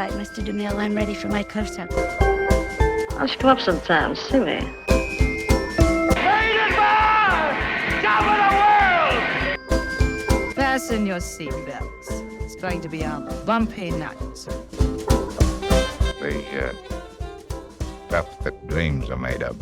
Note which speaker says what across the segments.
Speaker 1: right, Mr. DeMille, I'm ready for my close-up.
Speaker 2: Why don't you come up sometime, see me?
Speaker 3: Fasten your seatbelts. It's going to be a bumpy night.
Speaker 4: The stuff that dreams are made of.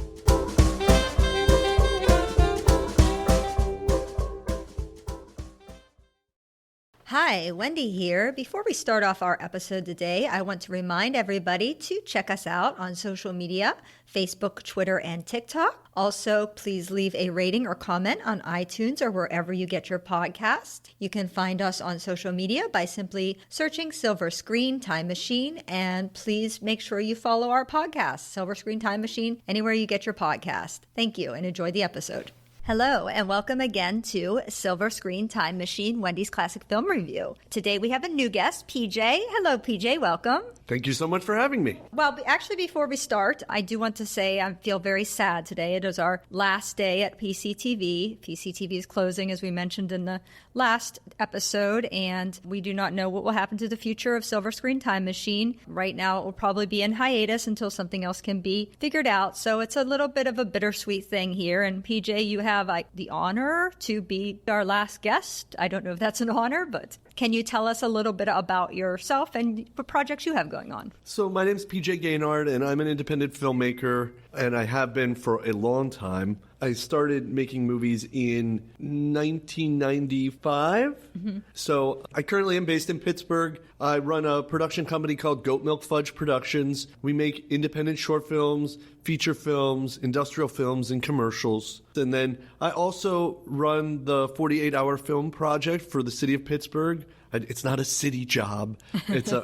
Speaker 5: Hi, Wendy here. Before we start off our episode today, I want to remind everybody to check us out on social media, Facebook, Twitter, and TikTok. Also, please leave a rating or comment on iTunes or wherever you get your podcast. You can find us on social media by simply searching Silver Screen Time Machine, and please make sure you follow our podcast, Silver Screen Time Machine, anywhere you get your podcast. Thank you, and enjoy the episode. Hello, and welcome again to Silver Screen Time Machine, Wendy's Classic Film Review. Today we have a new guest, PJ. Hello, PJ. Welcome.
Speaker 6: Thank you so much for having me.
Speaker 5: Well, actually, before we start, I do want to say I feel very sad today. It is our last day at PCTV. PCTV is closing, as we mentioned in the last episode, and we do not know what will happen to the future of Silver Screen Time Machine. Right now, it will probably be in hiatus until something else can be figured out. So it's a little bit of a bittersweet thing here. And PJ, you have the honor to be our last guest. I don't know if that's an honor, but can you tell us a little bit about yourself and what projects you have going on?
Speaker 6: So my name's PJ Gaynard, and I'm an independent filmmaker, and I have been for a long time. I started making movies in 1995. Mm-hmm. So I currently am based in Pittsburgh. I run a production company called Goat Milk Fudge Productions. We make independent short films, feature films, industrial films, and commercials. And then I also run the 48-hour film project for the city of Pittsburgh. It's not a city job,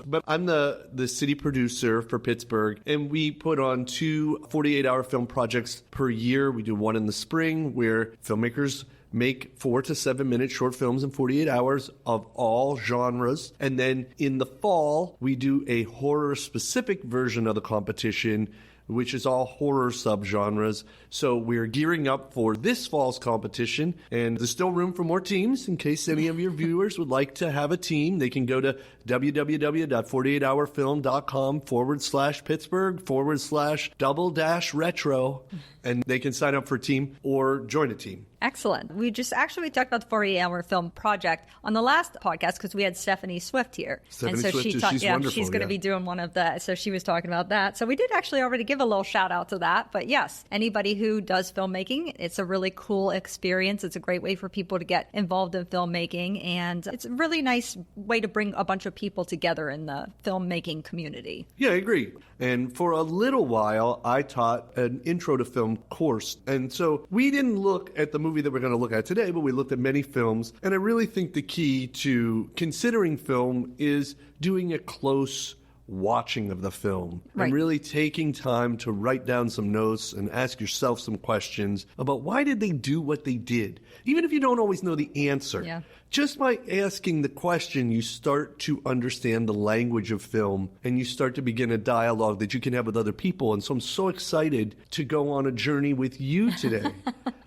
Speaker 6: but I'm the city producer for Pittsburgh, and we put on 2 48-hour film projects per year. We do one in the spring where filmmakers make 4 to 7 minute short films in 48 hours of all genres. And then in the fall, we do a horror-specific version of the competition, which is all horror subgenres. So we're gearing up for this fall's competition, and there's still room for more teams. In case any of your viewers would like to have a team, they can go to www.48hourfilm.com/Pittsburgh/double-retro, and they can sign up for a team or join a team.
Speaker 5: Excellent. We talked about the 48-hour film project on the last podcast because we had Stephanie Swift here.
Speaker 6: Stephanie Swift, she's wonderful.
Speaker 5: She's going to be doing one of that. So she was talking about that. So we did actually already give a little shout out to that. But yes, anybody who does filmmaking, it's a really cool experience. It's a great way for people to get involved in filmmaking. And it's a really nice way to bring a bunch of people together in the filmmaking community.
Speaker 6: Yeah, I agree. And for a little while, I taught an intro to film course. And so we didn't look at the movie that we're going to look at today, but we looked at many films. And I really think the key to considering film is doing a close watching of the film, right, and really taking time to write down some notes and ask yourself some questions about why did they do what they did, even if you don't always know the answer.
Speaker 5: Yeah.
Speaker 6: Just by asking the question, you start to understand the language of film, and you start to begin a dialogue that you can have with other people. And so I'm so excited to go on a journey with you today.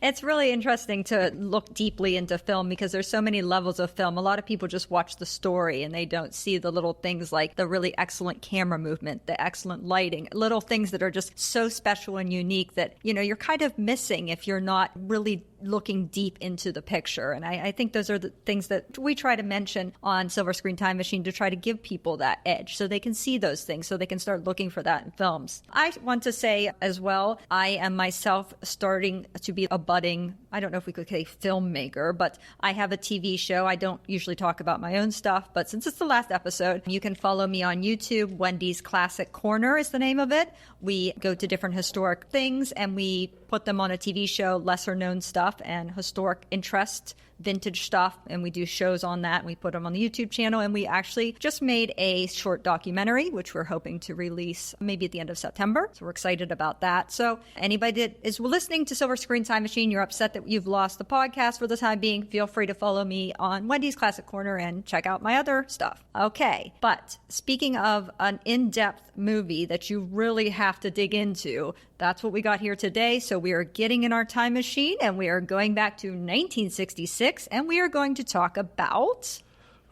Speaker 5: It's really interesting to look deeply into film because there's so many levels of film. A lot of people just watch the story and they don't see the little things like the really excellent camera movement, the excellent lighting, little things that are just so special and unique that, you know, you're kind of missing if you're not really looking deep into the picture. And I think those are the things that we try to mention on Silver Screen Time Machine to try to give people that edge so they can see those things, so they can start looking for that in films. I want to say as well, I am myself starting to be a budding, I don't know if we could say filmmaker, but I have a TV show. I don't usually talk about my own stuff, but since it's the last episode, you can follow me on YouTube. Wendy's Classic Corner is the name of it. We go to different historic things and we put them on a TV show, lesser known stuff and historic interest, vintage stuff, and we do shows on that, and we put them on the YouTube channel. And we actually just made a short documentary, which we're hoping to release maybe at the end of September. So we're excited about that. So anybody that is listening to Silver Screen Time Machine, you're upset that you've lost the podcast for the time being, feel free to follow me on Wendy's Classic Corner and check out my other stuff. Okay, but speaking of an in-depth movie that you really have to dig into, that's what we got here today. So we are getting in our time machine and we are going back to 1966 and we are going to talk about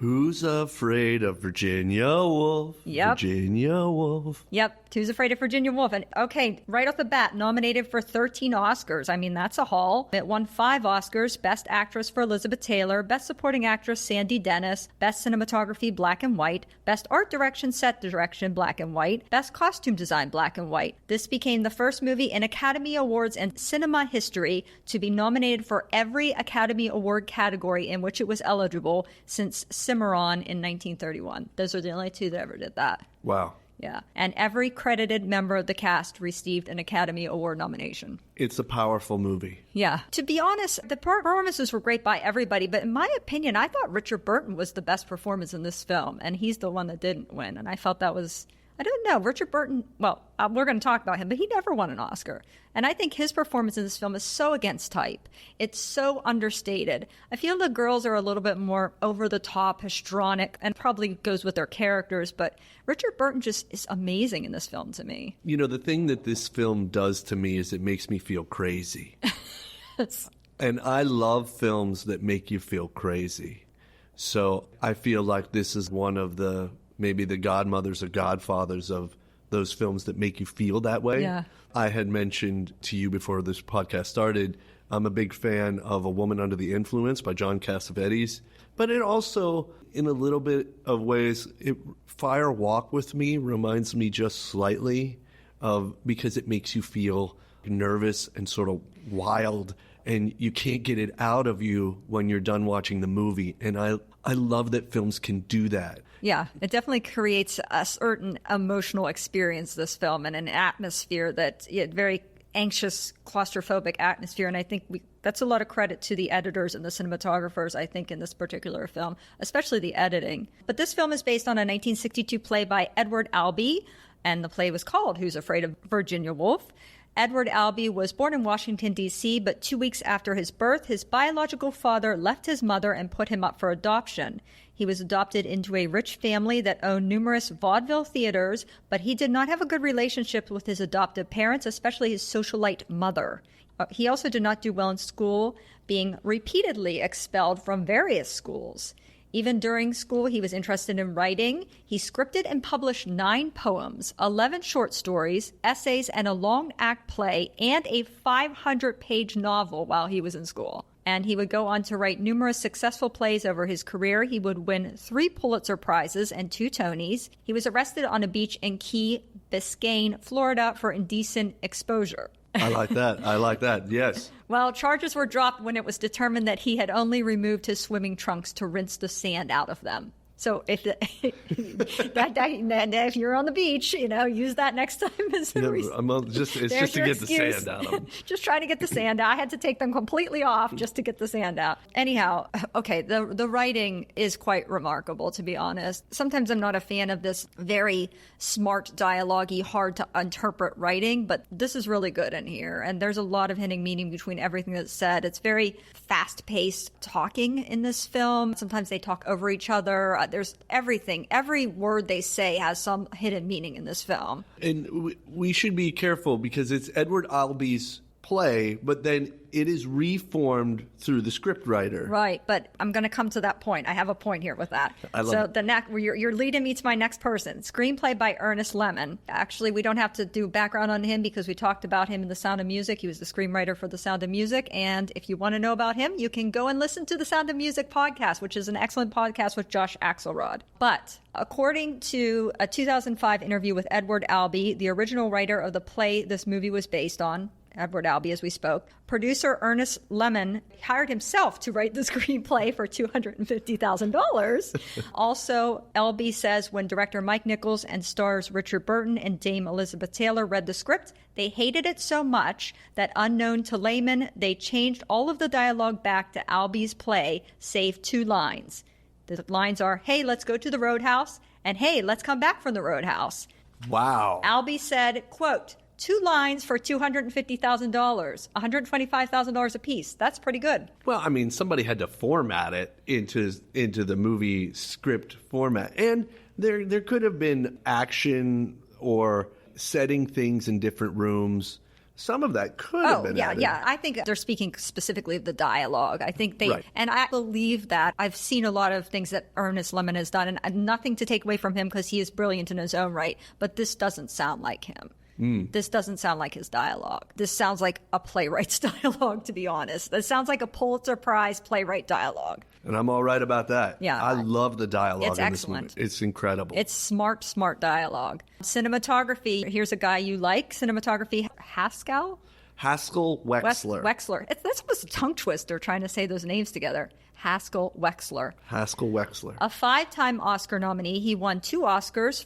Speaker 6: Who's Afraid of Virginia Woolf?
Speaker 5: Yep.
Speaker 6: Virginia Woolf.
Speaker 5: Yep, Who's Afraid of Virginia Woolf? And okay, right off the bat, nominated for 13 Oscars. I mean, that's a haul. It won 5 Oscars: Best Actress for Elizabeth Taylor, Best Supporting Actress Sandy Dennis, Best Cinematography Black and White, Best Art Direction, Set Direction Black and White, Best Costume Design Black and White. This became the first movie in Academy Awards and cinema history to be nominated for every Academy Award category in which it was eligible since Cimarron in 1931. Those are the only 2 that ever did that.
Speaker 6: Wow.
Speaker 5: Yeah. And every credited member of the cast received an Academy Award nomination.
Speaker 6: It's a powerful movie.
Speaker 5: Yeah. To be honest, the performances were great by everybody, but in my opinion, I thought Richard Burton was the best performance in this film, and he's the one that didn't win. And I felt that was... I don't know. Richard Burton, well, we're going to talk about him, but he never won an Oscar. And I think his performance in this film is so against type. It's so understated. I feel the girls are a little bit more over the top, histrionic, and probably goes with their characters. But Richard Burton just is amazing in this film to me.
Speaker 6: You know, the thing that this film does to me is it makes me feel crazy. And I love films that make you feel crazy. So I feel like this is one of maybe the godmothers or godfathers of those films that make you feel that way.
Speaker 5: Yeah.
Speaker 6: I had mentioned to you before this podcast started, I'm a big fan of A Woman Under the Influence by John Cassavetes. But it also, in a little bit of ways, Fire Walk With Me reminds me just slightly of, because it makes you feel nervous and sort of wild, and you can't get it out of you when you're done watching the movie. And I love that films can do that.
Speaker 5: Yeah, it definitely creates a certain emotional experience, this film, and an atmosphere very anxious, claustrophobic atmosphere. And I think that's a lot of credit to the editors and the cinematographers, I think, in this particular film, especially the editing. But this film is based on a 1962 play by Edward Albee, and the play was called Who's Afraid of Virginia Woolf? Edward Albee was born in Washington, D.C., but 2 weeks after his birth, his biological father left his mother and put him up for adoption. He was adopted into a rich family that owned numerous vaudeville theaters, but he did not have a good relationship with his adoptive parents, especially his socialite mother. He also did not do well in school, being repeatedly expelled from various schools. Even during school, he was interested in writing. He scripted and published 9 poems, 11 short stories, essays, and a long act play, and a 500-page novel while he was in school. And he would go on to write numerous successful plays over his career. He would win 3 Pulitzer Prizes and 2 Tonys. He was arrested on a beach in Key Biscayne, Florida, for indecent exposure.
Speaker 6: I like that. Yes.
Speaker 5: Well, charges were dropped when it was determined that he had only removed his swimming trunks to rinse the sand out of them. So if if you're on the beach, use that next time as a reason.
Speaker 6: It's just to get the sand out of them.
Speaker 5: Just trying to get the sand out. I had to take them completely off just to get the sand out. Anyhow, okay, the writing is quite remarkable, to be honest. Sometimes I'm not a fan of this very smart dialogue-y, hard to interpret writing, but this is really good in here. And there's a lot of hidden meaning between everything that's said. It's very fast-paced talking in this film. Sometimes they talk over each other. There's everything. Every word they say has some hidden meaning in this film.
Speaker 6: And we should be careful because it's Edward Albee's play, but then it is reformed through the scriptwriter.
Speaker 5: Right, but I'm going to come to that point. I have a point here with that. You're leading me to my next person. Screenplay by Ernest Lemon. Actually, we don't have to do background on him because we talked about him in The Sound of Music. He was the screenwriter for The Sound of Music, and if you want to know about him, you can go and listen to The Sound of Music podcast, which is an excellent podcast with Josh Axelrod. But according to a 2005 interview with Edward Albee, the original writer of the play this movie was based on, Edward Albee, as we spoke, producer Ernest Lemon hired himself to write the screenplay for $250,000. Also, Albee says when director Mike Nichols and stars Richard Burton and Dame Elizabeth Taylor read the script, they hated it so much that, unknown to laymen, they changed all of the dialogue back to Albee's play, save 2 lines. The lines are, "Hey, let's go to the roadhouse," and "Hey, let's come back from the roadhouse."
Speaker 6: Wow.
Speaker 5: Albee said, quote, 2 lines for $250,000, $125,000 a piece. That's pretty good.
Speaker 6: Well, I mean, somebody had to format it into the movie script format. And there could have been action or setting things in different rooms some of that could have been added.
Speaker 5: Yeah. I think they're speaking specifically of the dialogue. I think
Speaker 6: Right.
Speaker 5: and I believe that. I've seen a lot of things that Ernest Lemon has done, and nothing to take away from him because he is brilliant in his own right, but this doesn't sound like him. This doesn't sound like his dialogue. This sounds like a playwright's dialogue, to be honest. This sounds like a Pulitzer Prize playwright dialogue.
Speaker 6: And I'm all right about that.
Speaker 5: Yeah.
Speaker 6: I love the dialogue
Speaker 5: It's
Speaker 6: in
Speaker 5: excellent.
Speaker 6: this movie. It's incredible.
Speaker 5: It's smart dialogue. Cinematography, here's a guy you like. Cinematography, Haskell?
Speaker 6: Haskell Wexler.
Speaker 5: Wexler. That's almost a tongue twister trying to say those names together. Haskell Wexler.
Speaker 6: Haskell Wexler.
Speaker 5: A 5-time Oscar nominee, he won 2 Oscars,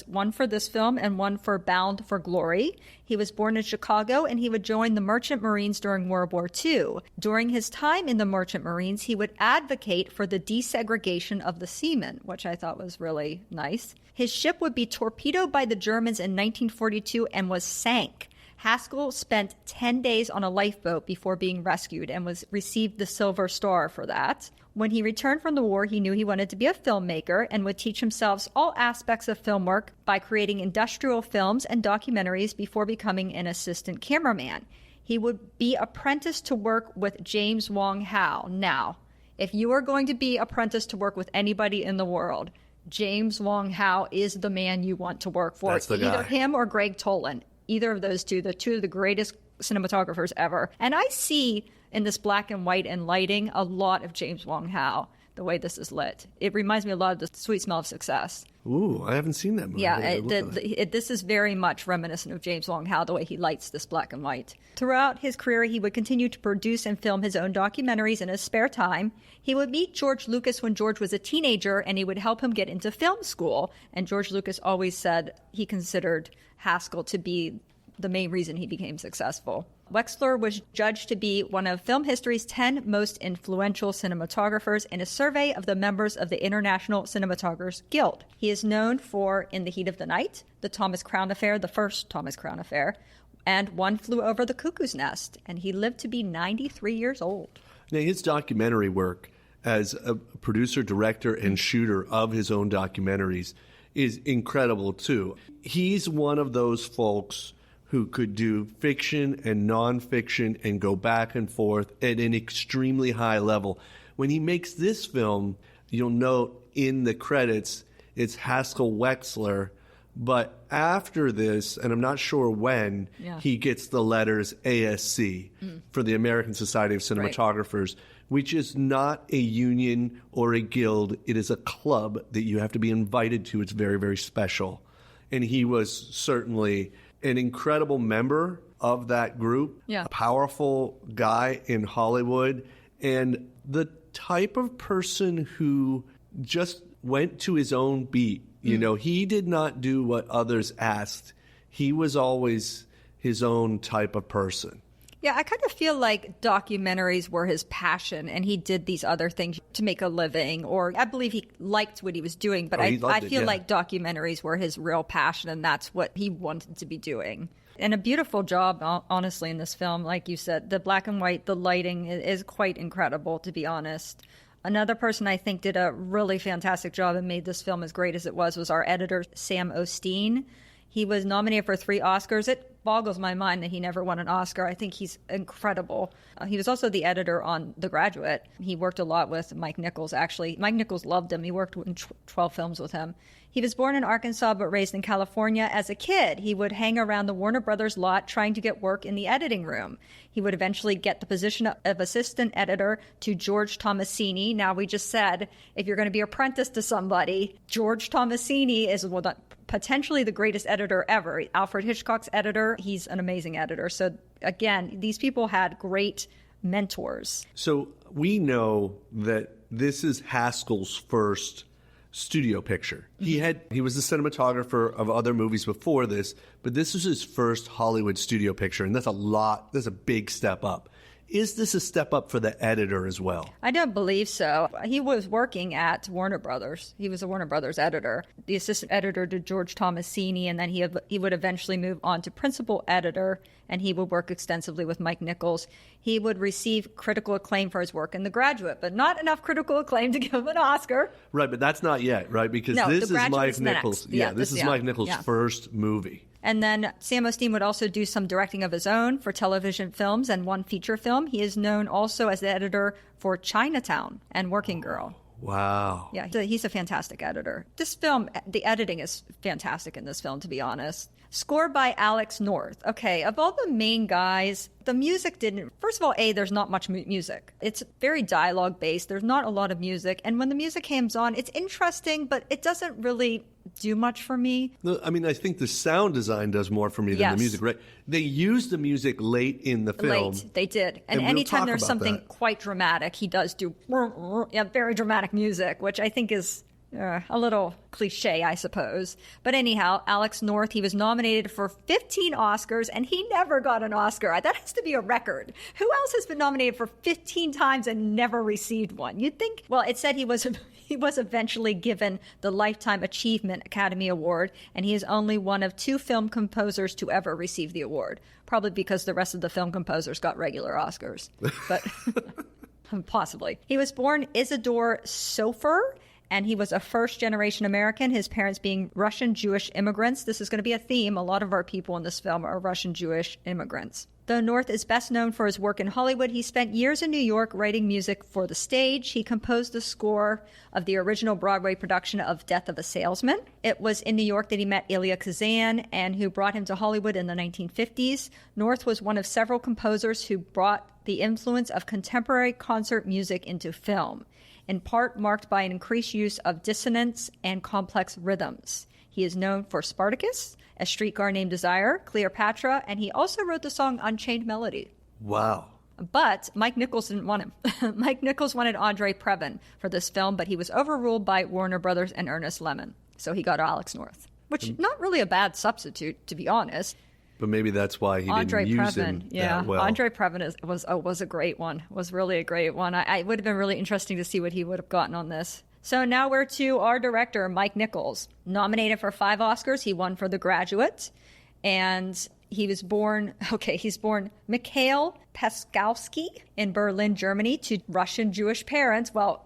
Speaker 5: one for this film and one for Bound for Glory. He was born in Chicago, and he would join the Merchant Marines during World War II. During his time in the Merchant Marines, he would advocate for the desegregation of the seamen, which I thought was really nice. His ship would be torpedoed by the Germans in 1942 and was sank. Haskell spent 10 days on a lifeboat before being rescued and received the Silver Star for that. When he returned from the war, he knew he wanted to be a filmmaker and would teach himself all aspects of film work by creating industrial films and documentaries before becoming an assistant cameraman. He would be apprenticed to work with James Wong Howe. Now, if you are going to be apprenticed to work with anybody in the world, James Wong Howe is the man you want to work for.
Speaker 6: That's the guy.
Speaker 5: Either him or Greg Toland. Either of those two, the two of the greatest cinematographers ever. And I see in this black and white and lighting a lot of James Wong Howe, the way this is lit. It reminds me a lot of The Sweet Smell of Success.
Speaker 6: Ooh, I haven't seen that movie.
Speaker 5: Yeah, this is very much reminiscent of James Wong Howe, the way he lights this black and white. Throughout his career, he would continue to produce and film his own documentaries in his spare time. He would meet George Lucas when George was a teenager, and he would help him get into film school. And George Lucas always said he considered Haskell to be the main reason he became successful. Wexler was judged to be one of film history's 10 most influential cinematographers in a survey of the members of the International Cinematographers Guild. He is known for In the Heat of the Night, The Thomas Crown Affair, the first Thomas Crown Affair, and One Flew Over the Cuckoo's Nest, and he lived to be 93 years old.
Speaker 6: Now, his documentary work as a producer, director, and shooter of his own documentaries is incredible, too. He's one of those folks who could do fiction and nonfiction and go back and forth at an extremely high level. When he makes this film, you'll note in the credits, it's Haskell Wexler. But after this, and I'm not sure when, he gets the letters ASC for the American Society of Cinematographers, which is not a union or a guild. It is a club that you have to be invited to. It's very, very special. And he was certainly an incredible member of that group, a powerful guy in Hollywood, and the type of person who just went to his own beat. You know, he did not do what others asked. He was always his own type of person.
Speaker 5: Yeah, I kind of feel like documentaries were his passion, and he did these other things to make a living, or I believe he liked what he was doing, but I feel like documentaries were his real passion, and that's what he wanted to be doing. And a beautiful job, honestly, in this film. Like you said, the black and white, the lighting is quite incredible, to be honest. Another person I think did a really fantastic job and made this film as great as it was our editor, Sam Osteen. He was nominated for 3 Oscars. It boggles my mind that he never won an Oscar. I think he's incredible. He was also the editor on The Graduate. He worked a lot with Mike Nichols, actually. Mike Nichols loved him. He worked in 12 films with him. He was born in Arkansas but raised in California. As a kid, he would hang around the Warner Brothers lot trying to get work in the editing room. He would eventually get the position of assistant editor to George Tomasini. Now, we just said, if you're going to be apprenticed to somebody, George Tomasini is potentially the greatest editor ever. Alfred Hitchcock's editor. He's an amazing editor. So again, these people had great mentors.
Speaker 6: So we know that this is Haskell's first studio picture. He was the cinematographer of other movies before this, but this was his first Hollywood studio picture, and that's a big step up. Is this a step up for the editor as well?
Speaker 5: I don't believe so. He was working at Warner Brothers. He was a Warner Brothers editor, the assistant editor to George Tomasini, and then he would eventually move on to principal editor, and he would work extensively with Mike Nichols. He would receive critical acclaim for his work in The Graduate, but not enough critical acclaim to give him an Oscar.
Speaker 6: Right, but that's not yet, right? Because
Speaker 5: No,
Speaker 6: this
Speaker 5: The
Speaker 6: is
Speaker 5: Graduate
Speaker 6: Mike
Speaker 5: is
Speaker 6: Nichols.
Speaker 5: next.
Speaker 6: This is Mike Nichols' first movie.
Speaker 5: And then Sam Osteen would also do some directing of his own for television films and one feature film. He is known also as the editor for Chinatown and Working Girl.
Speaker 6: Wow.
Speaker 5: Yeah, he's a fantastic editor. This film, the editing is fantastic in this film, to be honest. Score by Alex North. Okay, of all the main guys, the music didn't... First of all, there's not much music. It's very dialogue-based. There's not a lot of music. And when the music comes on, it's interesting, but it doesn't really do much for me.
Speaker 6: No, I mean, I think the sound design does more for me than the music, right? They used the music late in the film.
Speaker 5: Late, they did. And
Speaker 6: we'll
Speaker 5: anytime there's
Speaker 6: talk about
Speaker 5: something
Speaker 6: that.
Speaker 5: quite dramatic, he does do very dramatic music, which I think is a little cliche, I suppose. But anyhow, Alex North, he was nominated for 15 Oscars, and he never got an Oscar. That has to be a record. Who else has been nominated for 15 times and never received one? You'd think, well, it said he was eventually given the Lifetime Achievement Academy Award, and he is only one of 2 film composers to ever receive the award. Probably because the rest of the film composers got regular Oscars. But possibly. He was born Isidore Sofer, and he was a first-generation American, his parents being Russian-Jewish immigrants. This is going to be a theme. A lot of our people in this film are Russian-Jewish immigrants. Though North is best known for his work in Hollywood, he spent years in New York writing music for the stage. He composed the score of the original Broadway production of Death of a Salesman. It was in New York that he met Elia Kazan, and who brought him to Hollywood in the 1950s. North was one of several composers who brought the influence of contemporary concert music into film, in part marked by an increased use of dissonance and complex rhythms. He is known for Spartacus, A Streetcar Named Desire, Cleopatra, and he also wrote the song Unchained Melody.
Speaker 6: Wow.
Speaker 5: But Mike Nichols didn't want him. Mike Nichols wanted Andre Previn for this film, but he was overruled by Warner Brothers and Ernest Lemon. So he got Alex North, which not really a bad substitute, to be honest.
Speaker 6: But maybe that's why he didn't use him that well.
Speaker 5: Andre Previn was a great one. Was really a great one. It would have been really interesting to see what he would have gotten on this. So now we're to our director, Mike Nichols. Nominated for 5 Oscars. He won for The Graduate. And he was born Mikhail Peskowski in Berlin, Germany, to Russian Jewish parents. Well,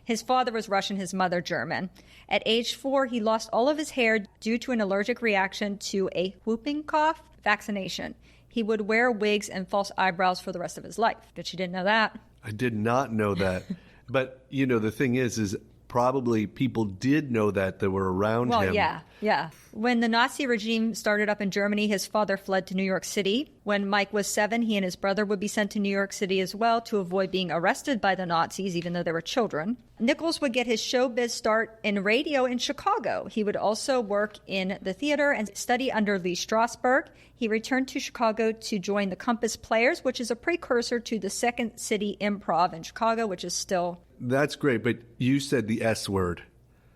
Speaker 5: his father was Russian, his mother German. At age 4, he lost all of his hair due to an allergic reaction to a whooping cough vaccination. He would wear wigs and false eyebrows for the rest of his life. Bet you didn't know that.
Speaker 6: I did not know that. But, the thing is probably people did know that were around him.
Speaker 5: Well, yeah. When the Nazi regime started up in Germany, his father fled to New York City. When Mike was 7, he and his brother would be sent to New York City as well to avoid being arrested by the Nazis, even though they were children. Nichols would get his showbiz start in radio in Chicago. He would also work in the theater and study under Lee Strasberg. He returned to Chicago to join the Compass Players, which is a precursor to the Second City Improv in Chicago, which is still...
Speaker 6: That's great, but you said the S word.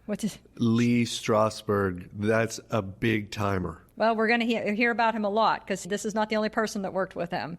Speaker 5: What is...
Speaker 6: Lee Strasberg. That's a big timer.
Speaker 5: Well, we're going to hear about him a lot, because this is not the only person that worked with him.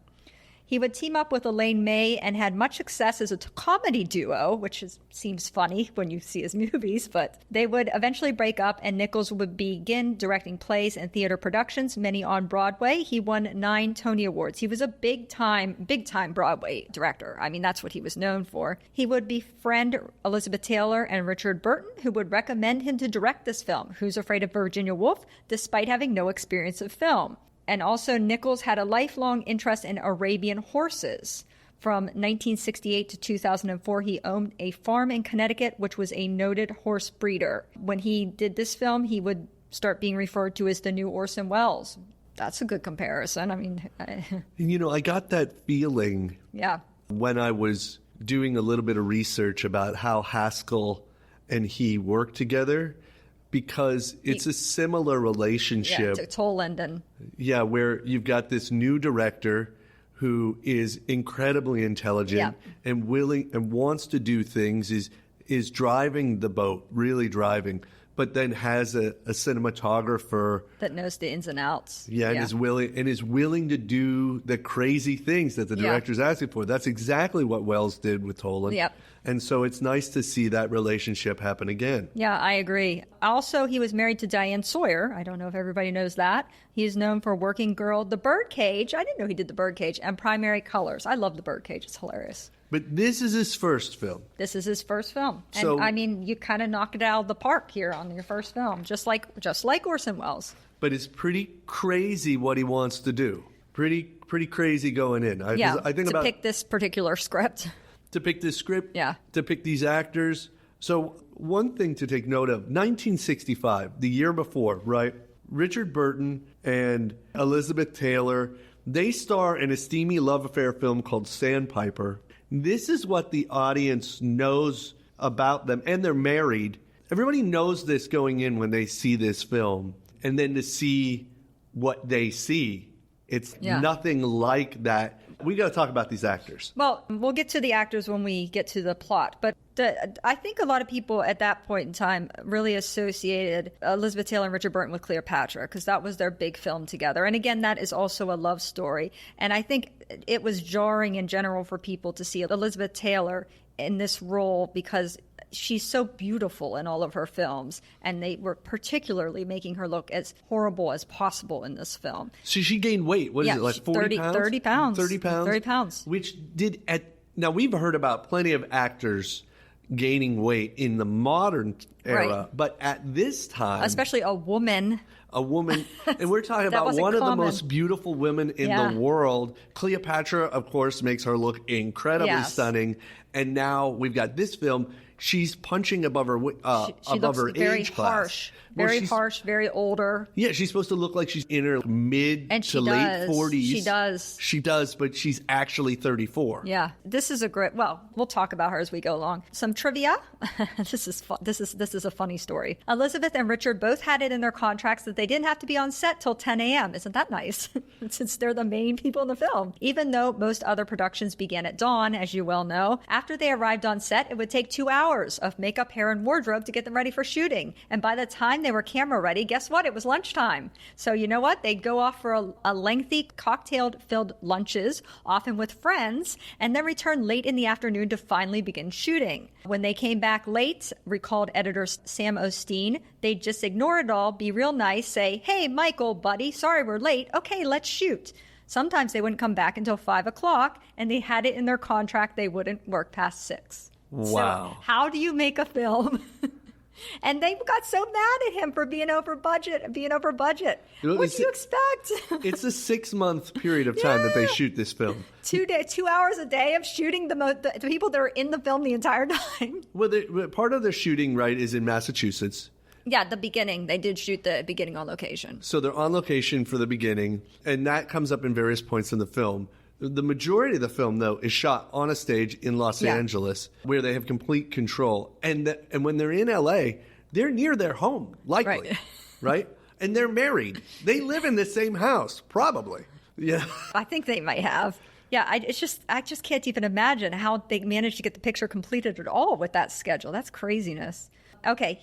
Speaker 5: He would team up with Elaine May and had much success as a comedy duo, which seems funny when you see his movies, but they would eventually break up, and Nichols would begin directing plays and theater productions, many on Broadway. He won 9 Tony Awards. He was a big-time Broadway director. I mean, that's what he was known for. He would befriend Elizabeth Taylor and Richard Burton, who would recommend him to direct this film, Who's Afraid of Virginia Woolf, despite having no experience of film. And also, Nichols had a lifelong interest in Arabian horses. From 1968 to 2004, he owned a farm in Connecticut, which was a noted horse breeder. When he did this film, he would start being referred to as the new Orson Welles. That's a good comparison. I mean...
Speaker 6: I got that feeling when I was doing a little bit of research about how Haskell and he worked together, because it's a similar relationship.
Speaker 5: Yeah, to Toland and...
Speaker 6: Yeah, where you've got this new director who is incredibly intelligent and willing and wants to do things, is driving the boat, really driving, but then has a cinematographer
Speaker 5: that knows the ins and outs.
Speaker 6: And is willing to do the crazy things that the director's asking for. That's exactly what Wells did with Toland.
Speaker 5: Yep.
Speaker 6: And so it's nice to see that relationship happen again.
Speaker 5: Yeah, I agree. Also, he was married to Diane Sawyer. I don't know if everybody knows that. He is known for Working Girl, The Birdcage. I didn't know he did The Birdcage, and Primary Colors. I love The Birdcage. It's hilarious.
Speaker 6: But this is his first film.
Speaker 5: This is his first film. And
Speaker 6: So,
Speaker 5: I mean, you kind of knocked it out of the park here on your first film, just like Orson Welles.
Speaker 6: but it's pretty crazy what he wants to do. Pretty crazy going in. I think
Speaker 5: to
Speaker 6: about
Speaker 5: pick this particular script.
Speaker 6: To pick this script,
Speaker 5: Yeah.
Speaker 6: to pick these actors. So one thing to take note of, 1965, the year before, right? Richard Burton and Elizabeth Taylor, they star in a steamy love affair film called Sandpiper. This is what the audience knows about them, and they're married. Everybody knows this going in when they see this film, and then to see what they see, it's nothing like that. We got to talk about these actors.
Speaker 5: Well, we'll get to the actors when we get to the plot, but I think a lot of people at that point in time really associated Elizabeth Taylor and Richard Burton with Cleopatra because that was their big film together. And again, that is also a love story. And I think it was jarring in general for people to see Elizabeth Taylor in this role because she's so beautiful in all of her films, and they were particularly making her look as horrible as possible in this film.
Speaker 6: So she gained weight. What is it, like 40 pounds?
Speaker 5: 30 pounds.
Speaker 6: 30 pounds?
Speaker 5: 30 pounds.
Speaker 6: Which did now we've heard about plenty of actors gaining weight in the modern era,
Speaker 5: Right.
Speaker 6: but at this time,
Speaker 5: Especially a woman.
Speaker 6: And we're talking about
Speaker 5: wasn't
Speaker 6: one of the
Speaker 5: common.
Speaker 6: most beautiful women in
Speaker 5: Yeah.
Speaker 6: the world. Cleopatra, of course, makes her look incredibly
Speaker 5: Yes.
Speaker 6: stunning. And now we've got this film. She's punching above her
Speaker 5: She
Speaker 6: above
Speaker 5: looks
Speaker 6: her
Speaker 5: very
Speaker 6: age class.
Speaker 5: harsh.
Speaker 6: Well,
Speaker 5: Very
Speaker 6: she's-
Speaker 5: harsh, very older.
Speaker 6: Yeah, she's supposed to look like she's in her mid
Speaker 5: And she
Speaker 6: to late
Speaker 5: does.
Speaker 6: 40s.
Speaker 5: She does.
Speaker 6: She does, but she's actually 34.
Speaker 5: Yeah, this is a great. Well, we'll talk about her as we go along. Some trivia. This is a funny story. Elizabeth and Richard both had it in their contracts that they didn't have to be on set till 10 a.m. Isn't that nice? Since they're the main people in the film. Even though most other productions began at dawn, as you well know, after they arrived on set, it would take 2 hours of makeup, hair, and wardrobe to get them ready for shooting. And by the time they were camera ready, guess what? It was lunchtime. So you know what? They'd go off for a lengthy cocktail-filled lunches, often with friends, and then return late in the afternoon to finally begin shooting. When they came back late, recalled editor Sam Osteen, they'd just ignore it all, be real nice, say, "Hey, Michael, buddy, sorry we're late. Okay, let's shoot." Sometimes they wouldn't come back until 5 o'clock, and they had it in their contract they wouldn't work past 6.
Speaker 6: Wow.
Speaker 5: So how do you make a film? And they got so mad at him for being over budget. What do you expect?
Speaker 6: It's a 6-month period of time that they shoot this film.
Speaker 5: 2 hours a day of shooting the people that are in the film the entire time.
Speaker 6: Well, part of the shooting, right, is in Massachusetts.
Speaker 5: Yeah, the beginning. They did shoot the beginning on location.
Speaker 6: So they're on location for the beginning, and that comes up in various points in the film. The majority of the film, though, is shot on a stage in Los Angeles where they have complete control. And when they're in L.A., they're near their home, likely, right? And they're married. They live in the same house, probably. Yeah.
Speaker 5: I think they might have. Yeah, I just can't even imagine how they managed to get the picture completed at all with that schedule. That's craziness. Okay,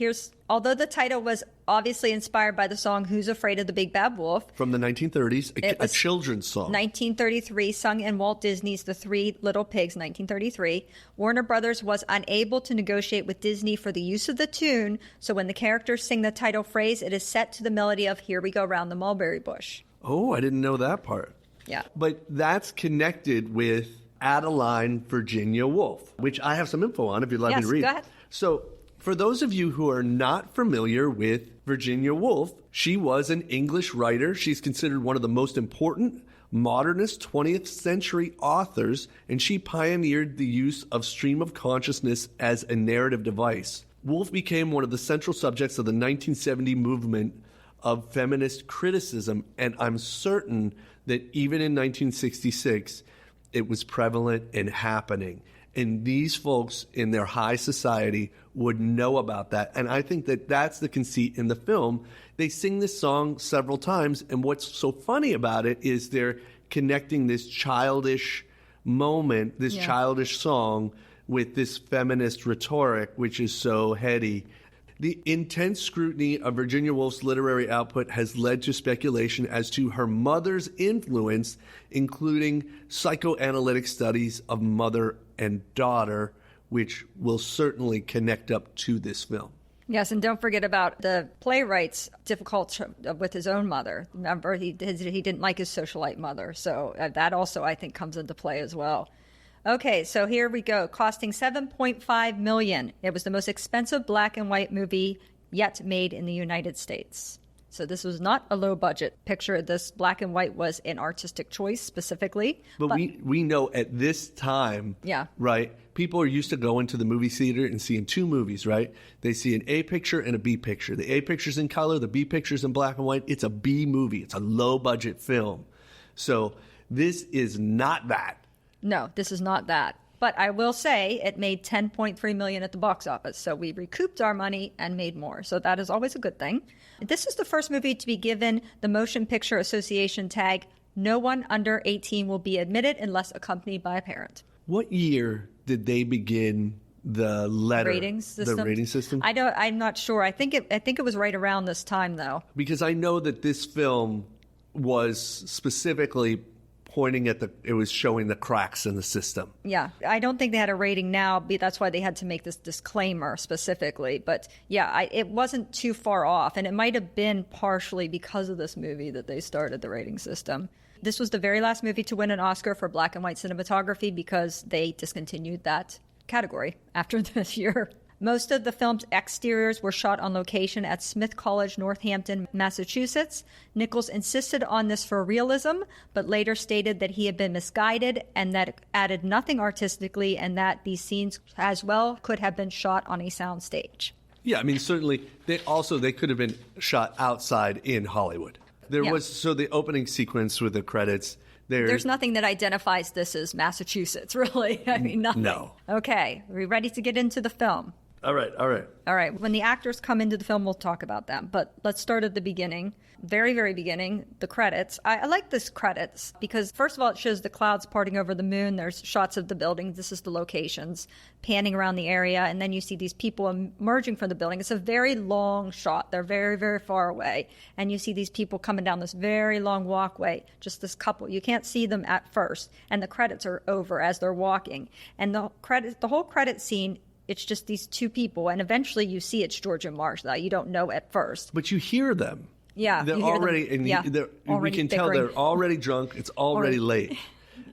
Speaker 5: although the title was obviously inspired by the song Who's Afraid of the Big Bad Wolf.
Speaker 6: From the 1930s, a children's song.
Speaker 5: 1933, sung in Walt Disney's The Three Little Pigs, 1933. Warner Brothers was unable to negotiate with Disney for the use of the tune, so when the characters sing the title phrase, it is set to the melody of Here We Go Round the Mulberry Bush.
Speaker 6: Oh, I didn't know that part.
Speaker 5: Yeah.
Speaker 6: But that's connected with Adeline Virginia Woolf, which I have some info on if you'd like me to read.
Speaker 5: Go ahead.
Speaker 6: So, for those of you who are not familiar with Virginia Woolf, she was an English writer. She's considered one of the most important modernist 20th century authors, and she pioneered the use of stream of consciousness as a narrative device. Woolf became one of the central subjects of the 1970 movement of feminist criticism, and I'm certain that even in 1966, it was prevalent and happening. And these folks in their high society would know about that. And I think that that's the conceit in the film. They sing this song several times, and what's so funny about it is they're connecting this childish moment, this childish song, with this feminist rhetoric, which is so heady. The intense scrutiny of Virginia Woolf's literary output has led to speculation as to her mother's influence, including psychoanalytic studies of mother and daughter, which will certainly connect up to this film.
Speaker 5: Yes, and don't forget about the playwright's difficult with his own mother. Remember, he didn't like his socialite mother, so that also, I think, comes into play as well. Okay, so here we go. Costing $7.5 million. It was the most expensive black and white movie yet made in the United States. So this was not a low-budget picture. This black and white was an artistic choice specifically.
Speaker 6: But we know at this time,
Speaker 5: Yeah.
Speaker 6: right, people are used to going to the movie theater and seeing two movies, right? They see an A picture and a B picture. The A picture's in color, the B picture's in black and white. It's a B movie. It's a low-budget film. So this is not that.
Speaker 5: No, this is not that. But I will say it made $10.3 million at the box office. So we recouped our money and made more. So that is always a good thing. This is the first movie to be given the Motion Picture Association tag, no one under 18 will be admitted unless accompanied by a parent.
Speaker 6: What year did they begin the letter?
Speaker 5: Rating system?
Speaker 6: The rating system?
Speaker 5: I'm not sure. I think it was right around this time, though.
Speaker 6: Because I know that this film was specifically pointing at it was showing the cracks in the system.
Speaker 5: Yeah, I don't think they had a rating now. That's why they had to make this disclaimer specifically. But yeah, it wasn't too far off. And it might have been partially because of this movie that they started the rating system. This was the very last movie to win an Oscar for black and white cinematography because they discontinued that category after this year. Most of the film's exteriors were shot on location at Smith College, Northampton, Massachusetts. Nichols insisted on this for realism, but later stated that he had been misguided and that it added nothing artistically and that these scenes as well could have been shot on a soundstage.
Speaker 6: Yeah, I mean, certainly they could have been shot outside in Hollywood. There was the opening sequence with the credits.
Speaker 5: There's nothing that identifies this as Massachusetts, really. I mean, nothing.
Speaker 6: No.
Speaker 5: Okay, are we ready to get into the film?
Speaker 6: All right.
Speaker 5: When the actors come into the film, we'll talk about them. But let's start at the beginning. Very, very beginning, the credits. I like this credits because, first of all, it shows the clouds parting over the moon. There's shots of the buildings. This is the locations, panning around the area. And then you see these people emerging from the building. It's a very long shot. They're very, very far away. And you see these people coming down this very long walkway, just this couple. You can't see them at first. And the credits are over as they're walking. And the whole credit scene, it's just these two people, and eventually you see it's George and Martha. You don't know at first.
Speaker 6: But you hear them.
Speaker 5: Yeah.
Speaker 6: They're already, and we can tell they're already drunk. It's already late.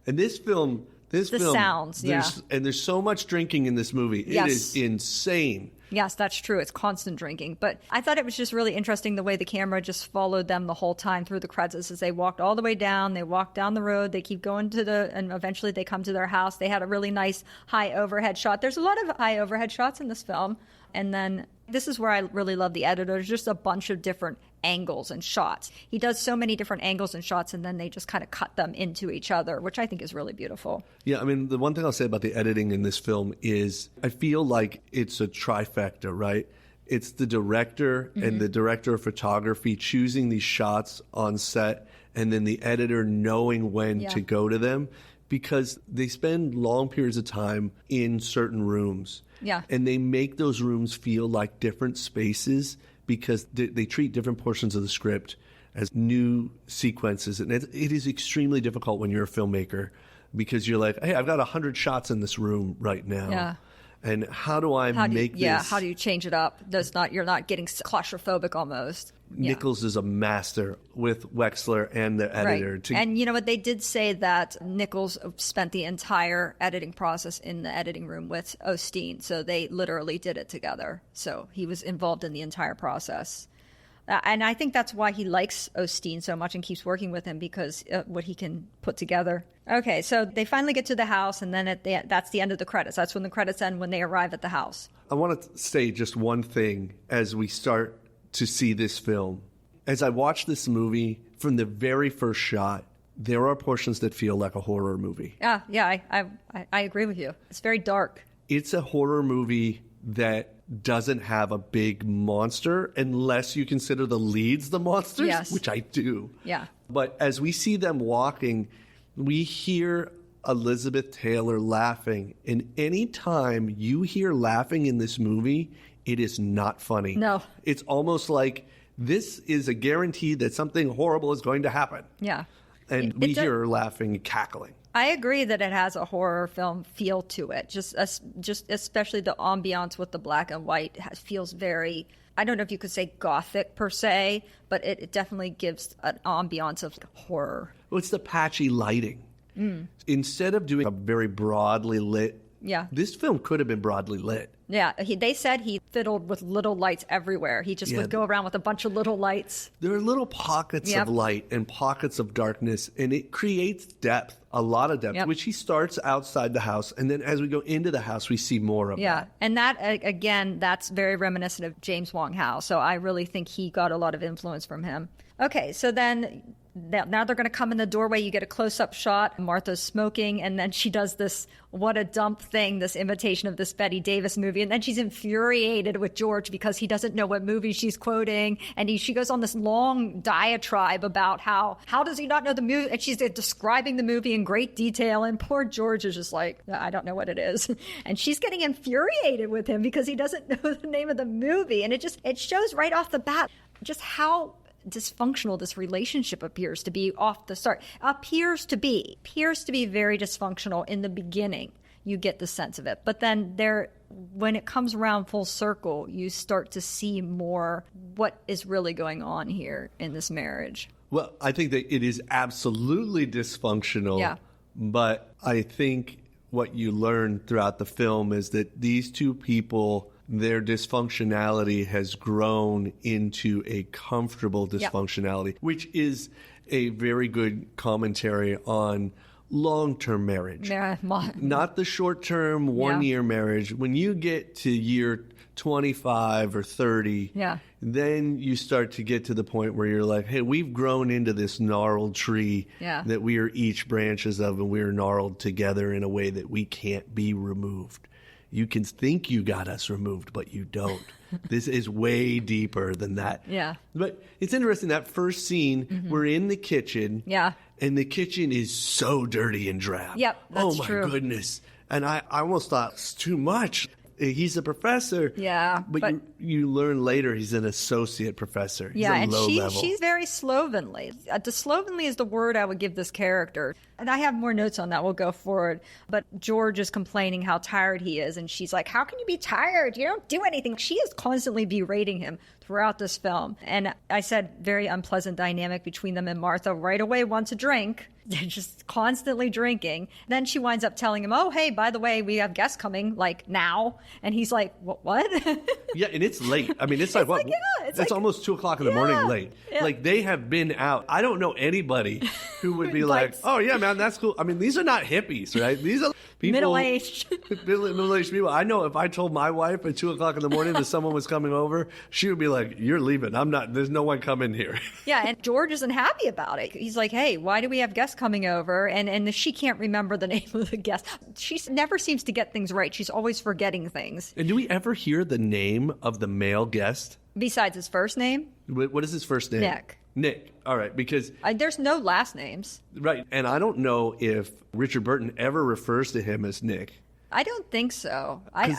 Speaker 6: And this film,
Speaker 5: sounds,
Speaker 6: and there's so much drinking in this movie. It is insane.
Speaker 5: Yes, that's true. It's constant drinking. But I thought it was just really interesting the way the camera just followed them the whole time through the credits as they walked all the way down. They walk down the road. They keep going and eventually they come to their house. They had a really nice high overhead shot. There's a lot of high overhead shots in this film. And then this is where I really love the editor. There's just a bunch of different angles and shots. He does so many different angles and shots, and then they just kind of cut them into each other, which I think is really beautiful.
Speaker 6: Yeah, I mean, the one thing I'll say about the editing in this film is I feel like it's a trifecta, right? It's the director and the director of photography choosing these shots on set, and then the editor knowing when to go to them, because they spend long periods of time in certain rooms.
Speaker 5: Yeah.
Speaker 6: And they make those rooms feel like different spaces because they treat different portions of the script as new sequences. And it is extremely difficult when you're a filmmaker because you're like, hey, I've got 100 shots in this room right now. Yeah. And how do I make this?
Speaker 5: Yeah, how do you change it up? You're not getting claustrophobic almost.
Speaker 6: Nichols is a master with Wexler and the editor.
Speaker 5: Right. And you know what? They did say that Nichols spent the entire editing process in the editing room with Osteen. So they literally did it together. So he was involved in the entire process. And I think that's why he likes Osteen so much and keeps working with him, because what he can put together. Okay, so they finally get to the house, and then that's the end of the credits. That's when the credits end, when they arrive at the house.
Speaker 6: I want to say just one thing as we start to see this film. As I watch this movie, from the very first shot, there are portions that feel like a horror movie.
Speaker 5: Yeah, I agree with you. It's very dark.
Speaker 6: It's a horror movie that doesn't have a big monster unless you consider the leads the monsters, which I do.
Speaker 5: Yeah.
Speaker 6: But as we see them walking, we hear Elizabeth Taylor laughing. And any time you hear laughing in this movie, it is not funny.
Speaker 5: No.
Speaker 6: It's almost like this is a guarantee that something horrible is going to happen.
Speaker 5: Yeah.
Speaker 6: And we hear her laughing and cackling.
Speaker 5: I agree that it has a horror film feel to it. Just especially the ambiance with the black and white feels very, I don't know if you could say gothic per se, but it definitely gives an ambiance of horror.
Speaker 6: Well, it's the patchy lighting. Instead of doing a very broadly lit
Speaker 5: Yeah.
Speaker 6: This film could have been broadly lit.
Speaker 5: Yeah, they said he fiddled with little lights everywhere. He just would go around with a bunch of little lights.
Speaker 6: There are little pockets of light and pockets of darkness, and it creates depth, a lot of depth, which he starts outside the house. And then as we go into the house, we see more of that.
Speaker 5: And that, again, that's very reminiscent of James Wong Howe. So I really think he got a lot of influence from him. Okay, so then now they're going to come in the doorway. You get a close-up shot. Martha's smoking, and then she does this what a dump thing, this imitation of this Bette Davis movie. And then she's infuriated with George because he doesn't know what movie she's quoting. And she goes on this long diatribe about how does he not know the movie? And she's describing the movie in great detail. And poor George is just like, I don't know what it is. And she's getting infuriated with him because he doesn't know the name of the movie. And it shows right off the bat just how dysfunctional this relationship appears to be off the start. Appears to be very dysfunctional in the beginning. You get the sense of it. But then when it comes around full circle, you start to see more what is really going on here in this marriage.
Speaker 6: Well, I think that it is absolutely dysfunctional.
Speaker 5: Yeah.
Speaker 6: But I think what you learn throughout the film is that these two people, their dysfunctionality has grown into a comfortable dysfunctionality, which is a very good commentary on long-term marriage. Not the short-term, one-year marriage. When you get to year 25 or 30, then you start to get to the point where you're like, hey, we've grown into this gnarled tree that we are each branches of, and we're gnarled together in a way that we can't be removed. You can think you got us removed, but you don't. This is way deeper than that.
Speaker 5: Yeah.
Speaker 6: But it's interesting, that first scene, we're in the kitchen.
Speaker 5: Yeah.
Speaker 6: And the kitchen is so dirty and drab.
Speaker 5: Yep, that's
Speaker 6: my
Speaker 5: true.
Speaker 6: Goodness. And I almost thought, it's too much. He's a professor.
Speaker 5: Yeah.
Speaker 6: But you learn later he's an associate professor. He's
Speaker 5: Yeah,
Speaker 6: a
Speaker 5: and
Speaker 6: low level.
Speaker 5: she's very slovenly. Slovenly is the word I would give this character. And I have more notes on that. We'll go forward. But George is complaining how tired he is. And she's like, how can you be tired? You don't do anything. She is constantly berating him throughout this film. And I said very unpleasant dynamic between them, and Martha right away wants a drink. They're just constantly drinking. Then she winds up telling him, oh, hey, by the way, we have guests coming, like, now. And he's like, what?
Speaker 6: Yeah, and it's late. I mean, it's like, what? It's almost 2 o'clock in the morning late.
Speaker 5: Yeah.
Speaker 6: Like, they have been out. I don't know anybody who would be like, oh, yeah, man, that's cool. I mean, these are not hippies, right? These are people.
Speaker 5: Middle-aged.
Speaker 6: Middle-aged people. I know if I told my wife at 2 o'clock in the morning that someone was coming over, she would be like, you're leaving. I'm not. There's no one coming here.
Speaker 5: Yeah, and George isn't happy about it. He's like, hey, why do we have guests coming over? And she can't remember the name of the guest. She never seems to get things right. She's always forgetting things.
Speaker 6: And do we ever hear the name of the male guest?
Speaker 5: Besides his first name?
Speaker 6: What is his first name? Nick. All right, because
Speaker 5: there's no last names.
Speaker 6: Right, and I don't know if Richard Burton ever refers to him as Nick.
Speaker 5: I don't think so. I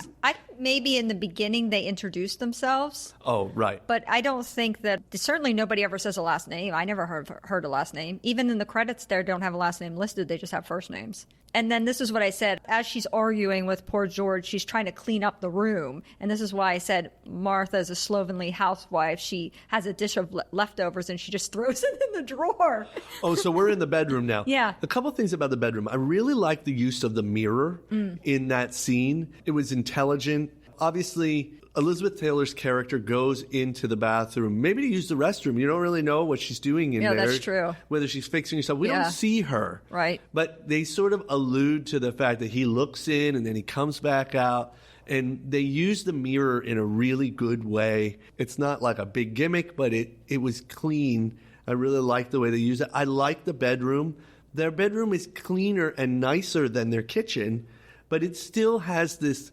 Speaker 5: maybe in the beginning they introduced themselves.
Speaker 6: Oh, right.
Speaker 5: But I don't think that, certainly nobody ever says a last name. I never heard a last name. Even in the credits there don't have a last name listed. They just have first names. And then this is what I said. As she's arguing with poor George, she's trying to clean up the room. And this is why I said Martha is a slovenly housewife. She has a dish of leftovers and she just throws it in the drawer.
Speaker 6: Oh, so we're in the bedroom now.
Speaker 5: Yeah.
Speaker 6: A couple things about the bedroom. I really like the use of the mirror in that scene. It was intelligent. Obviously, Elizabeth Taylor's character goes into the bathroom, maybe to use the restroom. You don't really know what she's doing in there.
Speaker 5: Yeah, that's true.
Speaker 6: Whether she's fixing herself. We don't see her.
Speaker 5: Right.
Speaker 6: But they sort of allude to the fact that he looks in and then he comes back out. And they use the mirror in a really good way. It's not like a big gimmick, but it was clean. I really like the way they use it. I like the bedroom. Their bedroom is cleaner and nicer than their kitchen, but it still has this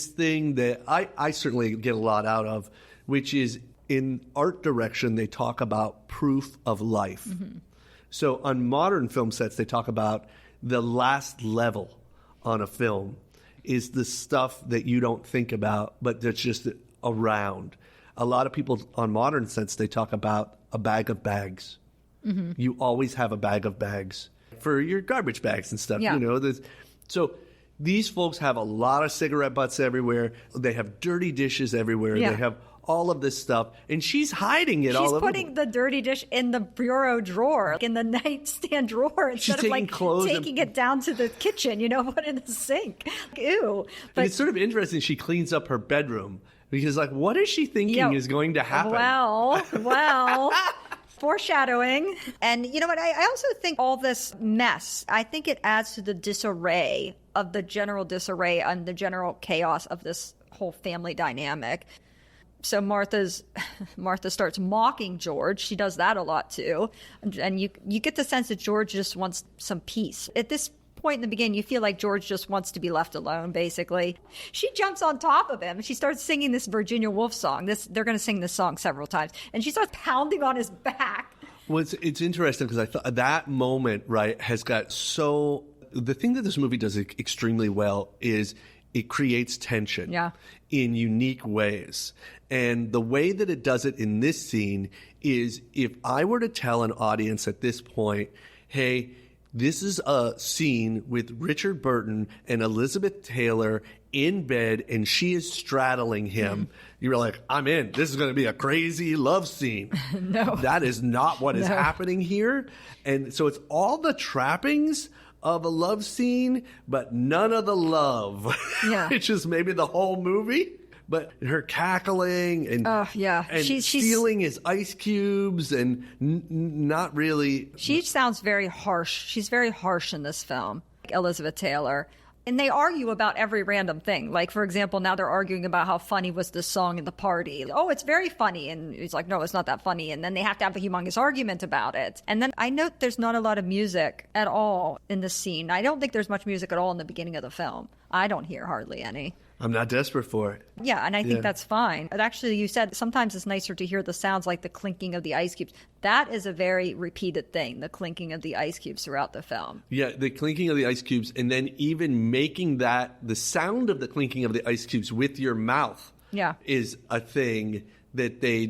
Speaker 6: thing that I certainly get a lot out of, which is in art direction, they talk about proof of life. Mm-hmm. So on modern film sets, they talk about the last level on a film is the stuff that you don't think about, but that's just around. A lot of people on modern sets, they talk about a bag of bags. Mm-hmm. You always have a bag of bags for your garbage bags and stuff.
Speaker 5: Yeah.
Speaker 6: You know, so these folks have a lot of cigarette butts everywhere. They have dirty dishes everywhere.
Speaker 5: Yeah.
Speaker 6: They have all of this stuff, and she's hiding it all
Speaker 5: She's
Speaker 6: over.
Speaker 5: putting the dirty dish in the bureau drawer, like in the nightstand drawer, instead of like taking it down to the kitchen, put it in the sink. Ew. But
Speaker 6: and it's sort of interesting. She cleans up her bedroom because, like, what is she thinking is going to happen?
Speaker 5: Well. Foreshadowing. And you know what? I also think all this mess, I think it adds to the disarray and the general chaos of this whole family dynamic. So Martha starts mocking George. She does that a lot too. And you get the sense that George just wants some peace. At this point in the beginning, you feel like George just wants to be left alone, basically. She jumps on top of him. She starts singing this Virginia Woolf song. They're going to sing this song several times. And she starts pounding on his back.
Speaker 6: Well, it's interesting because I thought that moment, right, has got so... The thing that this movie does extremely well is it creates tension in unique ways. And the way that it does it in this scene is if I were to tell an audience at this point, hey, this is a scene with Richard Burton and Elizabeth Taylor in bed, and she is straddling him. You're like, I'm in. This is going to be a crazy love scene.
Speaker 5: No.
Speaker 6: That is not what is happening here. And so it's all the trappings of a love scene, but none of the love.
Speaker 5: Yeah.
Speaker 6: It's just maybe the whole movie. But her cackling and, and
Speaker 5: she's
Speaker 6: stealing his ice cubes and not really.
Speaker 5: She sounds very harsh. She's very harsh in this film, Elizabeth Taylor. And they argue about every random thing. Like, for example, now they're arguing about how funny was this song in the party. Oh, it's very funny. And he's like, no, it's not that funny. And then they have to have a humongous argument about it. And then I note there's not a lot of music at all in this scene. I don't think there's much music at all in the beginning of the film. I don't hear hardly any.
Speaker 6: I'm not desperate for it.
Speaker 5: Yeah, and I think that's fine. But actually, you said sometimes it's nicer to hear the sounds like the clinking of the ice cubes. That is a very repeated thing, the clinking of the ice cubes throughout the film.
Speaker 6: Yeah, the clinking of the ice cubes, and then even making the sound of the clinking of the ice cubes with your mouth is a thing that they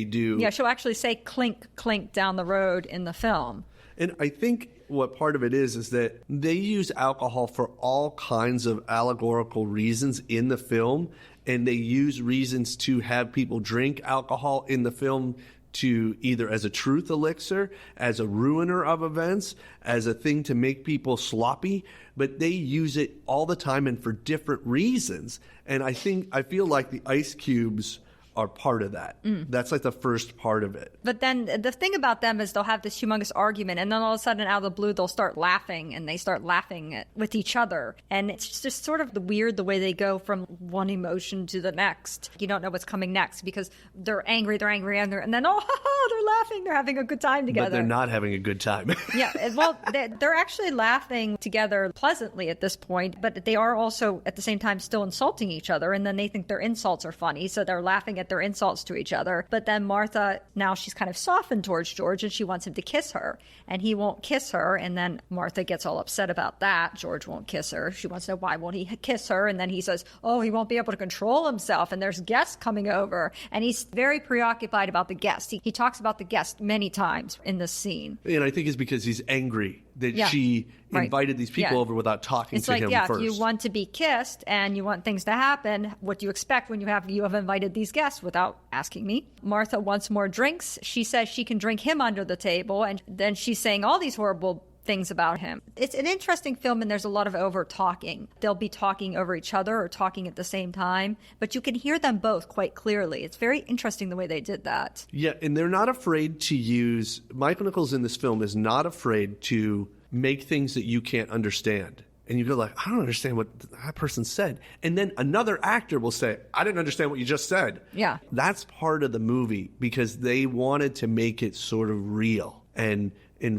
Speaker 6: do.
Speaker 5: Yeah, she'll actually say clink, clink down the road in the film.
Speaker 6: And I think what part of it is that they use alcohol for all kinds of allegorical reasons in the film, and they use reasons to have people drink alcohol in the film to either as a truth elixir, as a ruiner of events, as a thing to make people sloppy, but they use it all the time and for different reasons. And I feel like the ice cubes are part of that. That's like the first part of it.
Speaker 5: But then the thing about them is they'll have this humongous argument, and then all of a sudden out of the blue they'll start laughing, and they start laughing with each other. And it's just sort of weird the way they go from one emotion to the next. You don't know what's coming next because they're angry, and then they're laughing, they're having a good time together.
Speaker 6: But they're not having a good time.
Speaker 5: Yeah, well, they're actually laughing together pleasantly at this point, but they are also at the same time still insulting each other, and then they think their insults are funny, so they're laughing at their insults to each other. But then Martha, now she's kind of softened towards George, and she wants him to kiss her, and he won't kiss her, and then Martha gets all upset about that. George won't kiss her. She wants to know, why won't he kiss her? And then he says, oh, he won't be able to control himself, and there's guests coming over, and he's very preoccupied about the guests. He talks about the guests many times in this scene.
Speaker 6: And I think it's because he's angry that she invited these people over without talking to him first.
Speaker 5: If you want to be kissed and you want things to happen, what do you expect when you have invited these guests without asking me? Martha wants more drinks. She says she can drink him under the table, and then she's saying all these horrible things about him. It's an interesting film, and there's a lot of over talking. They'll be talking over each other or talking at the same time, but you can hear them both quite clearly. It's very interesting the way they did that.
Speaker 6: Yeah, and they're not afraid to use... Mike Nichols in this film is not afraid to make things that you can't understand. And you go like, I don't understand what that person said. And then another actor will say, I didn't understand what you just said.
Speaker 5: Yeah.
Speaker 6: That's part of the movie because they wanted to make it sort of real and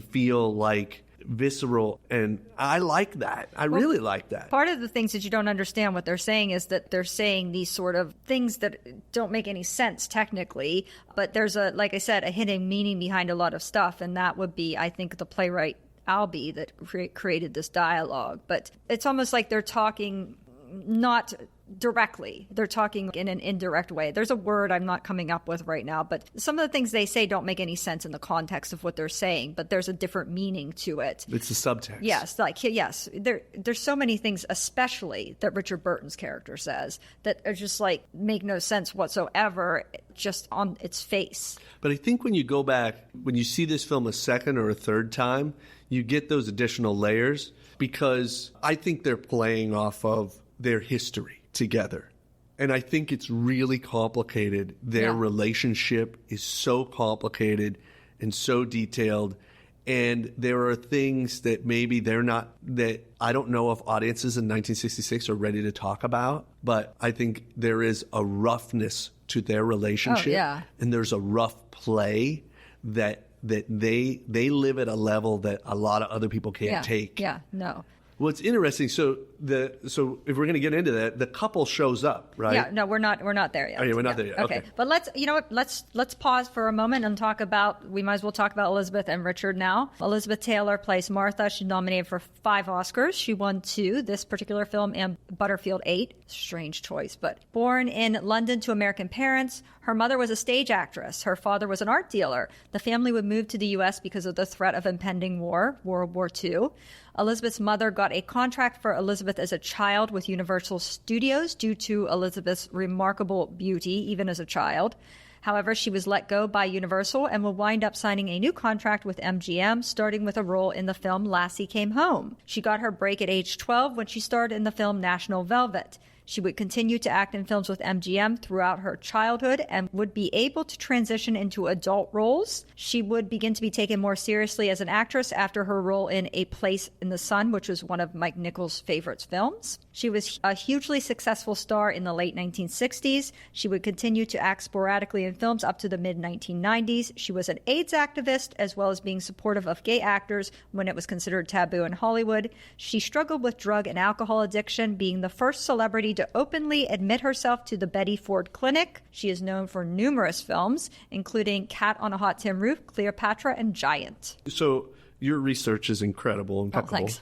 Speaker 6: feel like visceral, and I like that. I really like that.
Speaker 5: Part of the things that you don't understand what they're saying is that they're saying these sort of things that don't make any sense technically, but there's like I said, a hidden meaning behind a lot of stuff, and that would be, I think, the playwright Albee that created this dialogue. But it's almost like they're talking not directly. They're talking in an indirect way. There's a word I'm not coming up with right now, but some of the things they say don't make any sense in the context of what they're saying, but there's a different meaning to it.
Speaker 6: It's the subtext.
Speaker 5: Yes, there's so many things, especially that Richard Burton's character says, that are just like make no sense whatsoever, just on its face.
Speaker 6: But I think when you go back, when you see this film a second or a third time, you get those additional layers, because I think they're playing off of their history together. And I think it's really complicated. Their relationship is so complicated and so detailed. And there are things that maybe that I don't know if audiences in 1966 are ready to talk about, but I think there is a roughness to their relationship.
Speaker 5: Oh, yeah.
Speaker 6: And there's a rough play that they live at a level that a lot of other people can't take.
Speaker 5: Yeah, no.
Speaker 6: Well, it's interesting. So if we're going to get into that, the couple shows up, right?
Speaker 5: Yeah, no, we're not there yet.
Speaker 6: Oh, yeah, we're not there yet. Okay.
Speaker 5: But let's pause for a moment and talk about, we might as well talk about Elizabeth and Richard now. Elizabeth Taylor plays Martha. She's nominated for 5 Oscars. She won 2, this particular film, and Butterfield 8. Strange choice, but born in London to American parents, her mother was a stage actress. Her father was an art dealer. The family would move to the U.S. because of the threat of impending war, World War II. Elizabeth's mother got a contract for Elizabeth as a child with Universal Studios due to Elizabeth's remarkable beauty, even as a child. However, she was let go by Universal and will wind up signing a new contract with MGM, starting with a role in the film Lassie Came Home. She got her break at age 12 when she starred in the film National Velvet. She would continue to act in films with MGM throughout her childhood and would be able to transition into adult roles. She would begin to be taken more seriously as an actress after her role in A Place in the Sun, which was one of Mike Nichols' favorite films. She was a hugely successful star in the late 1960s. She would continue to act sporadically in films up to the mid-1990s. She was an AIDS activist, as well as being supportive of gay actors when it was considered taboo in Hollywood. She struggled with drug and alcohol addiction, being the first celebrity to openly admit herself to the Betty Ford Clinic. She is known for numerous films, including Cat on a Hot Tin Roof, Cleopatra, and Giant.
Speaker 6: So your research is incredible, impeccable.
Speaker 5: Oh, thanks.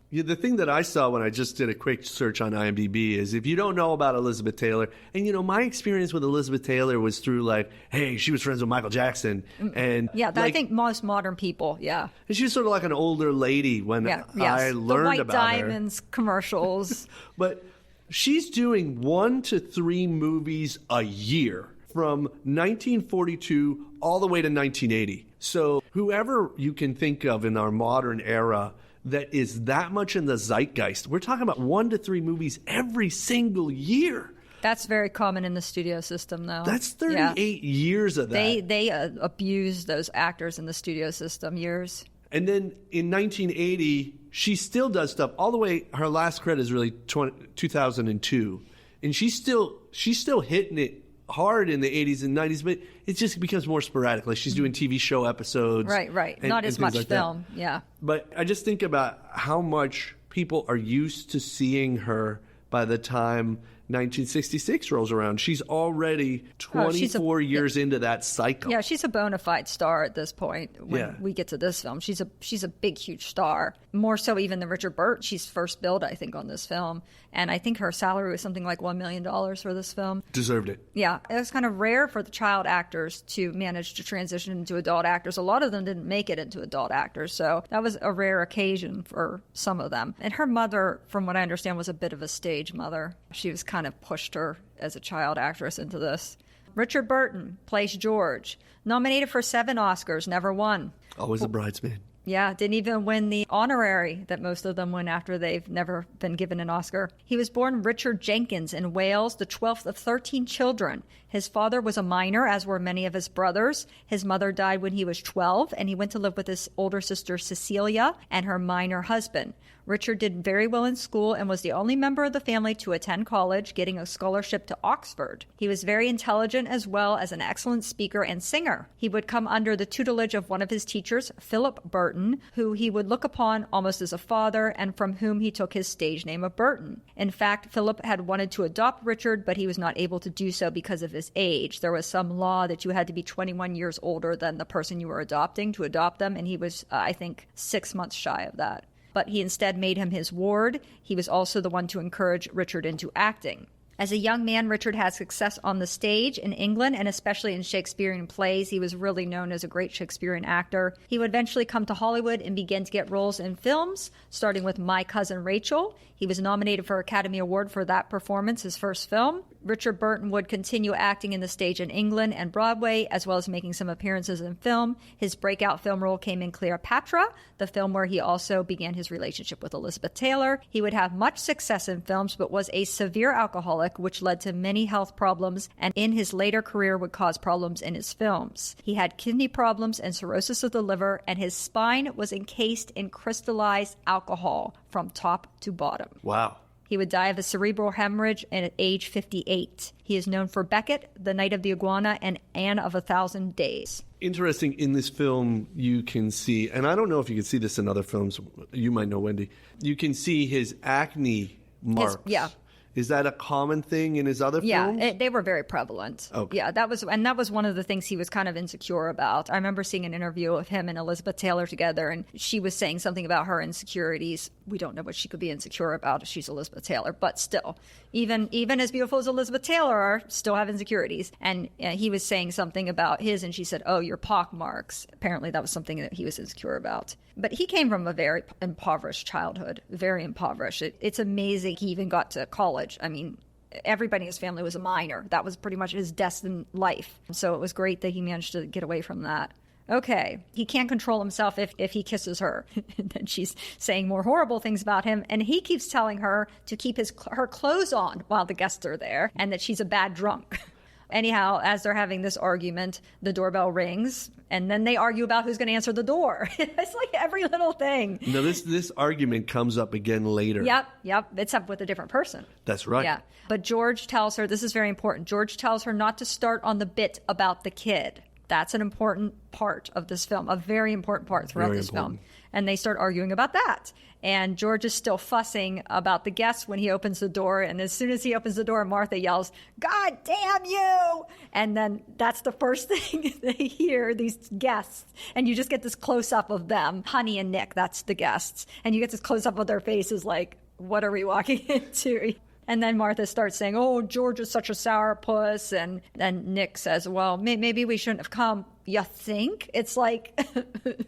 Speaker 6: Yeah, the thing that I saw when I just did a quick search on IMDb is if you don't know about Elizabeth Taylor, and my experience with Elizabeth Taylor was through hey, she was friends with Michael Jackson. And
Speaker 5: I think most modern people,
Speaker 6: And she was sort of like an older lady when I learned about her.
Speaker 5: The White Diamonds commercials.
Speaker 6: But she's doing 1 to 3 movies a year from 1942 all the way to 1980. So whoever you can think of in our modern era that is that much in the zeitgeist, we're talking about 1 to 3 movies every single year.
Speaker 5: That's very common in the studio system, though.
Speaker 6: That's 38 years of that.
Speaker 5: They abuse those actors in the studio system years.
Speaker 6: And then in 1980, she still does stuff all the way. Her last credit is really 2002, and she's still hitting it hard in the 80s and 90s, but it just becomes more sporadic. Like she's doing TV show episodes.
Speaker 5: Right. Not as much film.
Speaker 6: That.
Speaker 5: Yeah.
Speaker 6: But I just think about how much people are used to seeing her by the time 1966 rolls around. She's already 24 years into that cycle.
Speaker 5: Yeah, she's a bona fide star at this point when we get to this film. She's a big, huge star. More so even than Richard Burton. She's first billed, I think, on this film. And I think her salary was something like $1 million for this film.
Speaker 6: Deserved it.
Speaker 5: Yeah. It was kind of rare for the child actors to manage to transition into adult actors. A lot of them didn't make it into adult actors. So that was a rare occasion for some of them. And her mother, from what I understand, was a bit of a stage mother. She was kind of pushed her as a child actress into this. Richard Burton plays George. Nominated for 7 Oscars, never won.
Speaker 6: Always a bridesmaid.
Speaker 5: Yeah, didn't even win the honorary that most of them win after they've never been given an Oscar. He was born Richard Jenkins in Wales, the 12th of 13 children. His father was a miner, as were many of his brothers. His mother died when he was 12, and he went to live with his older sister Cecilia and her miner husband. Richard did very well in school and was the only member of the family to attend college, getting a scholarship to Oxford. He was very intelligent as well as an excellent speaker and singer. He would come under the tutelage of one of his teachers, Philip Burton, who he would look upon almost as a father and from whom he took his stage name of Burton. In fact, Philip had wanted to adopt Richard, but he was not able to do so because of his age. There was some law that you had to be 21 years older than the person you were adopting to adopt them, and he was, I think, 6 months shy of that. But he instead made him his ward. He was also the one to encourage Richard into acting. As a young man, Richard had success on the stage in England and especially in Shakespearean plays. He was really known as a great Shakespearean actor. He would eventually come to Hollywood and begin to get roles in films, starting with My Cousin Rachel. He was nominated for an Academy Award for that performance, his first film. Richard Burton would continue acting in the stage in England and Broadway, as well as making some appearances in film. His breakout film role came in Cleopatra, the film where he also began his relationship with Elizabeth Taylor. He would have much success in films, but was a severe alcoholic, which led to many health problems, and in his later career would cause problems in his films. He had kidney problems and cirrhosis of the liver, and his spine was encased in crystallized alcohol from top to bottom.
Speaker 6: Wow.
Speaker 5: He would die of a cerebral hemorrhage at age 58. He is known for Becket, The Night of the Iguana, and Anne of 1,000 Days.
Speaker 6: Interesting, in this film, you can see, and I don't know if you can see this in other films, you might know, Wendy, you can see his acne marks.
Speaker 5: Yeah.
Speaker 6: Is that a common thing in his other films?
Speaker 5: Yeah, they were very prevalent.
Speaker 6: Okay.
Speaker 5: Yeah, that was one of the things he was kind of insecure about. I remember seeing an interview of him and Elizabeth Taylor together, and she was saying something about her insecurities. We don't know what she could be insecure about if she's Elizabeth Taylor, but still, even as beautiful as Elizabeth Taylor are, still have insecurities. And he was saying something about his, and she said, "Oh, your pock marks." Apparently, that was something that he was insecure about. But he came from a very impoverished childhood, very impoverished. It's amazing he even got to college. I mean, everybody in his family was a minor. That was pretty much his destined life. So it was great that he managed to get away from that. Okay, he can't control himself if he kisses her. And then she's saying more horrible things about him. And he keeps telling her to keep her clothes on while the guests are there and that she's a bad drunk. Anyhow, as they're having this argument, the doorbell rings, and then they argue about who's going to answer the door. It's like every little thing.
Speaker 6: No, this argument comes up again later.
Speaker 5: Yep. It's up with a different person.
Speaker 6: That's right.
Speaker 5: Yeah. But George tells her, this is very important, George tells her not to start on the bit about the kid. That's an important part of this film, a very important part throughout this film. And they start arguing about that. And George is still fussing about the guests when he opens the door. And as soon as he opens the door, Martha yells, "God damn you!" And then that's the first thing they hear, these guests. And you just get this close-up of them, Honey and Nick, that's the guests. And you get this close-up of their faces like, what are we walking into? And then Martha starts saying, "Oh, George is such a sourpuss." And then Nick says, "Well, maybe we shouldn't have come." You think? It's like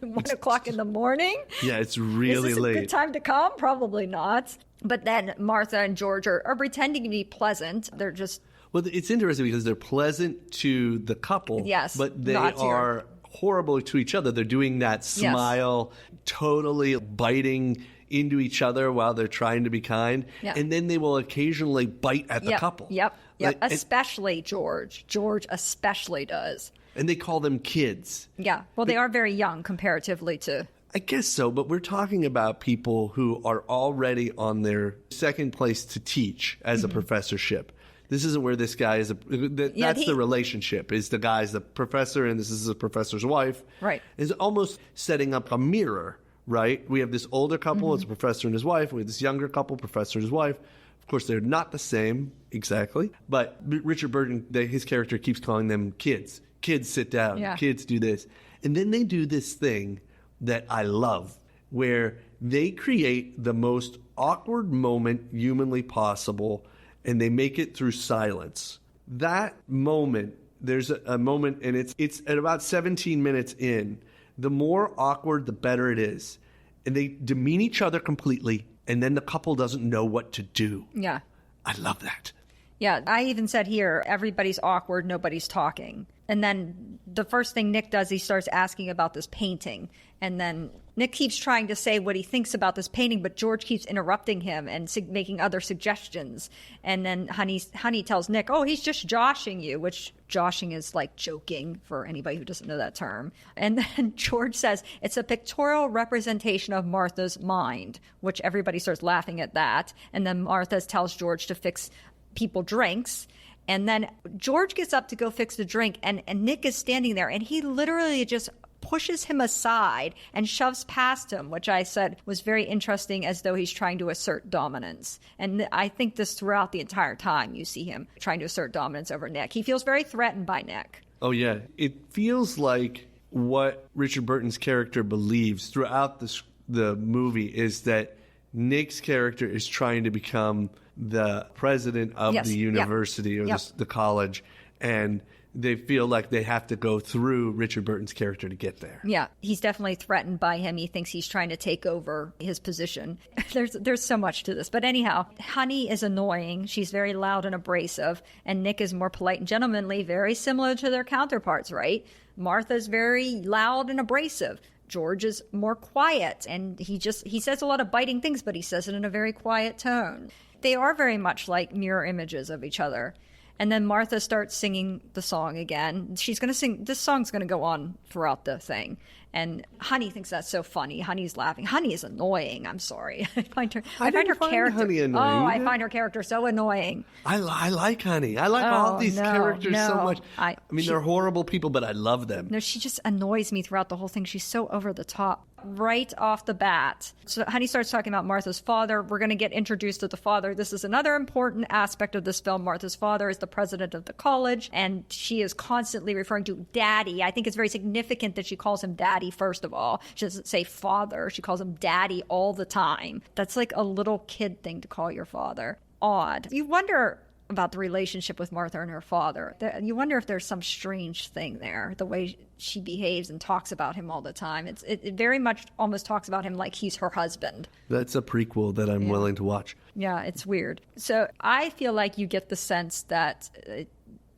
Speaker 5: 1 o'clock in the morning?
Speaker 6: Yeah, it's really
Speaker 5: late. Is this
Speaker 6: late.
Speaker 5: a good time to come? Probably not. But then Martha and George are pretending to be pleasant. They're just...
Speaker 6: Well, it's interesting because they're pleasant to the couple.
Speaker 5: Yes,
Speaker 6: but they are horrible to each other. They're doing that smile, totally biting into each other while they're trying to be kind. Yeah. And then they will occasionally bite at the couple.
Speaker 5: Yep. Especially George. George especially does.
Speaker 6: And they call them kids.
Speaker 5: Yeah. Well, they are very young comparatively to...
Speaker 6: I guess so, but we're talking about people who are already on their second place to teach as a professorship. This isn't where this guy is. That's the relationship. Is the guy's the professor, and this is the professor's wife.
Speaker 5: Right.
Speaker 6: It's almost setting up a mirror, right? We have this older couple, it's a professor and his wife. We have this younger couple, professor and his wife. Of course, they're not the same exactly, but Richard Burton, his character keeps calling them kids. Kids sit down. Yeah. Kids do this. And then they do this thing that I love, where they create the most awkward moment humanly possible, and they make it through silence. That moment, there's a moment, and it's at about 17 minutes in. The more awkward, the better it is. And they demean each other completely, and then the couple doesn't know what to do.
Speaker 5: Yeah.
Speaker 6: I love that.
Speaker 5: Yeah, I even said here, everybody's awkward, nobody's talking. And then the first thing Nick does, he starts asking about this painting. And then Nick keeps trying to say what he thinks about this painting, but George keeps interrupting him and making other suggestions. And then Honey tells Nick, "Oh, he's just joshing you," which joshing is like joking for anybody who doesn't know that term. And then George says, "It's a pictorial representation of Martha's mind," which everybody starts laughing at that. And then Martha tells George to fix people drinks. And then George gets up to go fix the drink, and Nick is standing there, and he literally just pushes him aside and shoves past him, which I said was very interesting, as though he's trying to assert dominance. And I think this throughout the entire time, you see him trying to assert dominance over Nick. He feels very threatened by Nick.
Speaker 6: Oh, yeah. It feels like what Richard Burton's character believes throughout the movie is that Nick's character is trying to become the president of
Speaker 5: Yes.
Speaker 6: the university or the college, and they feel like they have to go through Richard Burton's character to get there.
Speaker 5: Yeah, he's definitely threatened by him. He thinks he's trying to take over his position. There's so much to this. But anyhow, Honey is annoying. She's very loud and abrasive. And Nick is more polite and gentlemanly, very similar to their counterparts, right? Martha's very loud and abrasive. George is more quiet, and he says a lot of biting things, but he says it in a very quiet tone. They are very much like mirror images of each other. And then Martha starts singing the song again. She's going to sing, this song's going to go on throughout the thing. And Honey thinks that's so funny. Honey's laughing. Honey is annoying. I'm sorry. I find her character.
Speaker 6: Honey annoying.
Speaker 5: Oh, I find her character so annoying.
Speaker 6: I like Honey. I like all these characters so much. I mean, they're horrible people, but I love them.
Speaker 5: No, she just annoys me throughout the whole thing. She's so over the top. Right off the bat. So Honey starts talking about Martha's father. We're going to get introduced to the father. This is another important aspect of this film. Martha's father is the president of the college, and she is constantly referring to Daddy. I think it's very significant that she calls him Daddy, first of all. She doesn't say father. She calls him Daddy all the time. That's like a little kid thing to call your father. Odd. You wonder about the relationship with Martha and her father. You wonder if there's some strange thing there, the way she behaves and talks about him all the time. It very much almost talks about him like he's her husband.
Speaker 6: That's a prequel that I'm willing to watch.
Speaker 5: Yeah, it's weird. So I feel like you get the sense that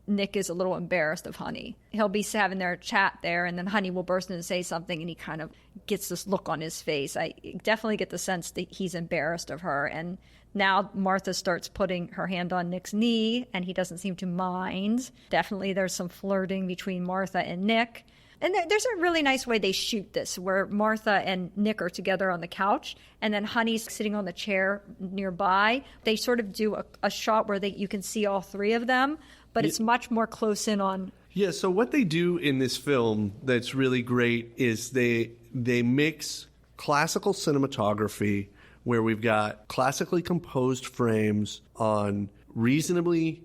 Speaker 5: Nick is a little embarrassed of Honey. He'll be having their chat there, and then Honey will burst in and say something, and he kind of gets this look on his face. I definitely get the sense that he's embarrassed of her, and now Martha starts putting her hand on Nick's knee, and he doesn't seem to mind. Definitely there's some flirting between Martha and Nick. And there's a really nice way they shoot this, where Martha and Nick are together on the couch, and then Honey's sitting on the chair nearby. They sort of do a shot where you can see all three of them, but it's much more close in on.
Speaker 6: Yeah, so what they do in this film that's really great is they mix classical cinematography, where we've got classically composed frames on reasonably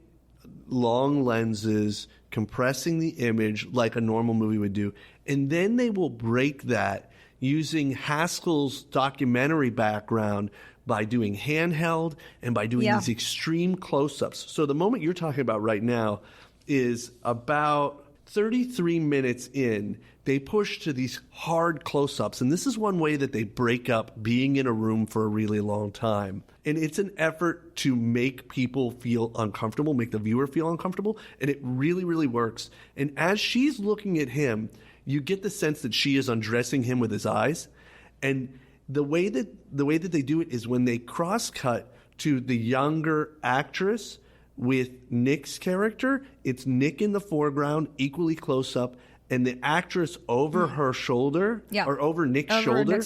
Speaker 6: long lenses, compressing the image like a normal movie would do. And then they will break that using Haskell's documentary background by doing handheld and by doing these extreme close-ups. So the moment you're talking about right now is about 33 minutes in. They push to these hard close-ups, and this is one way that they break up being in a room for a really long time. And it's an effort to make people feel uncomfortable, make the viewer feel uncomfortable, and it really, really works. And as she's looking at him, you get the sense that she is undressing him with his eyes. And the way that they do it is when they cross-cut to the younger actress with Nick's character, it's Nick in the foreground, equally close-up, and the actress over her shoulder, or over Nick's shoulder.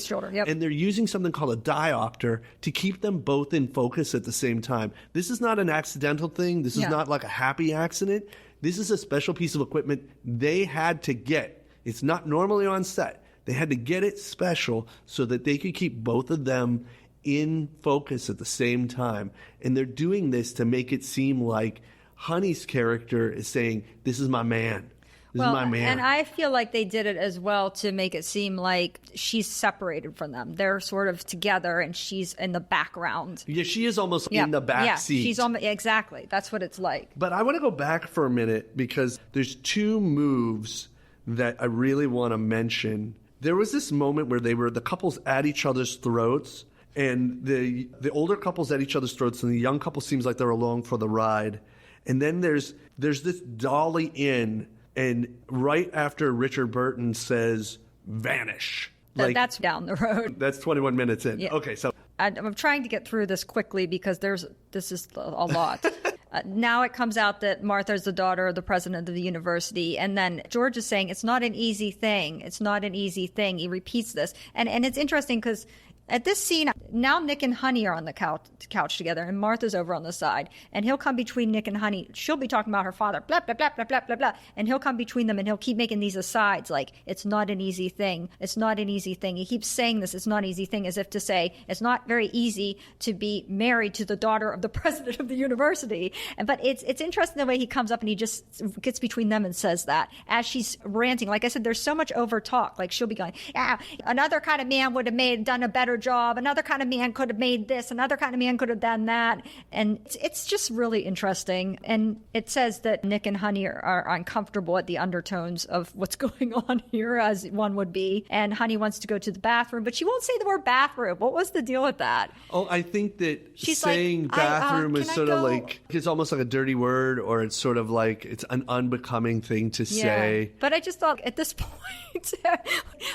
Speaker 6: And they're using something called a diopter to keep them both in focus at the same time. This is not an accidental thing. This is not like a happy accident. This is a special piece of equipment they had to get. It's not normally on set. They had to get it special so that they could keep both of them in focus at the same time. And they're doing this to make it seem like Honey's character is saying, this is my man. This is my man.
Speaker 5: And I feel like they did it as well to make it seem like she's separated from them. They're sort of together, and she's in the background.
Speaker 6: Yeah, she is almost in the back seat.
Speaker 5: She's almost, exactly. That's what it's like.
Speaker 6: But I want to go back for a minute because there's two moves that I really want to mention. There was this moment where the couples at each other's throats, and the older couple's at each other's throats, and the young couple seems like they're along for the ride. And then there's this dolly in. And right after Richard Burton says, vanish.
Speaker 5: That's down the road.
Speaker 6: That's 21 minutes in.
Speaker 5: Yeah.
Speaker 6: Okay, so.
Speaker 5: I'm trying to get through this quickly because this is a lot. Now it comes out that Martha's the daughter of the president of the university. And then George is saying, it's not an easy thing. It's not an easy thing. He repeats this. And it's interesting because at this scene, now Nick and Honey are on the couch together, and Martha's over on the side. And he'll come between Nick and Honey. She'll be talking about her father, blah, blah, blah, blah, blah, blah, blah. And he'll come between them, and he'll keep making these asides, like, it's not an easy thing. It's not an easy thing. He keeps saying this, it's not an easy thing, as if to say, it's not very easy to be married to the daughter of the president of the university. But it's interesting the way he comes up and he just gets between them and says that. As she's ranting, like I said, there's so much over talk. Like, she'll be going, yeah, another kind of man would have done a better better job. Another kind of man could have made this. Another kind of man could have done that. And it's just really interesting. And it says that Nick and Honey are uncomfortable at the undertones of what's going on here, as one would be. And Honey wants to go to the bathroom, but she won't say the word bathroom. What was the deal with that?
Speaker 6: Oh, I think that
Speaker 5: She's
Speaker 6: saying
Speaker 5: like,
Speaker 6: bathroom is
Speaker 5: can I
Speaker 6: sort of
Speaker 5: go?
Speaker 6: like, it's almost like a dirty word, or it's sort of like it's an unbecoming thing to say.
Speaker 5: But I just thought at this point,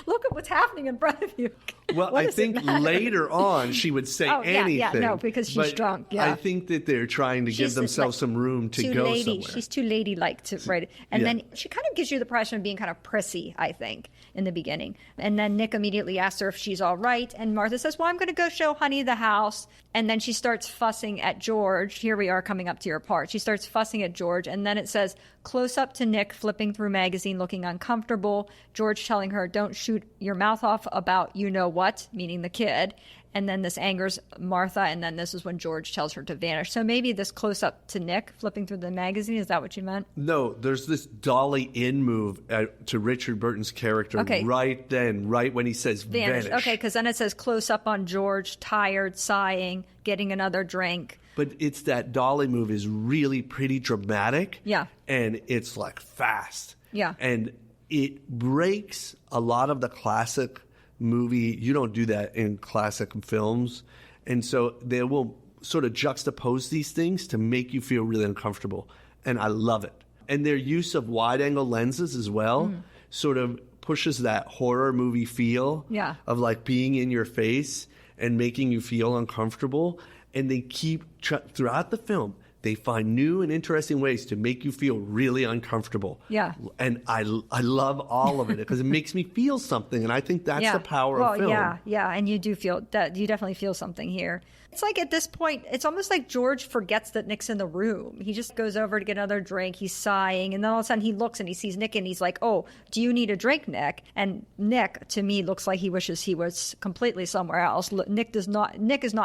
Speaker 5: look at what's happening in front of you.
Speaker 6: Well,
Speaker 5: What
Speaker 6: I
Speaker 5: does it
Speaker 6: think
Speaker 5: matter?
Speaker 6: later on she would say anything.
Speaker 5: no, because she's
Speaker 6: but
Speaker 5: drunk. Yeah.
Speaker 6: I think that they're trying to give
Speaker 5: She's
Speaker 6: themselves
Speaker 5: like
Speaker 6: some room to
Speaker 5: too
Speaker 6: go
Speaker 5: lady.
Speaker 6: somewhere.
Speaker 5: She's too ladylike to write it. And
Speaker 6: Yeah.
Speaker 5: then she kind of gives you the impression of being kind of prissy, I think, in the beginning. And then Nick immediately asks her if she's all right. And Martha says, well, I'm going to go show Honey the house. And then she starts fussing at George. Here we are coming up to your part. She starts fussing at George. And then it says, close up to Nick flipping through magazine, looking uncomfortable. George telling her, don't shoot your mouth off about you know what, meaning the kid. And then this angers Martha, and then this is when George tells her to vanish. So maybe this close-up to Nick flipping through the magazine, is that what you meant?
Speaker 6: No, there's this dolly in move to Richard Burton's character right when he says vanish.
Speaker 5: Okay, because then it says close-up on George, tired, sighing, getting another drink.
Speaker 6: But it's that dolly move is really pretty dramatic.
Speaker 5: Yeah.
Speaker 6: And it's like fast.
Speaker 5: Yeah.
Speaker 6: And it breaks a lot of the classic movie. You don't do that in classic films. And so they will sort of juxtapose these things to make you feel really uncomfortable. And I love it. And their use of wide angle lenses as well sort of pushes that horror movie feel of like being in your face and making you feel uncomfortable. And they keep, throughout the film, they find new and interesting ways to make you feel really uncomfortable.
Speaker 5: Yeah.
Speaker 6: And I love all of it because it makes me feel something. And I think that's the power of film.
Speaker 5: Yeah. And you do feel that. You definitely feel something here. It's like at this point, it's almost like George forgets that Nick's in the room. He just goes over to get another drink. He's sighing. And then all of a sudden he looks and he sees Nick and he's like, oh, do you need a drink, Nick? And Nick, to me, looks like he wishes he was completely somewhere else. Nick is not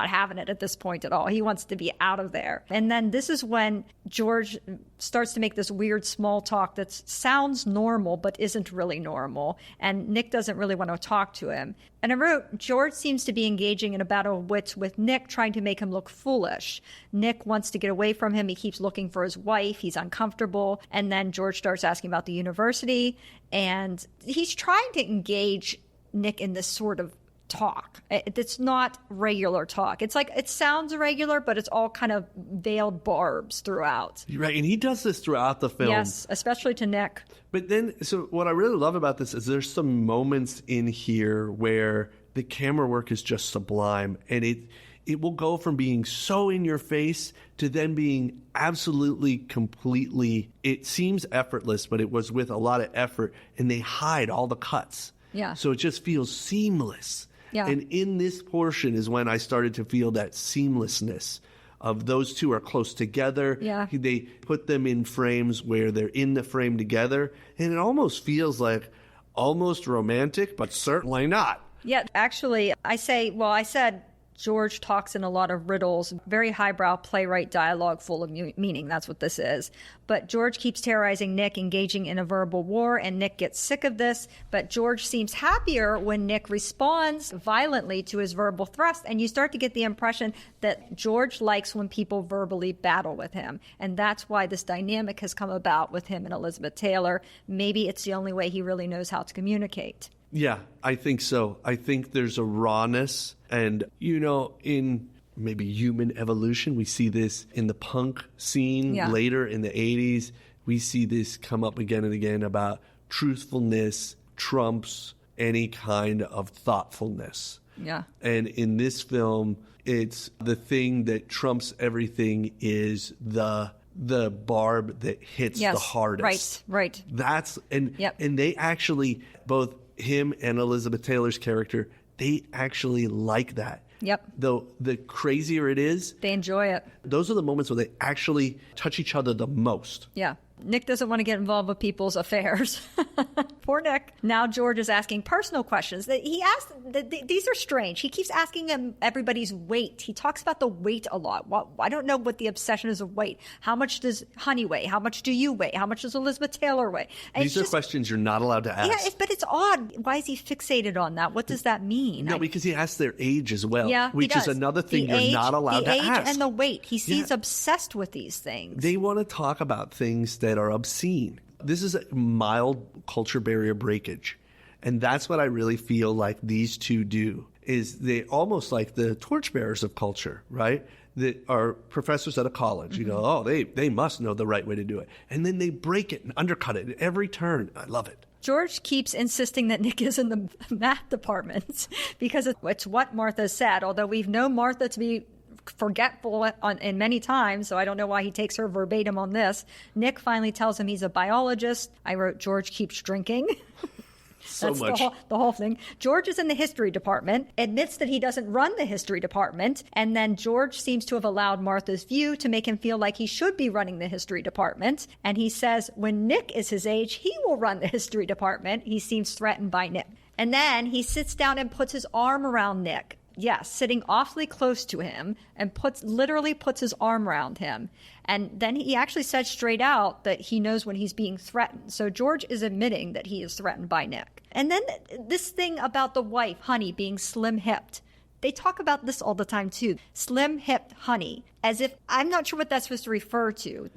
Speaker 5: having it at this point at all. He wants to be out of there. And then this is when George starts to make this weird small talk that sounds normal but isn't really normal. And Nick doesn't really want to talk to him. And I wrote, George seems to be engaging in a battle of wits with Nick, trying to make him look foolish. Nick wants to get away from him. He keeps looking for his wife. He's uncomfortable. And then George starts asking about the university. And he's trying to engage Nick in this sort of talk. It's not regular talk. It's like, it sounds regular, but it's all kind of veiled barbs throughout.
Speaker 6: Right. And he does this throughout the film.
Speaker 5: Yes, especially to Nick.
Speaker 6: But then, so what I really love about this is there's some moments in here where the camera work is just sublime. And it will go from being so in your face to then being absolutely, completely, it seems effortless, but it was with a lot of effort. And they hide all the cuts.
Speaker 5: Yeah.
Speaker 6: So it just feels seamless.
Speaker 5: Yeah.
Speaker 6: And in this portion is when I started to feel that seamlessness of those two are close together.
Speaker 5: Yeah.
Speaker 6: They put them in frames where they're in the frame together. And it almost feels like almost romantic, but certainly not.
Speaker 5: Yeah, actually, I said George talks in a lot of riddles, very highbrow playwright dialogue full of meaning. That's what this is. But George keeps terrorizing Nick, engaging in a verbal war, and Nick gets sick of this. But George seems happier when Nick responds violently to his verbal thrust. And you start to get the impression that George likes when people verbally battle with him. And that's why this dynamic has come about with him and Elizabeth Taylor. Maybe it's the only way he really knows how to communicate.
Speaker 6: Yeah, I think so. I think there's a rawness. And, in maybe human evolution, we see this in the punk scene later in the 80s. We see this come up again and again about truthfulness trumps any kind of thoughtfulness.
Speaker 5: Yeah.
Speaker 6: And in this film, it's the thing that trumps everything is the barb that hits the hardest.
Speaker 5: Right.
Speaker 6: And they actually, both him and Elizabeth Taylor's character, they actually like that.
Speaker 5: Yep.
Speaker 6: Though the crazier it is,
Speaker 5: they enjoy it.
Speaker 6: Those are the moments where they actually touch each other the most.
Speaker 5: Yeah. Nick doesn't want to get involved with people's affairs. Poor Nick. Now George is asking personal questions. These are strange. He keeps asking him everybody's weight. He talks about the weight a lot. I don't know what the obsession is of weight. How much does Honey weigh? How much do you weigh? How much does Elizabeth Taylor weigh? And
Speaker 6: these are questions you're not allowed to ask.
Speaker 5: Yeah, but it's odd. Why is he fixated on that? What does that mean?
Speaker 6: No, because he asks their age as well.
Speaker 5: Yeah,
Speaker 6: which is another thing you're not allowed to ask.
Speaker 5: The age and the weight. He seems obsessed with these things.
Speaker 6: They want to talk about things that are obscene. This is a mild culture barrier breakage. And that's what I really feel like these two do, is they almost like the torchbearers of culture, right? That are professors at a college. You go, oh, they must know the right way to do it. And then they break it and undercut it at every turn. I love it.
Speaker 5: George keeps insisting that Nick is in the math department because it's what Martha said, although we've known Martha to be forgetful in many times, so I don't know why he takes her verbatim on this. Nick finally tells him he's a biologist. I wrote, George keeps drinking.
Speaker 6: So
Speaker 5: That's
Speaker 6: much.
Speaker 5: The whole thing. George is in the history department, admits that he doesn't run the history department, and then George seems to have allowed Martha's view to make him feel like he should be running the history department. And he says when Nick is his age, he will run the history department. He seems threatened by Nick. And then he sits down and puts his arm around Nick. Yes, sitting awfully close to him and literally puts his arm around him. And then he actually said straight out that he knows when he's being threatened. So George is admitting that he is threatened by Nick. And then this thing about the wife, Honey, being slim-hipped. They talk about this all the time too. Slim-hipped Honey, as if, I'm not sure what that's supposed to refer to.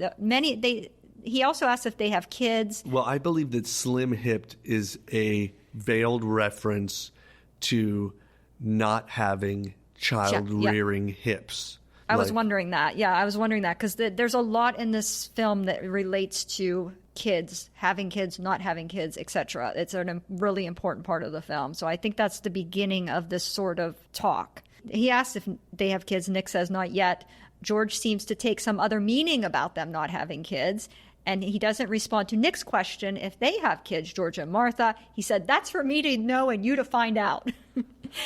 Speaker 5: He also asks if they have kids.
Speaker 6: Well, I believe that slim-hipped is a veiled reference to not having child-rearing hips.
Speaker 5: I was wondering that. Yeah, I was wondering that because there's a lot in this film that relates to kids, having kids, not having kids, etc. It's a really important part of the film. So I think that's the beginning of this sort of talk. He asks if they have kids. Nick says not yet. George seems to take some other meaning about them not having kids. And he doesn't respond to Nick's question if they have kids, George and Martha. He said, that's for me to know and you to find out.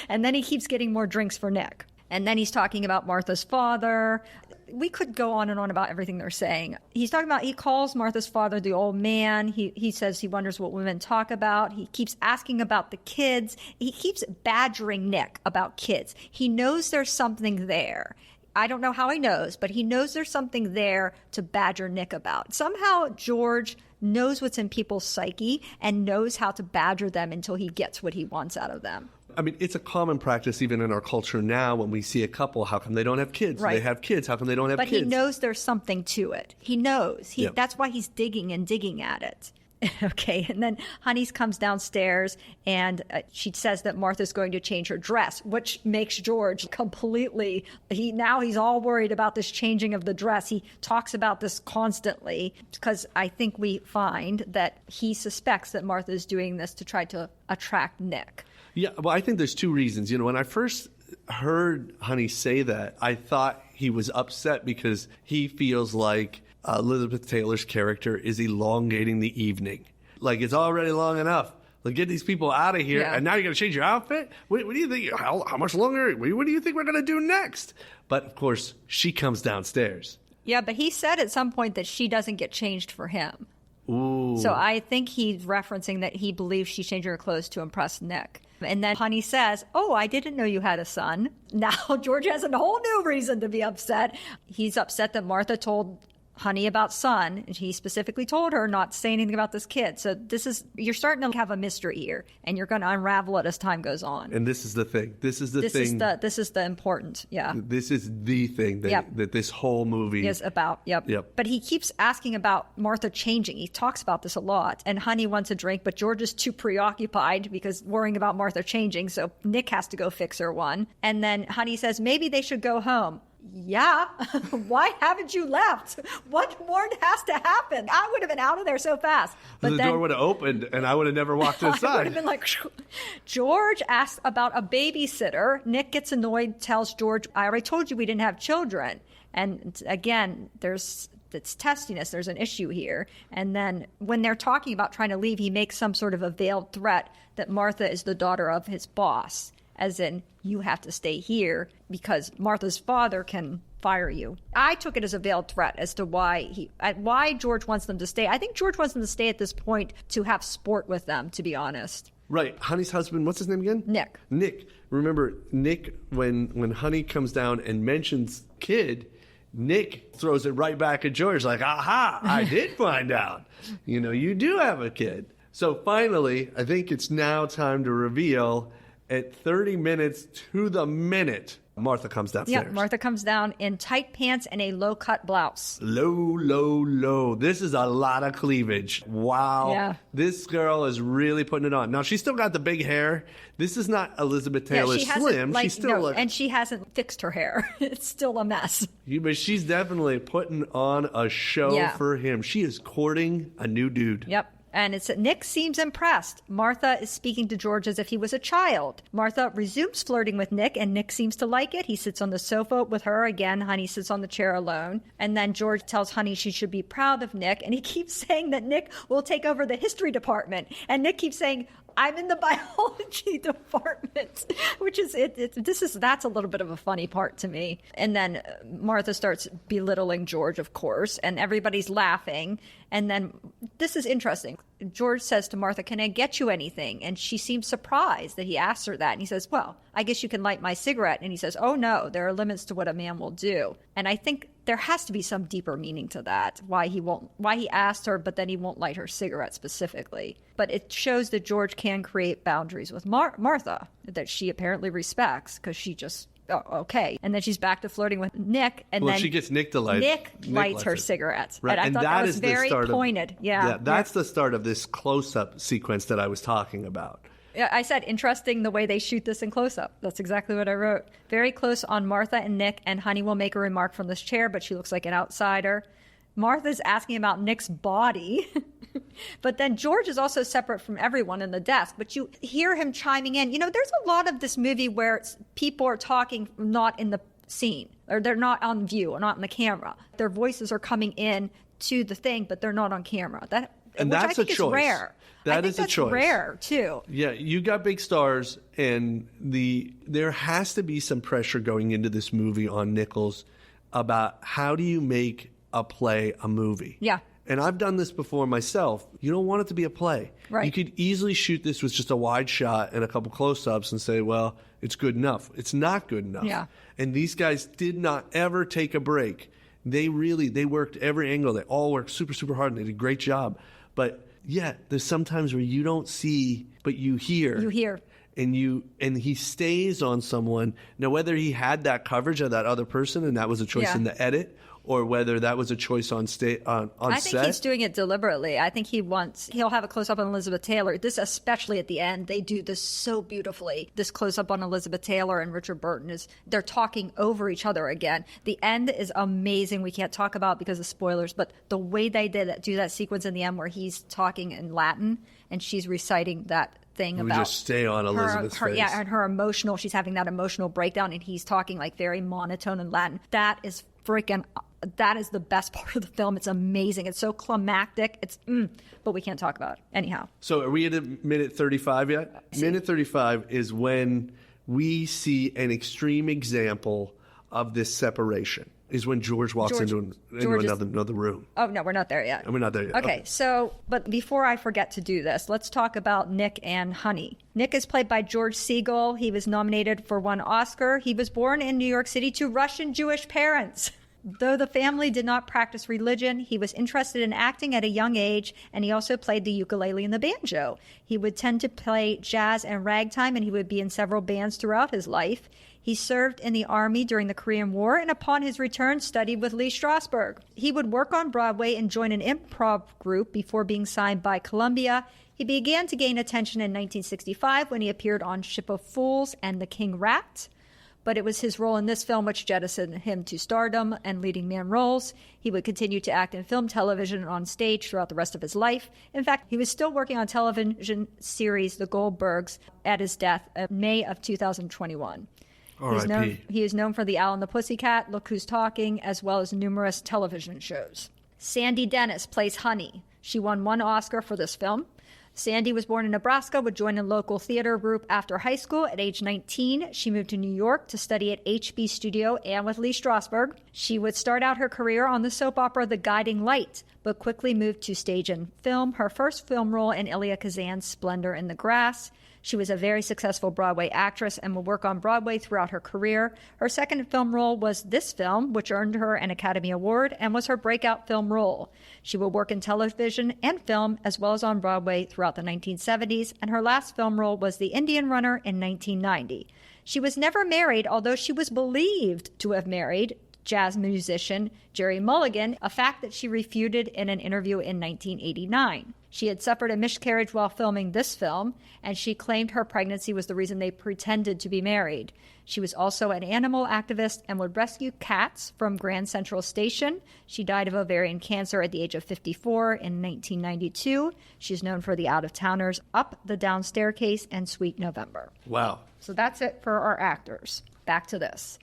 Speaker 5: And then he keeps getting more drinks for Nick. And then he's talking about Martha's father. We could go on and on about everything they're saying. He's talking about, he calls Martha's father the old man. He says he wonders what women talk about. He keeps asking about the kids. He keeps badgering Nick about kids. He knows there's something there. I don't know how he knows, but he knows there's something there to badger Nick about. Somehow George knows what's in people's psyche and knows how to badger them until he gets what he wants out of them.
Speaker 6: I mean, it's a common practice even in our culture now when we see a couple, how come they don't have kids?
Speaker 5: Right.
Speaker 6: They have kids, how come they don't have kids?
Speaker 5: But he knows there's something to it. He knows.
Speaker 6: Yep.
Speaker 5: That's why he's digging and digging at it. Okay, and then Honeys comes downstairs and she says that Martha's going to change her dress, which makes George completely, he's all worried about this changing of the dress. He talks about this constantly because I think we find that he suspects that Martha's doing this to try to attract Nick.
Speaker 6: Yeah, well, I think there's two reasons. When I first heard Honey say that, I thought he was upset because he feels like Elizabeth Taylor's character is elongating the evening. Like, it's already long enough. Like, get these people out of here, and now you're going to change your outfit? What do you think? How much longer? What do you think we're going to do next? But, of course, she comes downstairs.
Speaker 5: Yeah, but he said at some point that she doesn't get changed for him.
Speaker 6: Ooh.
Speaker 5: So I think he's referencing that he believes she's changing her clothes to impress Nick. And then Honey says, oh, I didn't know you had a son. Now George has a whole new reason to be upset. He's upset that Martha told Honey about son, and he specifically told her not to say anything about this kid. So you're starting to have a mystery here, and you're going to unravel it as time goes on.
Speaker 6: And this is the thing. This is the important, yeah. This is the thing that this whole movie
Speaker 5: is about, yep. But he keeps asking about Martha changing. He talks about this a lot. And Honey wants a drink, but George is too preoccupied because worrying about Martha changing, so Nick has to go fix her one. And then Honey says, maybe they should go home. Yeah. Why haven't you left? What more has to happen? I would have been out of there so fast. But
Speaker 6: the door would have opened and I would have never walked inside.
Speaker 5: I would have been like, George asks about a babysitter. Nick gets annoyed, tells George, I already told you we didn't have children. And again, it's testiness. There's an issue here. And then when they're talking about trying to leave, he makes some sort of a veiled threat that Martha is the daughter of his boss. As in, you have to stay here because Martha's father can fire you. I took it as a veiled threat as to why George wants them to stay. I think George wants them to stay at this point to have sport with them, to be honest.
Speaker 6: Right. Honey's husband, what's his name again?
Speaker 5: Nick.
Speaker 6: Nick. Remember, Nick, when Honey comes down and mentions kid, Nick throws it right back at George like, aha, I did find out. You do have a kid. So finally, I think it's now time to reveal at 30 minutes to the minute, Martha comes downstairs.
Speaker 5: Yep, Martha comes down in tight pants and a low-cut blouse.
Speaker 6: Low. This is a lot of cleavage. Wow.
Speaker 5: Yeah.
Speaker 6: This girl is really putting it on. Now, she's still got the big hair. This is not Elizabeth Taylor slim. She's still
Speaker 5: and she hasn't fixed her hair. It's still a mess.
Speaker 6: But she's definitely putting on a show for him. She is courting a new dude.
Speaker 5: Yep. And it's Nick seems impressed. Martha is speaking to George as if he was a child. Martha resumes flirting with Nick, and Nick seems to like it. He sits on the sofa with her again. Honey sits on the chair alone. And then George tells Honey she should be proud of Nick, and he keeps saying that Nick will take over the history department. And Nick keeps saying, I'm in the biology department, which is that's a little bit of a funny part to me. And then Martha starts belittling George, of course, and everybody's laughing. And then this is interesting. George says to Martha, can I get you anything? And she seems surprised that he asks her that. And he says, well, I guess you can light my cigarette. And he says, oh no, there are limits to what a man will do. And I think there has to be some deeper meaning to that, why he asked her, but then he won't light her cigarette specifically. But it shows that George can create boundaries with Martha that she apparently respects because she just, okay. And then she's back to flirting with Nick. And then
Speaker 6: she gets Nick to light.
Speaker 5: Nick lights her cigarettes.
Speaker 6: Right.
Speaker 5: And I thought that was very pointed.
Speaker 6: That's the start of this close-up sequence that I was talking about.
Speaker 5: Yeah, I said, interesting the way they shoot this in close-up. That's exactly what I wrote. Very close on Martha and Nick, and Honey will make a remark from this chair, but she looks like an outsider. Martha's asking about Nick's body. But then George is also separate from everyone in the desk. But you hear him chiming in. There's a lot of this movie where people are talking not in the scene, or they're not on view, or not in the camera. Their voices are coming in to the thing, but they're not on camera. That's a choice. Is rare.
Speaker 6: That is a choice.
Speaker 5: Rare too.
Speaker 6: Yeah, you got big stars, and there has to be some pressure going into this movie on Nichols about how do you make a play a movie.
Speaker 5: Yeah.
Speaker 6: And I've done this before myself. You don't want it to be a play.
Speaker 5: Right.
Speaker 6: You could easily shoot this with just a wide shot and a couple close-ups and say, well, it's good enough. It's not good enough.
Speaker 5: Yeah.
Speaker 6: And these guys did not ever take a break. They worked every angle. They all worked super, super hard, and they did a great job. But yeah, there's sometimes where you don't see, but you hear.
Speaker 5: You hear.
Speaker 6: And he stays on someone. Now, whether he had that coverage of that other person and that was a choice in the edit, or whether that was a choice on set. I
Speaker 5: think he's doing it deliberately. I think he'll have a close-up on Elizabeth Taylor. This, especially at the end, they do this so beautifully. This close-up on Elizabeth Taylor and Richard Burton they're talking over each other again. The end is amazing. We can't talk about because of spoilers, but the way they do that sequence in the end where he's talking in Latin and she's reciting that thing about
Speaker 6: just stay on Elizabeth's face.
Speaker 5: Yeah, and her emotional, she's having that emotional breakdown and he's talking like very monotone in Latin. That is the best part of the film. It's amazing. It's so climactic. But we can't talk about it. Anyhow.
Speaker 6: So are we at minute 35 yet? Minute 35 is when we see an extreme example of this separation. Is when George walks into another room.
Speaker 5: Oh, no, we're not there yet.
Speaker 6: We're not there yet.
Speaker 5: Okay, so, but before I forget to do this, let's talk about Nick and Honey. Nick is played by George Segal. He was nominated for 1 Oscar. He was born in New York City to Russian Jewish parents. Though the family did not practice religion, he was interested in acting at a young age, and he also played the ukulele and the banjo. He would tend to play jazz and ragtime, and he would be in several bands throughout his life. He served in the Army during the Korean War, and upon his return, studied with Lee Strasberg. He would work on Broadway and join an improv group before being signed by Columbia. He began to gain attention in 1965 when he appeared on Ship of Fools and The King Rat. But it was his role in this film which jettisoned him to stardom and leading man roles. He would continue to act in film, television, and on stage throughout the rest of his life. In fact, he was still working on television series The Goldbergs at his death in May of 2021. He is known for The Owl and the Pussycat, Look Who's Talking, as well as numerous television shows. Sandy Dennis plays Honey. She won 1 Oscar for this film. Sandy was born in Nebraska, would join a local theater group after high school. At age 19, she moved to New York to study at HB Studio and with Lee Strasberg. She would start out her career on the soap opera The Guiding Light, but quickly moved to stage and film. Her first film role in Elia Kazan's Splendor in the Grass. She was a very successful Broadway actress and would work on Broadway throughout her career. Her second film role was this film, which earned her an Academy Award and was her breakout film role. She would work in television and film as well as on Broadway throughout the 1970s, and her last film role was The Indian Runner in 1990. She was never married, although she was believed to have married jazz musician Jerry Mulligan, a fact that she refuted in an interview in 1989. She had suffered a miscarriage while filming this film, and she claimed her pregnancy was the reason they pretended to be married. She was also an animal activist and would rescue cats from Grand Central Station. She died of ovarian cancer at the age of 54 in 1992. She's known for The Out-of-Towners, Up the Down Staircase, and Sweet November.
Speaker 6: Wow.
Speaker 5: So that's it for our actors. Back to this.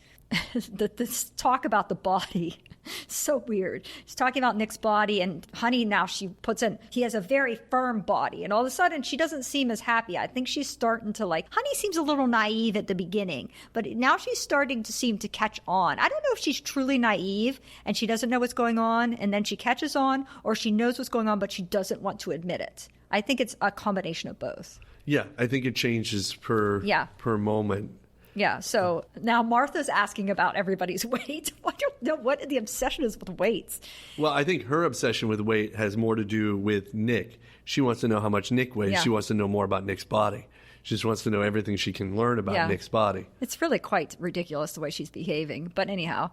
Speaker 5: This talk about the body. So weird. She's talking about Nick's body, and Honey, now she puts in, he has a very firm body, and all of a sudden she doesn't seem as happy. I think she's starting to Honey seems a little naive at the beginning, but now she's starting to seem to catch on. I don't know if she's truly naive and she doesn't know what's going on, and then she catches on, or she knows what's going on, but she doesn't want to admit it. I think it's a combination of both.
Speaker 6: Yeah, I think it changes per moment.
Speaker 5: Yeah, so now Martha's asking about everybody's weight. I don't know what the obsession is with weights.
Speaker 6: Well, I think her obsession with weight has more to do with Nick. She wants to know how much Nick weighs.
Speaker 5: Yeah.
Speaker 6: She wants to know more about Nick's body. She just wants to know everything she can learn about Nick's body.
Speaker 5: It's really quite ridiculous the way she's behaving. But anyhow,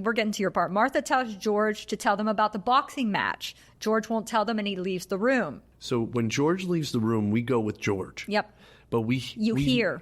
Speaker 5: we're getting to your part. Martha tells George to tell them about the boxing match. George won't tell them, and he leaves the room.
Speaker 6: So when George leaves the room, we go with George.
Speaker 5: Yep.
Speaker 6: But we hear.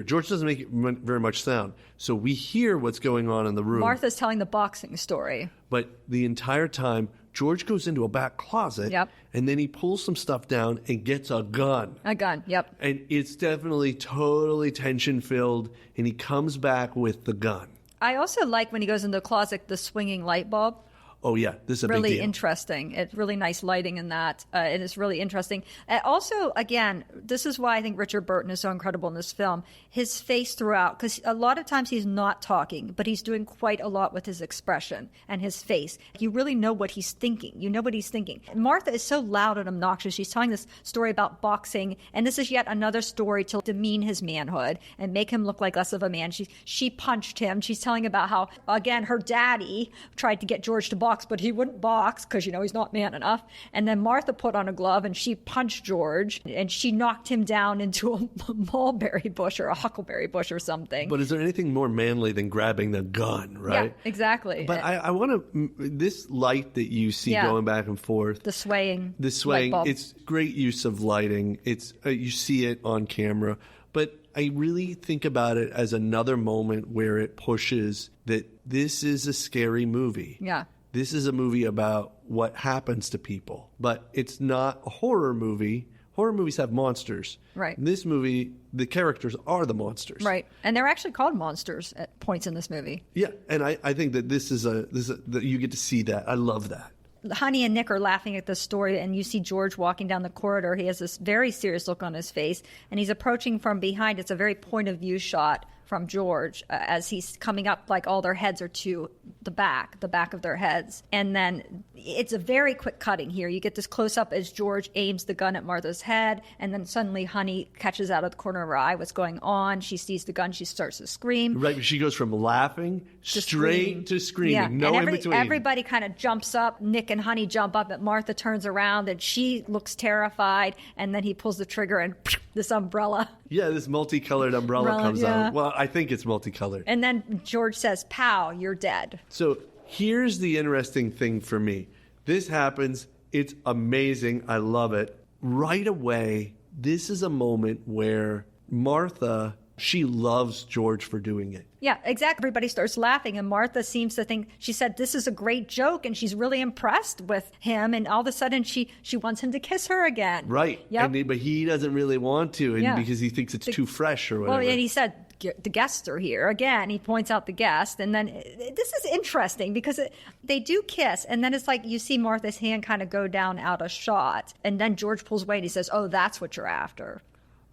Speaker 6: George doesn't make very much sound. So we hear what's going on in the room.
Speaker 5: Martha's telling the boxing story.
Speaker 6: But the entire time, George goes into a back closet.
Speaker 5: Yep.
Speaker 6: And then he pulls some stuff down and gets a gun.
Speaker 5: A gun, yep.
Speaker 6: And it's definitely totally tension-filled. And he comes back with the gun.
Speaker 5: I also like when he goes into the closet, the swinging light bulb.
Speaker 6: Oh, yeah, this is a big deal.
Speaker 5: Really interesting. It's really nice lighting in that. It is really interesting. Also, again, this is why I think Richard Burton is so incredible in this film. His face throughout, because a lot of times he's not talking, but he's doing quite a lot with his expression and his face. You really know what he's thinking. You know what he's thinking. Martha is so loud and obnoxious. She's telling this story about boxing, and this is yet another story to demean his manhood and make him look like less of a man. She punched him. She's telling about how, again, her daddy tried to get George to box, but he wouldn't box because, he's not man enough. And then Martha put on a glove and she punched George, and she knocked him down into a mulberry bush or a huckleberry bush or something.
Speaker 6: But is there anything more manly than grabbing the gun, right?
Speaker 5: Yeah, exactly.
Speaker 6: But I want to, this light that you see going back and forth.
Speaker 5: The swaying.
Speaker 6: Light bulb. It's great use of lighting. It's you see it on camera. But I really think about it as another moment where it pushes that this is a scary movie.
Speaker 5: Yeah.
Speaker 6: This is a movie about what happens to people, but it's not a horror movie. Horror movies have monsters. Right. In this movie, the characters are the monsters.
Speaker 5: Right. And they're actually called monsters at points in this movie.
Speaker 6: Yeah. And I think that this is that you get to see that. I love that.
Speaker 5: Honey and Nick are laughing at this story, and you see George walking down the corridor. He has this very serious look on his face, and he's approaching from behind. It's a very point of view shot from George as he's coming up, like all their heads are to the back of their heads. And then it's a very quick cutting here. You get this close up as George aims the gun at Martha's head, and then suddenly Honey catches out of the corner of her eye what's going on. She sees the gun. She starts to scream.
Speaker 6: Right. She goes from laughing straight to screaming.
Speaker 5: Yeah.
Speaker 6: No in between.
Speaker 5: Everybody kind of jumps up. Nick and Honey jump up, and Martha turns around, and she looks terrified. And then he pulls the trigger, and this umbrella.
Speaker 6: Yeah, this multicolored umbrella comes out. Well, I think it's multicolored.
Speaker 5: And then George says, "Pow, you're dead."
Speaker 6: So here's the interesting thing for me. This happens. It's amazing. I love it. Right away, this is a moment where Martha, she loves George for doing it.
Speaker 5: Yeah, exactly. Everybody starts laughing, and Martha seems to think, she said, this is a great joke, and she's really impressed with him, and all of a sudden she wants him to kiss her again.
Speaker 6: Right.
Speaker 5: Yep.
Speaker 6: But he doesn't really want to, because he thinks it's too fresh or whatever.
Speaker 5: Well, and he said, the guests are here. Again, he points out the guest. And then this is interesting because they do kiss. And then it's like you see Martha's hand kind of go down out of shot. And then George pulls away and he says, oh, that's what you're after.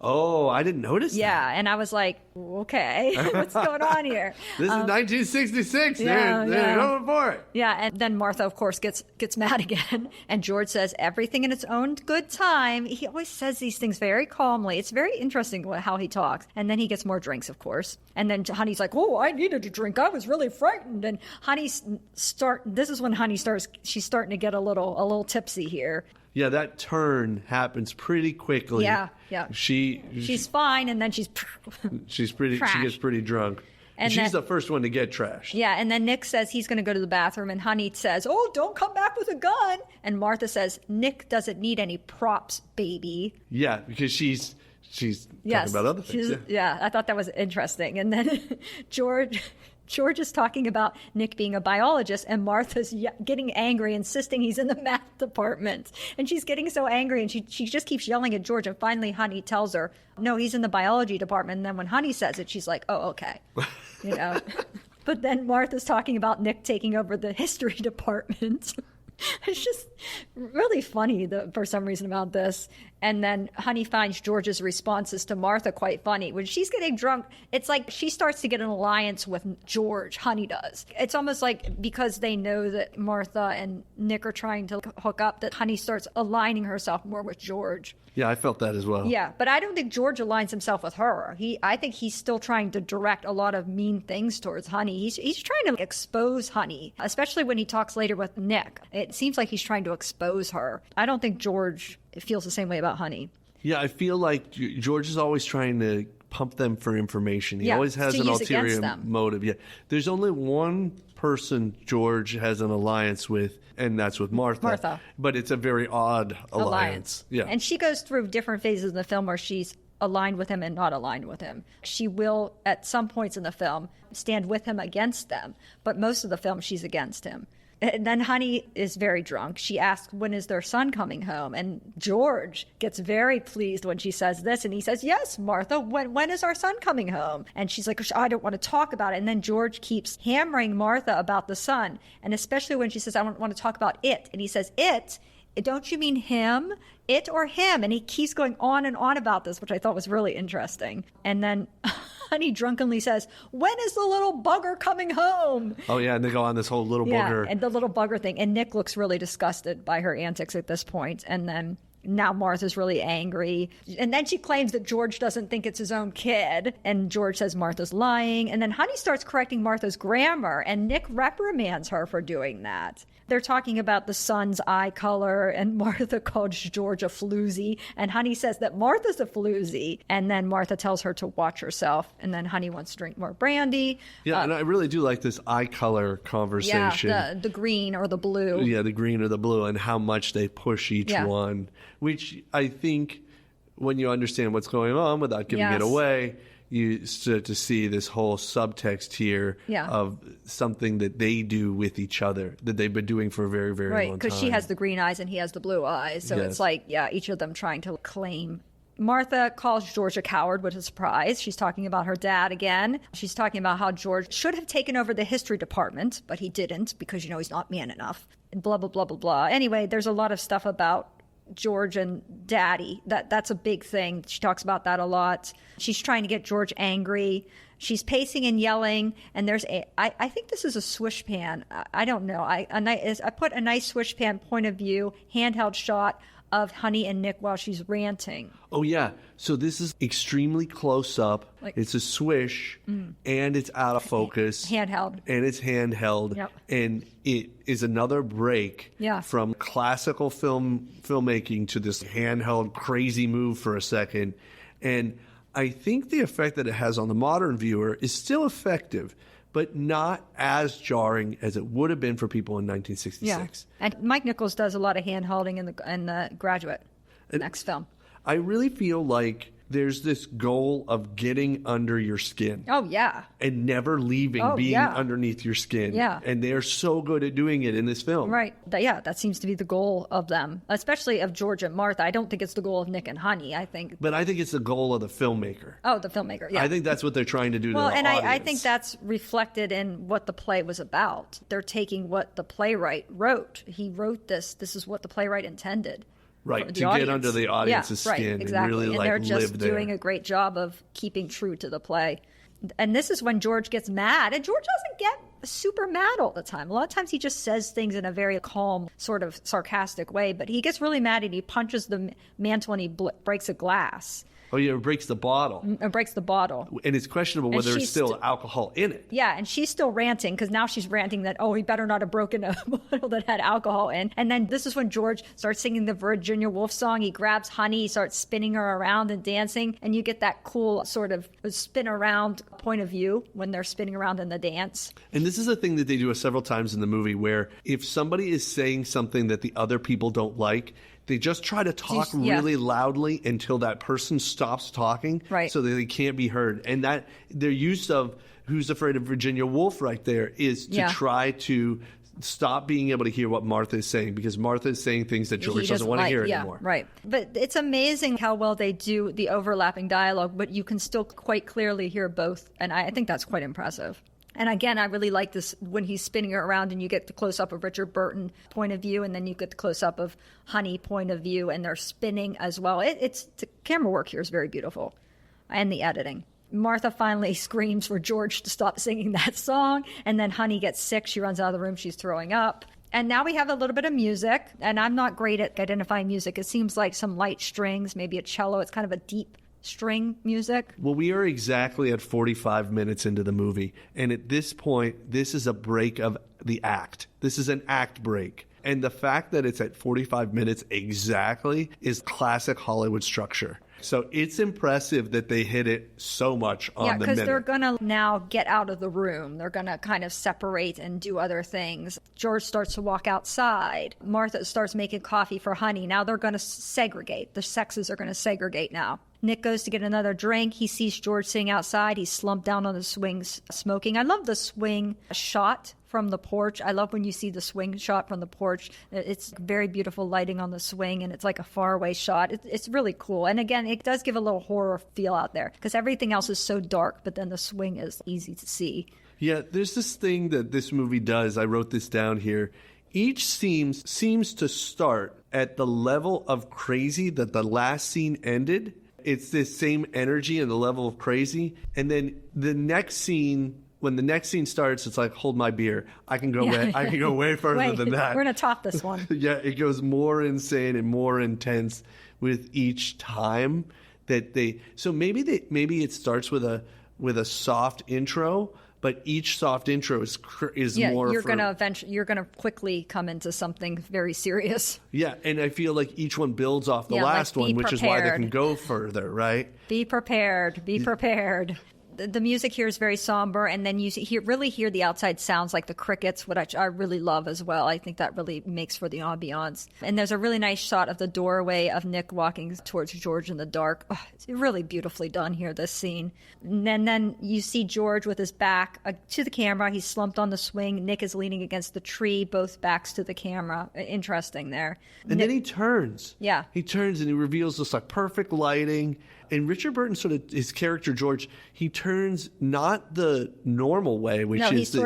Speaker 6: Oh, I didn't notice
Speaker 5: Yeah,
Speaker 6: that.
Speaker 5: and I was like, okay, what's going on here?
Speaker 6: This is 1966.
Speaker 5: yeah,
Speaker 6: They're
Speaker 5: yeah.
Speaker 6: going for it.
Speaker 5: Yeah, and then Martha, of course, gets mad again. And George says, everything in its own good time. He always says these things very calmly. It's very interesting how he talks. And then he gets more drinks, of course. And then Honey's like, oh, I needed a drink. I was really frightened. And this is when Honey she's starting to get a little tipsy here.
Speaker 6: Yeah, that turn happens pretty quickly.
Speaker 5: Yeah. She's fine, and then she
Speaker 6: gets pretty drunk.
Speaker 5: And
Speaker 6: she's
Speaker 5: then,
Speaker 6: the first one to get trashed.
Speaker 5: Yeah, and then Nick says he's going to go to the bathroom, and Honey says, oh, don't come back with a gun. And Martha says, Nick doesn't need any props, baby.
Speaker 6: Yeah, because she's talking about other things.
Speaker 5: Yeah, I thought that was interesting. And then George is talking about Nick being a biologist, and Martha's getting angry, insisting he's in the math department. And she's getting so angry, and she just keeps yelling at George. And finally, Honey tells her, no, he's in the biology department. And then when Honey says it, she's like, oh, okay. But then Martha's talking about Nick taking over the history department. It's just really funny for some reason about this. And then Honey finds George's responses to Martha quite funny. When she's getting drunk, it's like she starts to get an alliance with George, Honey does. It's almost like because they know that Martha and Nick are trying to hook up, that Honey starts aligning herself more with George.
Speaker 6: Yeah, I felt that as well.
Speaker 5: Yeah, but I don't think George aligns himself with her. I think he's still trying to direct a lot of mean things towards Honey. He's trying to expose Honey, especially when he talks later with Nick. It seems like he's trying to expose her. I don't think George feels the same way about Honey.
Speaker 6: Yeah, I feel like George is always trying to pump them for information. He always has an ulterior motive. Yeah, there's only one person George has an alliance with, and that's with Martha. But it's a very odd alliance. Yeah.
Speaker 5: And she goes through different phases in the film where she's aligned with him and not aligned with him. She will, at some points in the film, stand with him against them, but most of the film she's against him. And then Honey is very drunk. She asks, when is their son coming home? And George gets very pleased when she says this. And he says, yes, Martha, when is our son coming home? And she's like, I don't want to talk about it. And then George keeps hammering Martha about the son. And especially when she says, I want to talk about it. And he says, it? Don't you mean him? It or him? And he keeps going on and on about this, which I thought was really interesting. And then Honey drunkenly says, when is the little bugger coming home?
Speaker 6: Oh, yeah, and they go on this whole little bugger.
Speaker 5: And the little bugger thing. And Nick looks really disgusted by her antics at this point. And then now Martha's really angry. And then she claims that George doesn't think it's his own kid. And George says Martha's lying. And then Honey starts correcting Martha's grammar. And Nick reprimands her for doing that. They're talking about the son's eye color, and Martha calls George a floozy, and Honey says that Martha's a floozy, and then Martha tells her to watch herself, and then Honey wants to drink more brandy.
Speaker 6: Yeah, and I really do like this eye color conversation.
Speaker 5: Yeah, the green or the blue.
Speaker 6: Yeah, the green or the blue, and how much they push each one, which I think when you understand what's going on without giving it away, you start to see this whole subtext here of something that they do with each other that they've been doing for a very, very long time.
Speaker 5: Right, because she has the green eyes and he has the blue eyes. So it's like, each of them trying to claim. Martha calls George a coward with a surprise. She's talking about her dad again. She's talking about how George should have taken over the history department, but he didn't because, he's not man enough. And blah, blah, blah, blah, blah. Anyway, there's a lot of stuff about George and Daddy. That's a big thing. She talks about that a lot. She's trying to get George angry. She's pacing and yelling, and there's I think this is a swish pan. I don't know. I put a nice swish pan point of view, handheld shot of Honey and Nick while she's ranting.
Speaker 6: Oh, yeah. So this is extremely close up. It's a swish, and it's out of focus.
Speaker 5: Handheld.
Speaker 6: And it's handheld.
Speaker 5: Yep.
Speaker 6: And it is another break from classical filmmaking to this handheld crazy move for a second. And I think the effect that it has on the modern viewer is still effective, but not as jarring as it would have been for people in 1966.
Speaker 5: Yeah. And Mike Nichols does a lot of hand-holding in the Graduate, next film.
Speaker 6: I really feel like there's this goal of getting under your skin.
Speaker 5: Oh, yeah.
Speaker 6: And never leaving, being underneath your skin.
Speaker 5: Yeah.
Speaker 6: And they're so good at doing it in this film.
Speaker 5: Right. That seems to be the goal of them, especially of George and Martha. I don't think it's the goal of Nick and Honey.
Speaker 6: But I think it's the goal of the filmmaker.
Speaker 5: Oh, the filmmaker, yeah.
Speaker 6: I think that's what they're trying to do to the
Speaker 5: and
Speaker 6: audience.
Speaker 5: I think that's reflected in what the play was about. They're taking what the playwright wrote. He wrote this. This is what the playwright intended.
Speaker 6: Right, to get under the audience's skin
Speaker 5: exactly.
Speaker 6: and really
Speaker 5: and
Speaker 6: like
Speaker 5: they're
Speaker 6: live
Speaker 5: just
Speaker 6: there.
Speaker 5: doing a great job of keeping true to the play. And this is when George gets mad. And George doesn't get super mad all the time. A lot of times he just says things in a very calm, sort of sarcastic way. But he gets really mad and he punches the mantle and he breaks a glass.
Speaker 6: Oh, yeah, it breaks the bottle.
Speaker 5: It breaks the bottle.
Speaker 6: And it's questionable whether there's still alcohol in it.
Speaker 5: Yeah, and she's still ranting because now she's ranting that, he better not have broken a bottle that had alcohol in. And then this is when George starts singing the Virginia Woolf song. He grabs Honey, he starts spinning her around and dancing. And you get that cool sort of spin around point of view when they're spinning around in the dance.
Speaker 6: And this is a thing that they do several times in the movie where if somebody is saying something that the other people don't like, they just try to talk really loudly until that person stops talking so that they can't be heard. And that their use of Who's Afraid of Virginia Woolf right there is to try to stop being able to hear what Martha is saying because Martha is saying things that George doesn't want to hear anymore.
Speaker 5: Right. But it's amazing how well they do the overlapping dialogue, but you can still quite clearly hear both. And I think that's quite impressive. And again, I really like this when he's spinning her around and you get the close-up of Richard Burton point of view and then you get the close-up of Honey point of view and they're spinning as well. It's the camera work here is very beautiful and the editing. Martha finally screams for George to stop singing that song and then Honey gets sick. She runs out of the room. She's throwing up. And now we have a little bit of music and I'm not great at identifying music. It seems like some light strings, maybe a cello. It's kind of a deep string music.
Speaker 6: Well, we are exactly at 45 minutes into the movie. And at this point, this is a break of the act. This is an act break. And the fact that it's at 45 minutes exactly is classic Hollywood structure. So it's impressive that they hit it so much on the minute.
Speaker 5: Yeah, because they're going to now get out of the room. They're going to kind of separate and do other things. George starts to walk outside. Martha starts making coffee for Honey. Now they're going to segregate. The sexes are going to segregate now. Nick goes to get another drink. He sees George sitting outside. He's slumped down on the swings smoking. I love the swing shot from the porch. I love when you see the swing shot from the porch. It's very beautiful lighting on the swing, and it's like a faraway shot. It's really cool. And again, it does give a little horror feel out there because everything else is so dark, but then the swing is easy to see.
Speaker 6: Yeah, there's this thing that this movie does. I wrote this down here. Each scene seems to start at the level of crazy that the last scene ended. It's this same energy and the level of crazy. And then the next scene, when the next scene starts, it's like, hold my beer. I can go way further than that.
Speaker 5: We're going to top this one.
Speaker 6: Yeah, it goes more insane and more intense with each time that they. So maybe it starts with a soft intro, but each soft intro is more.
Speaker 5: You're gonna quickly come into something very serious.
Speaker 6: Yeah, and I feel like each one builds off the last one, which is why they can go further, right?
Speaker 5: Be prepared. Be prepared. The music here is very somber, and then you really hear the outside sounds like the crickets, which I really love as well. I think that really makes for the ambiance. And there's a really nice shot of the doorway of Nick walking towards George in the dark. Oh, it's really beautifully done here, this scene. And then you see George with his back to the camera. He's slumped on the swing. Nick is leaning against the tree, both backs to the camera. Interesting there.
Speaker 6: And then he turns.
Speaker 5: Yeah.
Speaker 6: He turns and he reveals this like perfect lighting. And Richard Burton, sort of his character George, he turns not the normal way, which is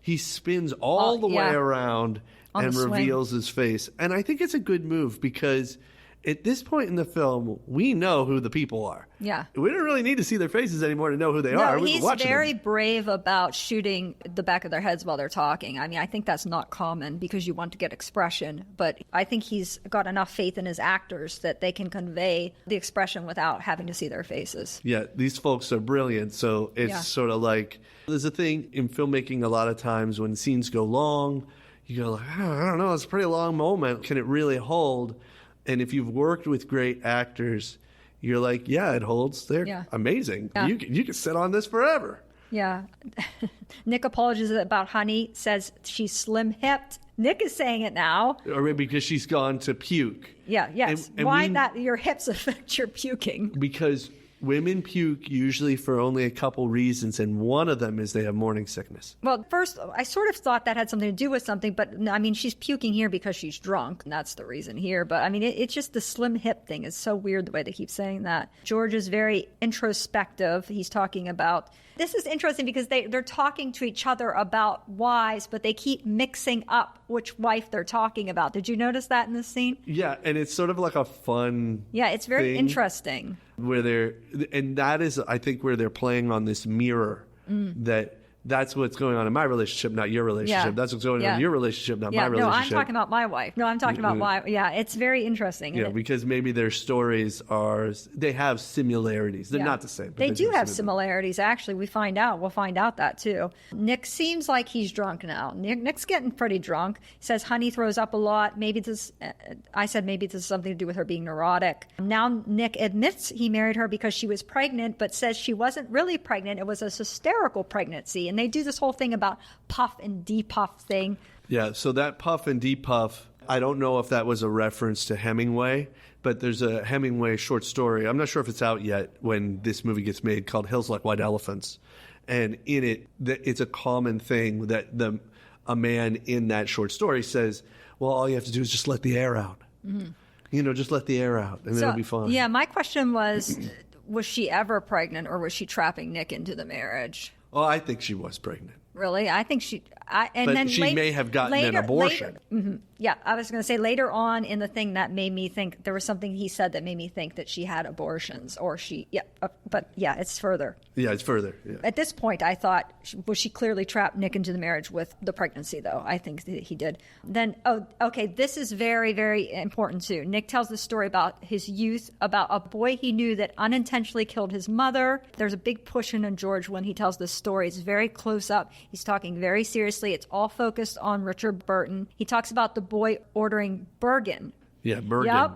Speaker 6: he spins all the way around and reveals his face. And I think it's a good move because at this point in the film, we know who the people are.
Speaker 5: Yeah.
Speaker 6: We don't really need to see their faces anymore to know who they are.
Speaker 5: He's very brave about shooting the back of their heads while they're talking. I mean, I think that's not common because you want to get expression. But I think he's got enough faith in his actors that they can convey the expression without having to see their faces.
Speaker 6: Yeah, these folks are brilliant. So it's sort of like, there's a thing in filmmaking a lot of times when scenes go long, you go like, I don't know, it's a pretty long moment. Can it really hold? And if you've worked with great actors, you're like, yeah, it holds. They're amazing. Yeah. You can sit on this forever.
Speaker 5: Yeah. Nick apologizes about Honey, says she's slim-hipped. Nick is saying it now.
Speaker 6: Or maybe because she's gone to puke.
Speaker 5: Yeah, yes. And why that your hips affect your puking?
Speaker 6: Because Women puke usually for only a couple reasons, and one of them is they have morning sickness.
Speaker 5: Well, first, I sort of thought that had something to do with something, but no, I mean, she's puking here because she's drunk, and that's the reason here. But I mean, it's just the slim hip thing is so weird the way they keep saying that. George is very introspective. He's talking about, this is interesting because they're talking to each other about wives, but they keep mixing up which wife they're talking about. Did you notice that in this scene?
Speaker 6: Yeah, and it's sort of like a fun
Speaker 5: Yeah, it's very
Speaker 6: thing
Speaker 5: interesting.
Speaker 6: where and that is, I think, where they're playing on this mirror that's what's going on in my relationship, not your relationship.
Speaker 5: Yeah.
Speaker 6: That's what's going on in your relationship, not my relationship.
Speaker 5: No, I'm talking about my wife. No, I'm talking about my, it's very interesting.
Speaker 6: Yeah, because maybe their stories they have similarities. They're not the same. But
Speaker 5: They do have similarities, actually. We'll find out that too. Nick seems like he's drunk now. Nick's getting pretty drunk. He says honey throws up a lot. Maybe this is something to do with her being neurotic. Now Nick admits he married her because she was pregnant, but says she wasn't really pregnant. It was a hysterical pregnancy. And they do this whole thing about puff and depuff thing.
Speaker 6: Yeah, so that puff and depuff, I don't know if that was a reference to Hemingway, but there's a Hemingway short story. I'm not sure if it's out yet when this movie gets made, called Hills Like White Elephants. And in it, it's a common thing that a man in that short story says, well, all you have to do is just let the air out. Mm-hmm. Just let the air out, and it'll be fine.
Speaker 5: Yeah, my question was she ever pregnant, or was she trapping Nick into the marriage?
Speaker 6: Oh, I think she was pregnant.
Speaker 5: Really? I think she...
Speaker 6: But she may have gotten an abortion.
Speaker 5: Yeah, I was going to say later on in the thing that made me think, there was something he said that made me think that she had abortions, or it's further.
Speaker 6: Yeah, it's further. Yeah.
Speaker 5: At this point, I thought, she clearly trapped Nick into the marriage with the pregnancy, though. I think that he did. Then, this is very, very important, too. Nick tells the story about his youth, about a boy he knew that unintentionally killed his mother. There's a big push in on George when he tells this story. It's very close up. He's talking very seriously. It's all focused on Richard Burton. He talks about the boy ordering Bergen.
Speaker 6: Yeah, Bergen.
Speaker 5: Yep.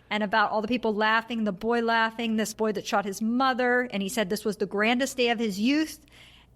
Speaker 5: And about all the people laughing, the boy laughing, this boy that shot his mother. And he said this was the grandest day of his youth.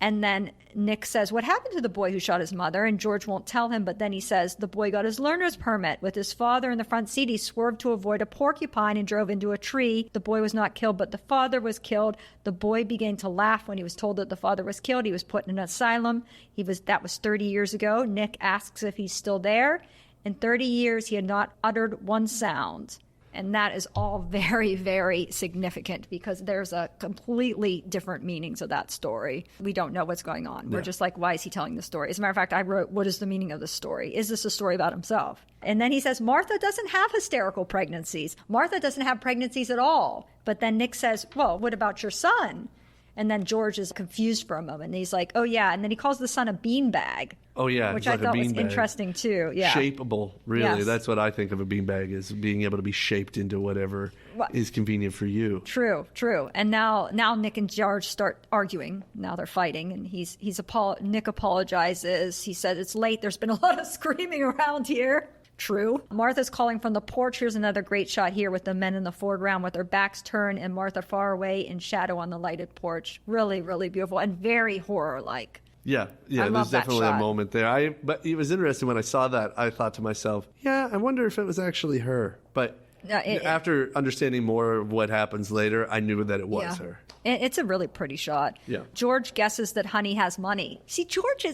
Speaker 5: And then Nick says, what happened to the boy who shot his mother? And George won't tell him. But then he says, the boy got his learner's permit. With his father in the front seat, he swerved to avoid a porcupine and drove into a tree. The boy was not killed, but the father was killed. The boy began to laugh when he was told that the father was killed. He was put in an asylum. That was 30 years ago. Nick asks if he's still there. In 30 years, he had not uttered one sound. And that is all very, very significant because there's a completely different meaning to that story. We don't know what's going on. We're just like, why is he telling the story? As a matter of fact, I wrote, what is the meaning of the story? Is this a story about himself? And then he says, Martha doesn't have hysterical pregnancies. Martha doesn't have pregnancies at all. But then Nick says, well, what about your son? And then George is confused for a moment. And he's like, oh, yeah. And then he calls the son a beanbag.
Speaker 6: Oh, yeah.
Speaker 5: Which I thought was interesting, too. Yeah.
Speaker 6: Shapeable, really.
Speaker 5: Yes.
Speaker 6: That's what I think of a beanbag, is being able to be shaped into whatever is convenient for you.
Speaker 5: True. And now Nick and George start arguing. Now they're fighting. And Nick apologizes. He said, it's late. There's been a lot of screaming around here. True. Martha's calling from the porch. Here's another great shot here with the men in the foreground with their backs turned and Martha far away in shadow on the lighted porch. Really, really beautiful and very horror-like.
Speaker 6: Yeah, there's definitely a moment there. But it was interesting when I saw that. I thought to myself, I wonder if it was actually her. But after understanding more of what happens later, I knew that it was her.
Speaker 5: It's a really pretty shot.
Speaker 6: Yeah.
Speaker 5: George guesses that Honey has money. See, George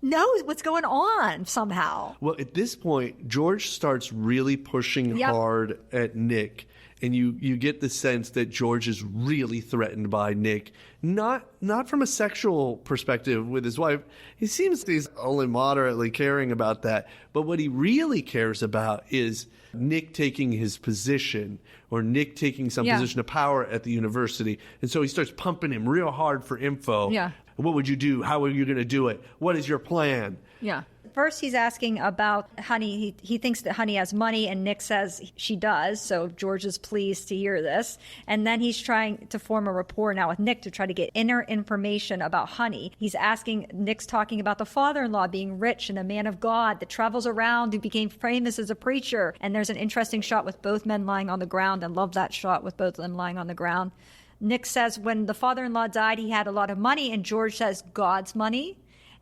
Speaker 5: knows what's going on somehow.
Speaker 6: Well, at this point, George starts really pushing hard at Nick. And you get the sense that George is really threatened by Nick, not from a sexual perspective with his wife. He seems he's only moderately caring about that. But what he really cares about is Nick taking his position, or Nick taking some position of power at the university. And so he starts pumping him real hard for info.
Speaker 5: Yeah.
Speaker 6: What would you do? How are you going to do it? What is your plan?
Speaker 5: Yeah. First, he's asking about Honey. He thinks that Honey has money, and Nick says she does. So George is pleased to hear this. And then he's trying to form a rapport now with Nick to try to get inner information about Honey. Nick's talking about the father-in-law being rich and a man of God that travels around, who became famous as a preacher. And there's an interesting shot with both men lying on the ground. I love that shot with both of them lying on the ground. Nick says when the father-in-law died, he had a lot of money, and George says God's money.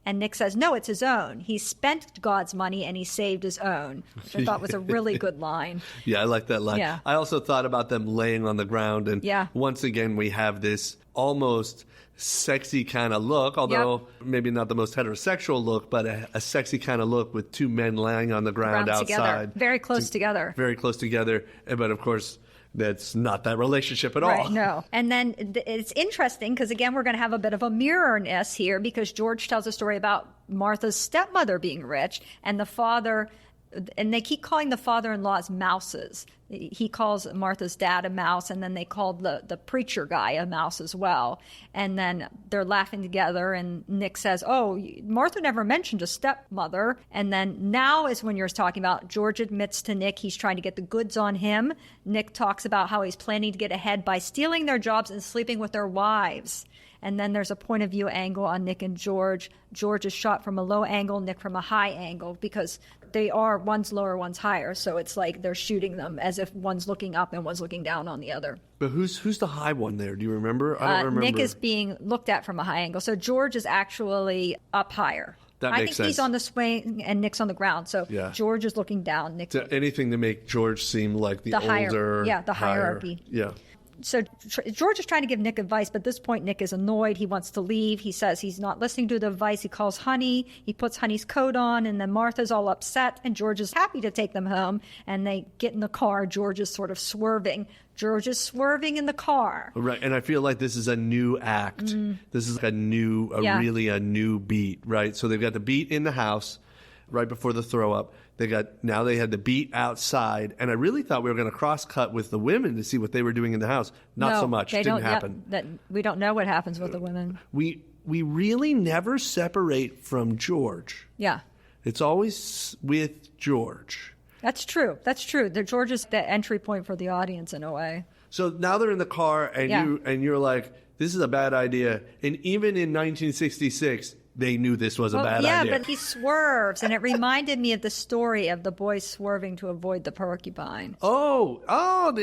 Speaker 5: And Nick says, no, it's his own. He spent God's money and he saved his own, which I thought was a really good line.
Speaker 6: Yeah, I like that line.
Speaker 5: Yeah.
Speaker 6: I also thought about them laying on the ground. And
Speaker 5: Yeah.
Speaker 6: once again, we have this almost sexy kind of look, although maybe not the most heterosexual look, but a sexy kind of look with two men laying on the ground outside.
Speaker 5: Together. Very close together.
Speaker 6: Very close together. But of course, that's not that relationship at all.
Speaker 5: Right, no. And then it's interesting because, again, we're going to have a bit of a mirror-ness here because George tells a story about Martha's stepmother being rich and the father, and they keep calling the father-in-laws mouses. He calls Martha's dad a mouse, and then they called the preacher guy a mouse as well. And then they're laughing together, and Nick says, oh, Martha never mentioned a stepmother. And then now is when you're talking about George admits to Nick he's trying to get the goods on him. Nick talks about how he's planning to get ahead by stealing their jobs and sleeping with their wives. And then there's a point of view angle on Nick and George. George is shot from a low angle, Nick from a high angle, because they are, one's lower, one's higher. So it's like they're shooting them as if one's looking up and one's looking down on the other.
Speaker 6: But who's the high one there? Do you remember? I don't remember.
Speaker 5: Nick is being looked at from a high angle. So George is actually up higher.
Speaker 6: That makes sense.
Speaker 5: He's on the swing and Nick's on the ground. So George is looking down. Nick,
Speaker 6: anything to make George seem like the older.
Speaker 5: The hierarchy.
Speaker 6: Yeah.
Speaker 5: So George is trying to give Nick advice, but at this point, Nick is annoyed. He wants to leave. He says he's not listening to the advice. He calls Honey. He puts Honey's coat on, and then Martha's all upset, and George is happy to take them home. And they get in the car. George is sort of swerving. George is swerving in the car.
Speaker 6: Right, and I feel like this is a new act. This is like really a new beat, right? So they've got the beat in the house right before the throw up. They had the beat outside, and I really thought we were going to cross-cut with the women to see what they were doing in the house. Not so much. It didn't happen.
Speaker 5: We don't know what happens with the women.
Speaker 6: We really never separate from George.
Speaker 5: Yeah.
Speaker 6: It's always with George.
Speaker 5: That's true. George is the entry point for the audience in a way.
Speaker 6: So now they're in the car, and you're like, this is a bad idea. And even in 1966, they knew this was a bad idea.
Speaker 5: Yeah, but he swerves, and it reminded me of the story of the boy swerving to avoid the porcupine.
Speaker 6: I thought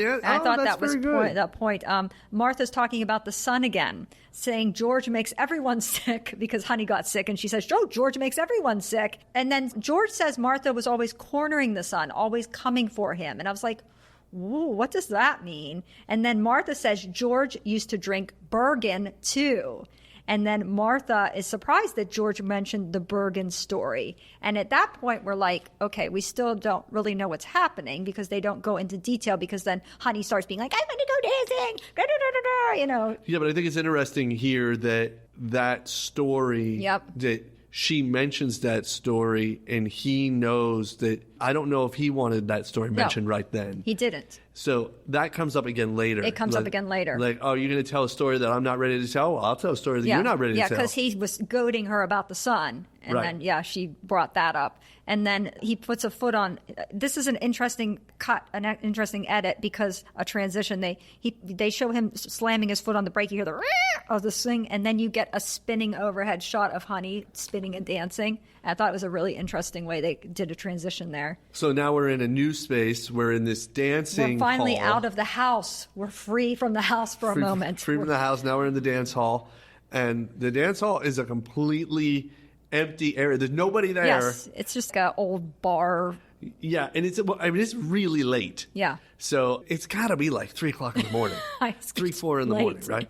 Speaker 5: that was that point. Martha's talking about the son again, saying George makes everyone sick because Honey got sick, and she says, "Oh, George makes everyone sick." And then George says Martha was always cornering the son, always coming for him, and I was like, ooh, what does that mean? And then Martha says George used to drink Bergen too. And then Martha is surprised that George mentioned the Bergen story. And at that point, we're like, okay, we still don't really know what's happening because they don't go into detail, because then Honey starts being like, I want to go dancing, you know.
Speaker 6: Yeah, but I think it's interesting here that story, that she mentions that story, and he knows that. I don't know if he wanted that story mentioned right then.
Speaker 5: He didn't.
Speaker 6: So that comes up again later.
Speaker 5: It comes up again later.
Speaker 6: Like, oh, you're going to tell a story that I'm not ready to tell? Well, I'll tell a story that you're not ready to tell.
Speaker 5: Yeah, because he was goading her about the son. And then, she brought that up. And then he puts a foot on. This is an interesting cut, an interesting edit, because a transition. They show him slamming his foot on the brake. You hear the of the swing, and then you get a spinning overhead shot of Honey spinning and dancing. I thought it was a really interesting way they did a transition there.
Speaker 6: So now we're in a new space. We're in this dancing
Speaker 5: We're finally
Speaker 6: hall.
Speaker 5: out of the house. We're free from the house for a moment.
Speaker 6: Free from the house. Now we're in the dance hall. And the dance hall is a completely empty area. There's nobody there.
Speaker 5: Yes, it's just an old bar.
Speaker 6: Yeah, and it's really late.
Speaker 5: Yeah.
Speaker 6: So it's got to be like 3 o'clock in the morning. 3, 4 in the morning, right?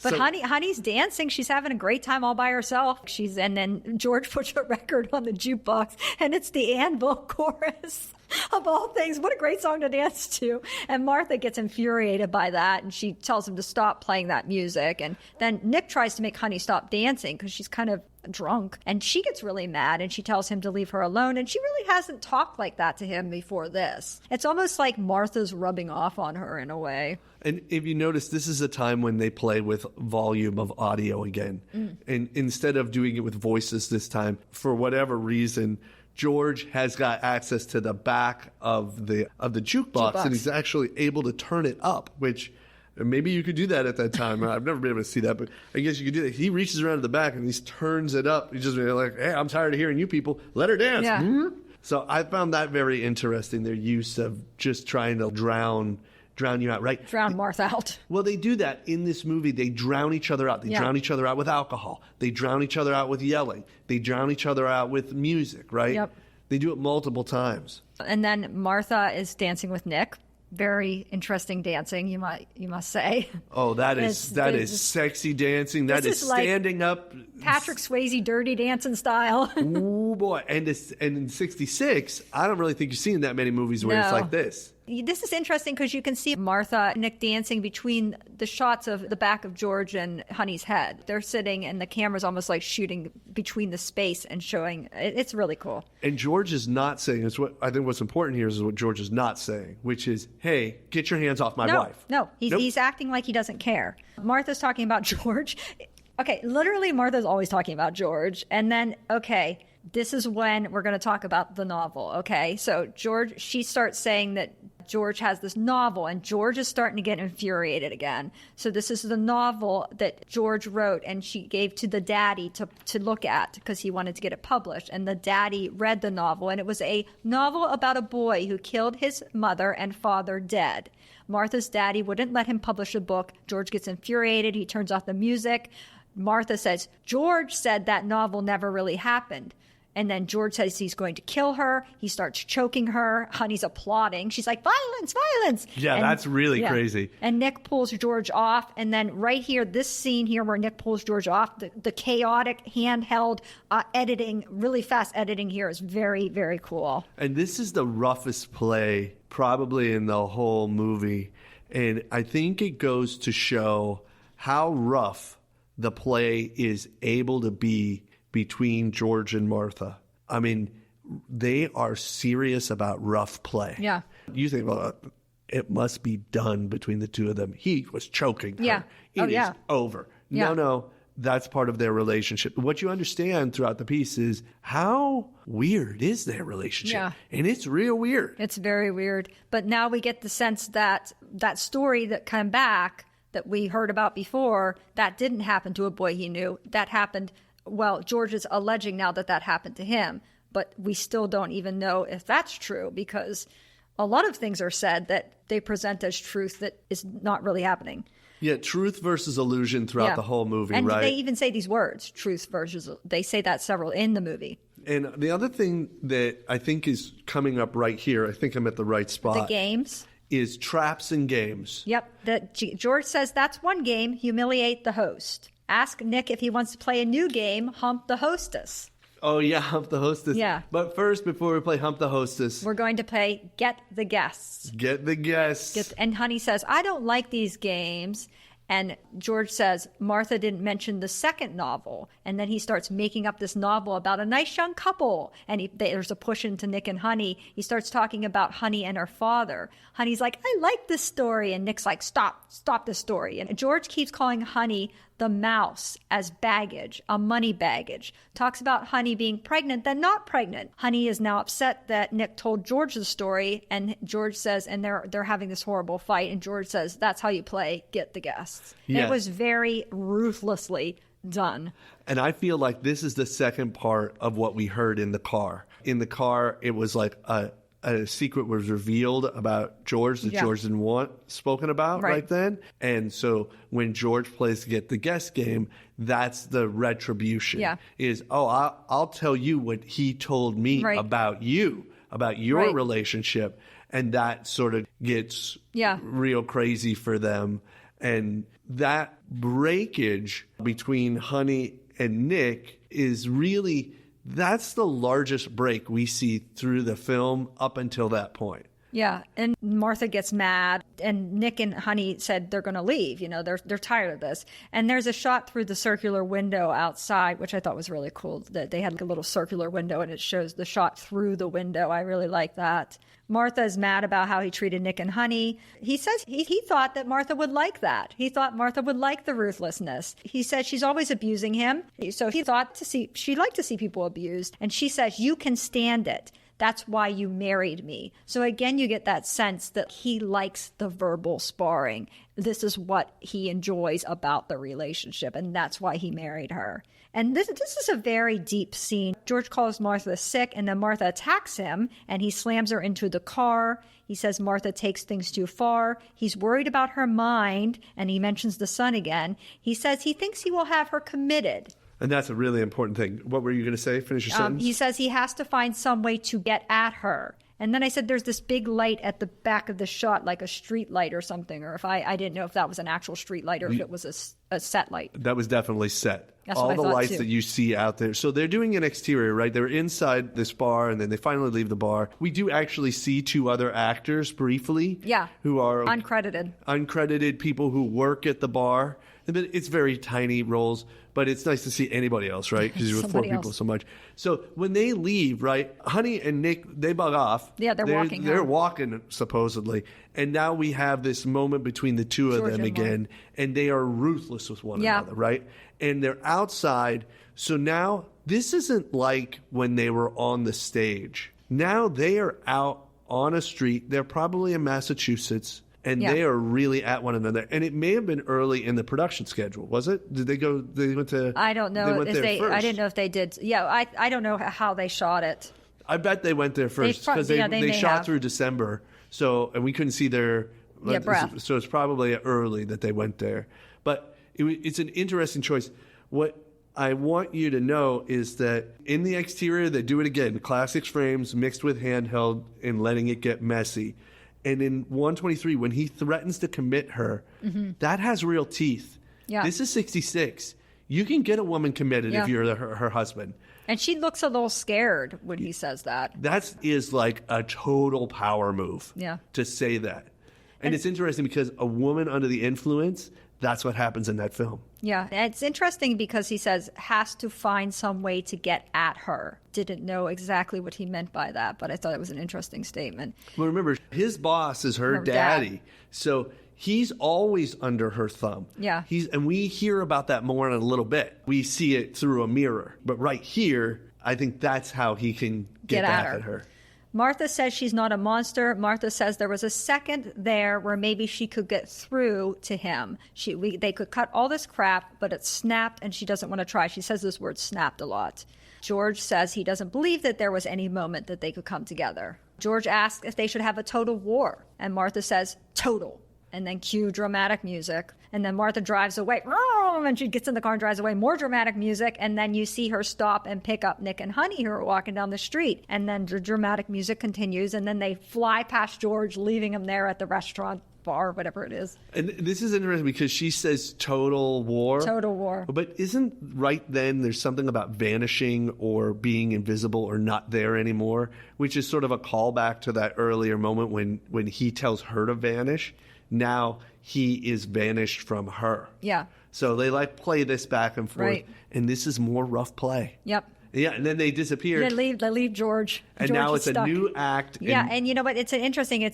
Speaker 5: But Honey's dancing. She's having a great time all by herself. And then George puts a record on the jukebox, and it's the Anvil chorus. Of all things, what a great song to dance to. And Martha gets infuriated by that, and she tells him to stop playing that music. And then Nick tries to make Honey stop dancing because she's kind of drunk. And she gets really mad, and she tells him to leave her alone. And she really hasn't talked like that to him before this. It's almost like Martha's rubbing off on her in a way.
Speaker 6: And if you notice, this is a time when they play with volume of audio again. And instead of doing it with voices this time, for whatever reason, George has got access to the back of the jukebox, and he's actually able to turn it up, which maybe you could do that at that time. I've never been able to see that, but I guess you could do that. He reaches around to the back and he turns it up. He's just like, hey, I'm tired of hearing you people. Let her dance. Yeah. So I found that very interesting, their use of just trying to drown drown you out, right?
Speaker 5: Drown Martha out.
Speaker 6: Well, they do that in this movie. They drown each other out. They drown each other out with alcohol. They drown each other out with yelling. They drown each other out with music, right?
Speaker 5: Yep.
Speaker 6: They do it multiple times.
Speaker 5: And then Martha is dancing with Nick. Very interesting dancing, you must say.
Speaker 6: Oh, that is sexy dancing. That is standing up.
Speaker 5: Patrick Swayze dirty dancing style.
Speaker 6: Oh boy. And in 66, I don't really think you've seen that many movies where it's like this.
Speaker 5: This is interesting because you can see Martha and Nick dancing between the shots of the back of George and Honey's head. They're sitting and the camera's almost like shooting between the space and showing. It's really cool. And
Speaker 6: George is not saying, I think what's important here is what George is not saying, which is, hey, get your hands off my wife.
Speaker 5: No, he's acting like he doesn't care. Martha's talking about George. Okay, literally Martha's always talking about George. And then, okay, this is when we're going to talk about the novel, okay? So George, she starts saying that George has this novel, and George is starting to get infuriated again. So this is the novel that George wrote, and she gave to the daddy to look at because he wanted to get it published. And the daddy read the novel, and it was a novel about a boy who killed his mother and father dead. Martha's daddy wouldn't let him publish the book. George gets infuriated. He turns off the music. Martha says, George said that novel never really happened. And then George says he's going to kill her. He starts choking her. Honey's applauding. She's like, violence, violence.
Speaker 6: Yeah, that's really crazy.
Speaker 5: And Nick pulls George off. And then right here, this scene here where Nick pulls George off, the chaotic handheld editing, really fast editing here is very, very cool.
Speaker 6: And this is the roughest play probably in the whole movie. And I think it goes to show how rough the play is able to be between George and Martha. I mean, they are serious about rough play.
Speaker 5: Yeah.
Speaker 6: You think, well, it must be done between the two of them. He was choking her.
Speaker 5: Yeah.
Speaker 6: It is over.
Speaker 5: Yeah.
Speaker 6: No, that's part of their relationship. What you understand throughout the piece is how weird is their relationship.
Speaker 5: Yeah.
Speaker 6: And it's real weird.
Speaker 5: It's very weird. But now we get the sense that that story that came back that we heard about before, that didn't happen to a boy he knew. That happened. Well, George is alleging now that happened to him, but we still don't even know if that's true because a lot of things are said that they present as truth that is not really happening.
Speaker 6: Yeah, truth versus illusion throughout the whole movie,
Speaker 5: and
Speaker 6: right?
Speaker 5: And they even say these words, truth versus, they say that several in the movie.
Speaker 6: And the other thing that I think is coming up right here, I think I'm at the right spot.
Speaker 5: The games.
Speaker 6: Is traps and games.
Speaker 5: Yep. George says that's one game, humiliate the host. Ask Nick if he wants to play a new game, Hump the Hostess.
Speaker 6: Oh, yeah, Hump the Hostess.
Speaker 5: Yeah.
Speaker 6: But first, before we play Hump the Hostess,
Speaker 5: we're going to play Get the Guests.
Speaker 6: Get the Guests.
Speaker 5: And Honey says, I don't like these games. And George says, Martha didn't mention the second novel. And then he starts making up this novel about a nice young couple. And there's a push into Nick and Honey. He starts talking about Honey and her father. Honey's like, I like this story. And Nick's like, stop this story. And George keeps calling Honey the mouse as baggage, a money baggage. Talks about Honey being pregnant, then not pregnant. Honey is now upset that Nick told George the story, and George says, and they're having this horrible fight, and George says, that's how you play Get the Guests.
Speaker 6: Yeah.
Speaker 5: It was very ruthlessly done.
Speaker 6: And I feel like this is the second part of what we heard in the car. In the car, it was like a secret was revealed about George that George didn't want spoken about right then. And so when George plays Get the Guest game, that's the retribution.
Speaker 5: Yeah.
Speaker 6: Is, I'll tell you what he told me about you, about your relationship. And that sort of gets real crazy for them. And that breakage between Honey and Nick is really... That's the largest break we see through the film up until that point.
Speaker 5: Yeah, and Martha gets mad, and Nick and Honey said they're going to leave. You know, they're tired of this. And there's a shot through the circular window outside, which I thought was really cool. That they had like a little circular window, and it shows the shot through the window. I really like that. Martha is mad about how he treated Nick and Honey. He says he thought that Martha would like that. He thought Martha would like the ruthlessness. He said she's always abusing him. So he thought she'd like to see people abused. And she says, you can stand it. That's why you married me. So again, you get that sense that he likes the verbal sparring. This is what he enjoys about the relationship, and that's why he married her. And this is a very deep scene. George calls Martha sick, and then Martha attacks him, and he slams her into the car. He says Martha takes things too far. He's worried about her mind, and he mentions the son again. He says he thinks he will have her committed.
Speaker 6: And that's a really important thing. What were you going to say? Finish your sentence.
Speaker 5: He says he has to find some way to get at her. And then I said there's this big light at the back of the shot, like a street light or something, or if I didn't know if that was an actual street light or if it was a set light.
Speaker 6: That was definitely set.
Speaker 5: That's
Speaker 6: all
Speaker 5: what I
Speaker 6: the
Speaker 5: thought,
Speaker 6: lights
Speaker 5: too.
Speaker 6: that you see out there. So they're doing an exterior, right? They're inside this bar, and then they finally leave the bar. We do actually see two other actors briefly.
Speaker 5: Yeah.
Speaker 6: Who are
Speaker 5: uncredited
Speaker 6: people who work at the bar. It's very tiny roles, but it's nice to see anybody else, right? Because you're with four people so much. So when they leave, right, Honey and Nick, they bug off.
Speaker 5: Yeah, they're walking
Speaker 6: They're
Speaker 5: home.
Speaker 6: walking, supposedly. And now we have this moment between the two of
Speaker 5: George
Speaker 6: them
Speaker 5: and
Speaker 6: again, and they are ruthless with one another, right? And they're outside. So now this isn't like when they were on the stage. Now they are out on a street. They're probably in Massachusetts. And they are really at one another. And it may have been early in the production schedule, was it? Did they go? They went to.
Speaker 5: I don't know.
Speaker 6: They went there first.
Speaker 5: I didn't know if they did. Yeah, I don't know how they shot it.
Speaker 6: I bet they went there first because they shot through December. So, and we couldn't see their
Speaker 5: breath.
Speaker 6: So it's probably early that they went there. But it's an interesting choice. What I want you to know is that in the exterior, they do it again. Classics frames mixed with handheld and letting it get messy. And in 123, when he threatens to commit her, that has real teeth.
Speaker 5: Yeah.
Speaker 6: This is 66. You can get a woman committed if you're her husband.
Speaker 5: And she looks a little scared when he says that.
Speaker 6: That is like a total power move to say that. And it's interesting because a woman under the influence, that's what happens in that film.
Speaker 5: Yeah, and it's interesting because he says has to find some way to get at her. Didn't know exactly what he meant by that, but I thought it was an interesting statement.
Speaker 6: Well, remember, his boss is her daddy. So he's always under her thumb.
Speaker 5: Yeah.
Speaker 6: And we hear about that more in a little bit. We see it through a mirror. But right here, I think that's how he can get back at her.
Speaker 5: Martha says she's not a monster. Martha says there was a second there where maybe she could get through to him. They could cut all this crap, but it snapped and she doesn't want to try. She says this word snapped a lot. George says he doesn't believe that there was any moment that they could come together. George asks if they should have a total war. And Martha says, total. And then cue dramatic music. And then Martha drives away. And she gets in the car and drives away. More dramatic music. And then you see her stop and pick up Nick and Honey who are walking down the street. And then the dramatic music continues. And then they fly past George, leaving him there at the restaurant, bar, whatever it is.
Speaker 6: And this is interesting because she says total war.
Speaker 5: Total war.
Speaker 6: But isn't right then there's something about vanishing or being invisible or not there anymore, which is sort of a callback to that earlier moment when he tells her to vanish. Now he is vanished from her.
Speaker 5: Yeah.
Speaker 6: So they play this back and forth.
Speaker 5: Right.
Speaker 6: And this is more rough play.
Speaker 5: Yep.
Speaker 6: Yeah, and then they disappear.
Speaker 5: They leave George.
Speaker 6: And
Speaker 5: George
Speaker 6: now
Speaker 5: is
Speaker 6: it's
Speaker 5: stuck.
Speaker 6: a new act.
Speaker 5: Yeah, and you know what? It's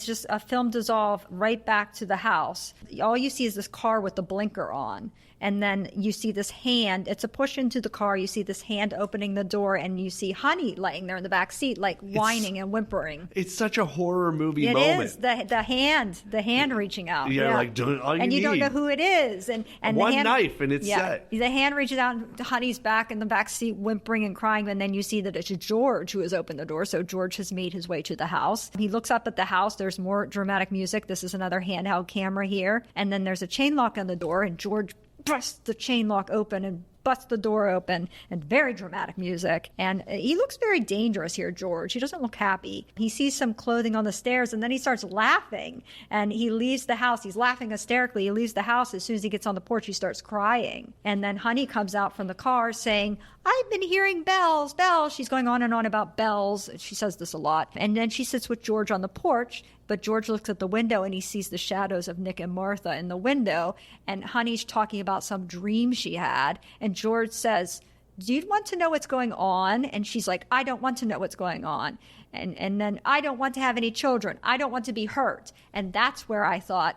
Speaker 5: just a film dissolve right back to the house. All you see is this car with the blinker on. And then you see this hand. It's a push into the car. You see this hand opening the door, and you see Honey laying there in the back seat, whining and whimpering.
Speaker 6: It's such a horror movie moment.
Speaker 5: It is the hand reaching out.
Speaker 6: Yeah, doing all you need.
Speaker 5: And you don't know who it is. And
Speaker 6: one
Speaker 5: the hand,
Speaker 6: knife, and it's set.
Speaker 5: The hand reaches out, and Honey's back in the back seat, whimpering and crying. And then you see that it's George who has opened the door. So George has made his way to the house. He looks up at the house. There's more dramatic music. This is another handheld camera here. And then there's a chain lock on the door, and George busts the chain lock open and busts the door open, and very dramatic music. And he looks very dangerous here, George. He doesn't look happy. He sees some clothing on the stairs, and then he starts laughing. And he leaves the house. He's laughing hysterically. He leaves the house. As soon as he gets on the porch, he starts crying. And then Honey comes out from the car saying, I've been hearing bells, bells. She's going on and on about bells. She says this a lot. And then she sits with George on the porch, but George looks at the window and he sees the shadows of Nick and Martha in the window. And Honey's talking about some dream she had. And George says, do you want to know what's going on? And she's like, I don't want to know what's going on. And then I don't want to have any children. I don't want to be hurt. And that's where I thought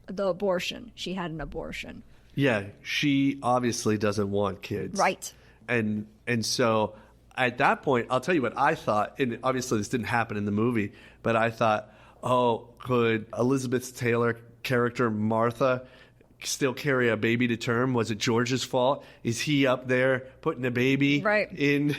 Speaker 5: the abortion. She had an abortion.
Speaker 6: Yeah, she obviously doesn't want kids.
Speaker 5: Right.
Speaker 6: And so at that point, I'll tell you what I thought, and obviously this didn't happen in the movie, but I thought, could Elizabeth Taylor character Martha still carry a baby to term? Was it George's fault? Is he up there putting a baby in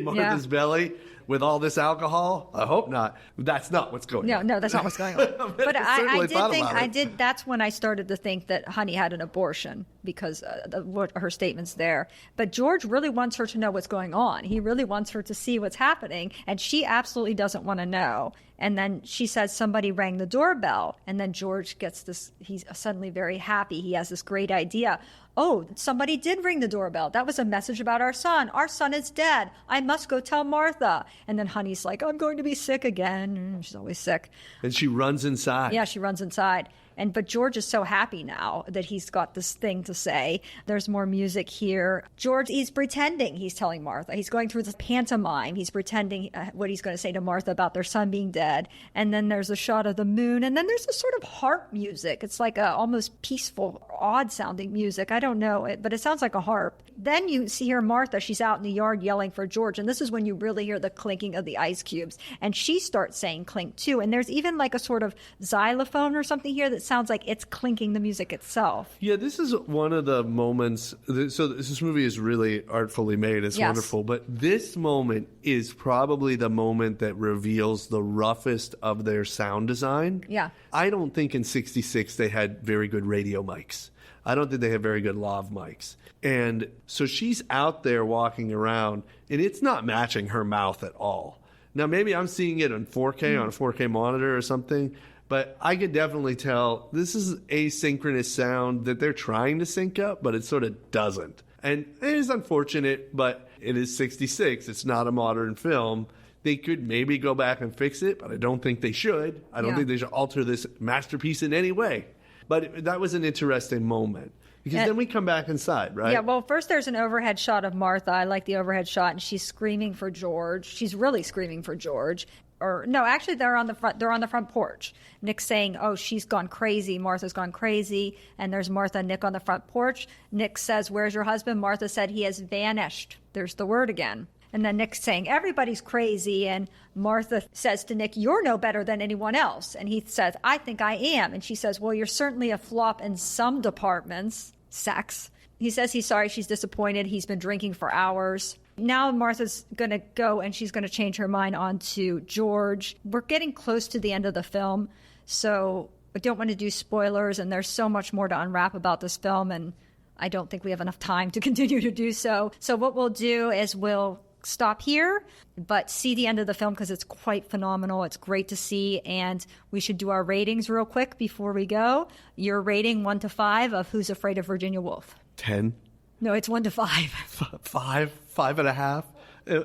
Speaker 6: Martha's belly with all this alcohol? I hope not. That's not what's going on.
Speaker 5: No, that's not what's going on. But I did. That's when I started to think that Honey had an abortion because of what her statements there. But George really wants her to know what's going on. He really wants her to see what's happening, and she absolutely doesn't want to know. And then she says somebody rang the doorbell, and then George gets this. He's suddenly very happy. He has this great idea. Oh, somebody did ring the doorbell. That was a message about our son. Our son is dead. I must go tell Martha. And then Honey's like, I'm going to be sick again. She's always sick.
Speaker 6: And she runs inside.
Speaker 5: Yeah, she runs inside. But George is so happy now that he's got this thing to say. There's more music here. George, he's pretending he's telling Martha. He's going through this pantomime. He's pretending what he's going to say to Martha about their son being dead. And then there's a shot of the moon. And then there's a sort of harp music. It's like a almost peaceful, odd-sounding music. I don't know it, but it sounds like a harp. Then you see her, Martha. She's out in the yard yelling for George. And this is when you really hear the clinking of the ice cubes. And she starts saying clink, too. And there's even like a sort of xylophone or something here that sounds like it's clinking the music itself.
Speaker 6: Yeah, this is one of the moments. So this movie is really artfully made. It's wonderful. But this moment is probably the moment that reveals the roughest of their sound design.
Speaker 5: Yeah.
Speaker 6: I don't think in 66 they had very good radio mics. I don't think they have very good lav mics. And so she's out there walking around, and it's not matching her mouth at all. Now, maybe I'm seeing it on 4K, on a 4K monitor or something, but I could definitely tell this is asynchronous sound that they're trying to sync up, but it sort of doesn't. And it is unfortunate, but it is 66. It's not a modern film. They could maybe go back and fix it, but I don't think they should. I don't think they should alter this masterpiece in any way. But that was an interesting moment. Because then we come back inside, right?
Speaker 5: Yeah, well, first there's an overhead shot of Martha. I like the overhead shot, and she's screaming for George. She's really screaming for George. Or no, actually they're on the front porch. Nick's saying, oh, she's gone crazy. Martha's gone crazy. And there's Martha and Nick on the front porch. Nick says, where's your husband? Martha said he has vanished. There's the word again. And then Nick's saying, everybody's crazy. And Martha says to Nick, you're no better than anyone else. And he says, I think I am. And she says, well, you're certainly a flop in some departments. Sex. He says he's sorry, she's disappointed. He's been drinking for hours. Now Martha's going to go and she's going to change her mind onto George. We're getting close to the end of the film, so I don't want to do spoilers. And there's so much more to unwrap about this film. And I don't think we have enough time to continue to do so. So what we'll do is we'll stop here, but see the end of the film because it's quite phenomenal. It's great to see, and we should do our ratings real quick before we go. Your rating 1 to 5 of Who's Afraid of Virginia Woolf?
Speaker 6: 10.
Speaker 5: No, it's 1 to 5.
Speaker 6: 5.5.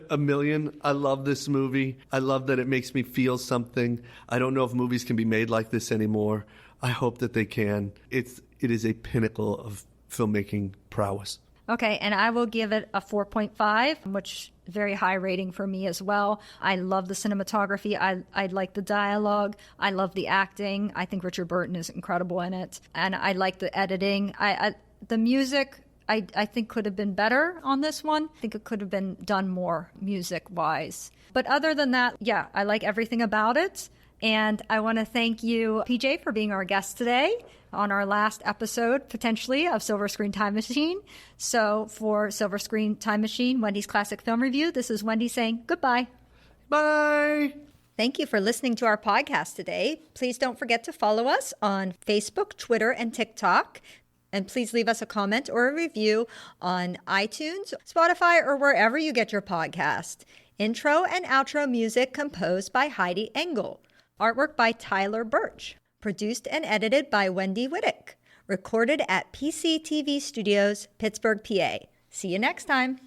Speaker 6: A million. I love this movie. I love that it makes me feel something. I don't know if movies can be made like this anymore. I hope that they can. It is a pinnacle of filmmaking prowess.
Speaker 5: Okay, and I will give it a 4.5, which is very high rating for me as well. I love the cinematography. I like the dialogue. I love the acting. I think Richard Burton is incredible in it. And I like the editing. The music, I think could have been better on this one. I think it could have been done more music-wise. But other than that, yeah, I like everything about it. And I want to thank you, PJ, for being our guest today on our last episode, potentially, of Silver Screen Time Machine. So for Silver Screen Time Machine, Wendy's Classic Film Review, this is Wendy saying goodbye.
Speaker 6: Bye.
Speaker 5: Thank you for listening to our podcast today. Please don't forget to follow us on Facebook, Twitter, and TikTok. And please leave us a comment or a review on iTunes, Spotify, or wherever you get your podcast. Intro and outro music composed by Heidi Engel. Artwork by Tyler Birch. Produced and edited by Wendy Whittick. Recorded at PCTV Studios, Pittsburgh, PA. See you next time.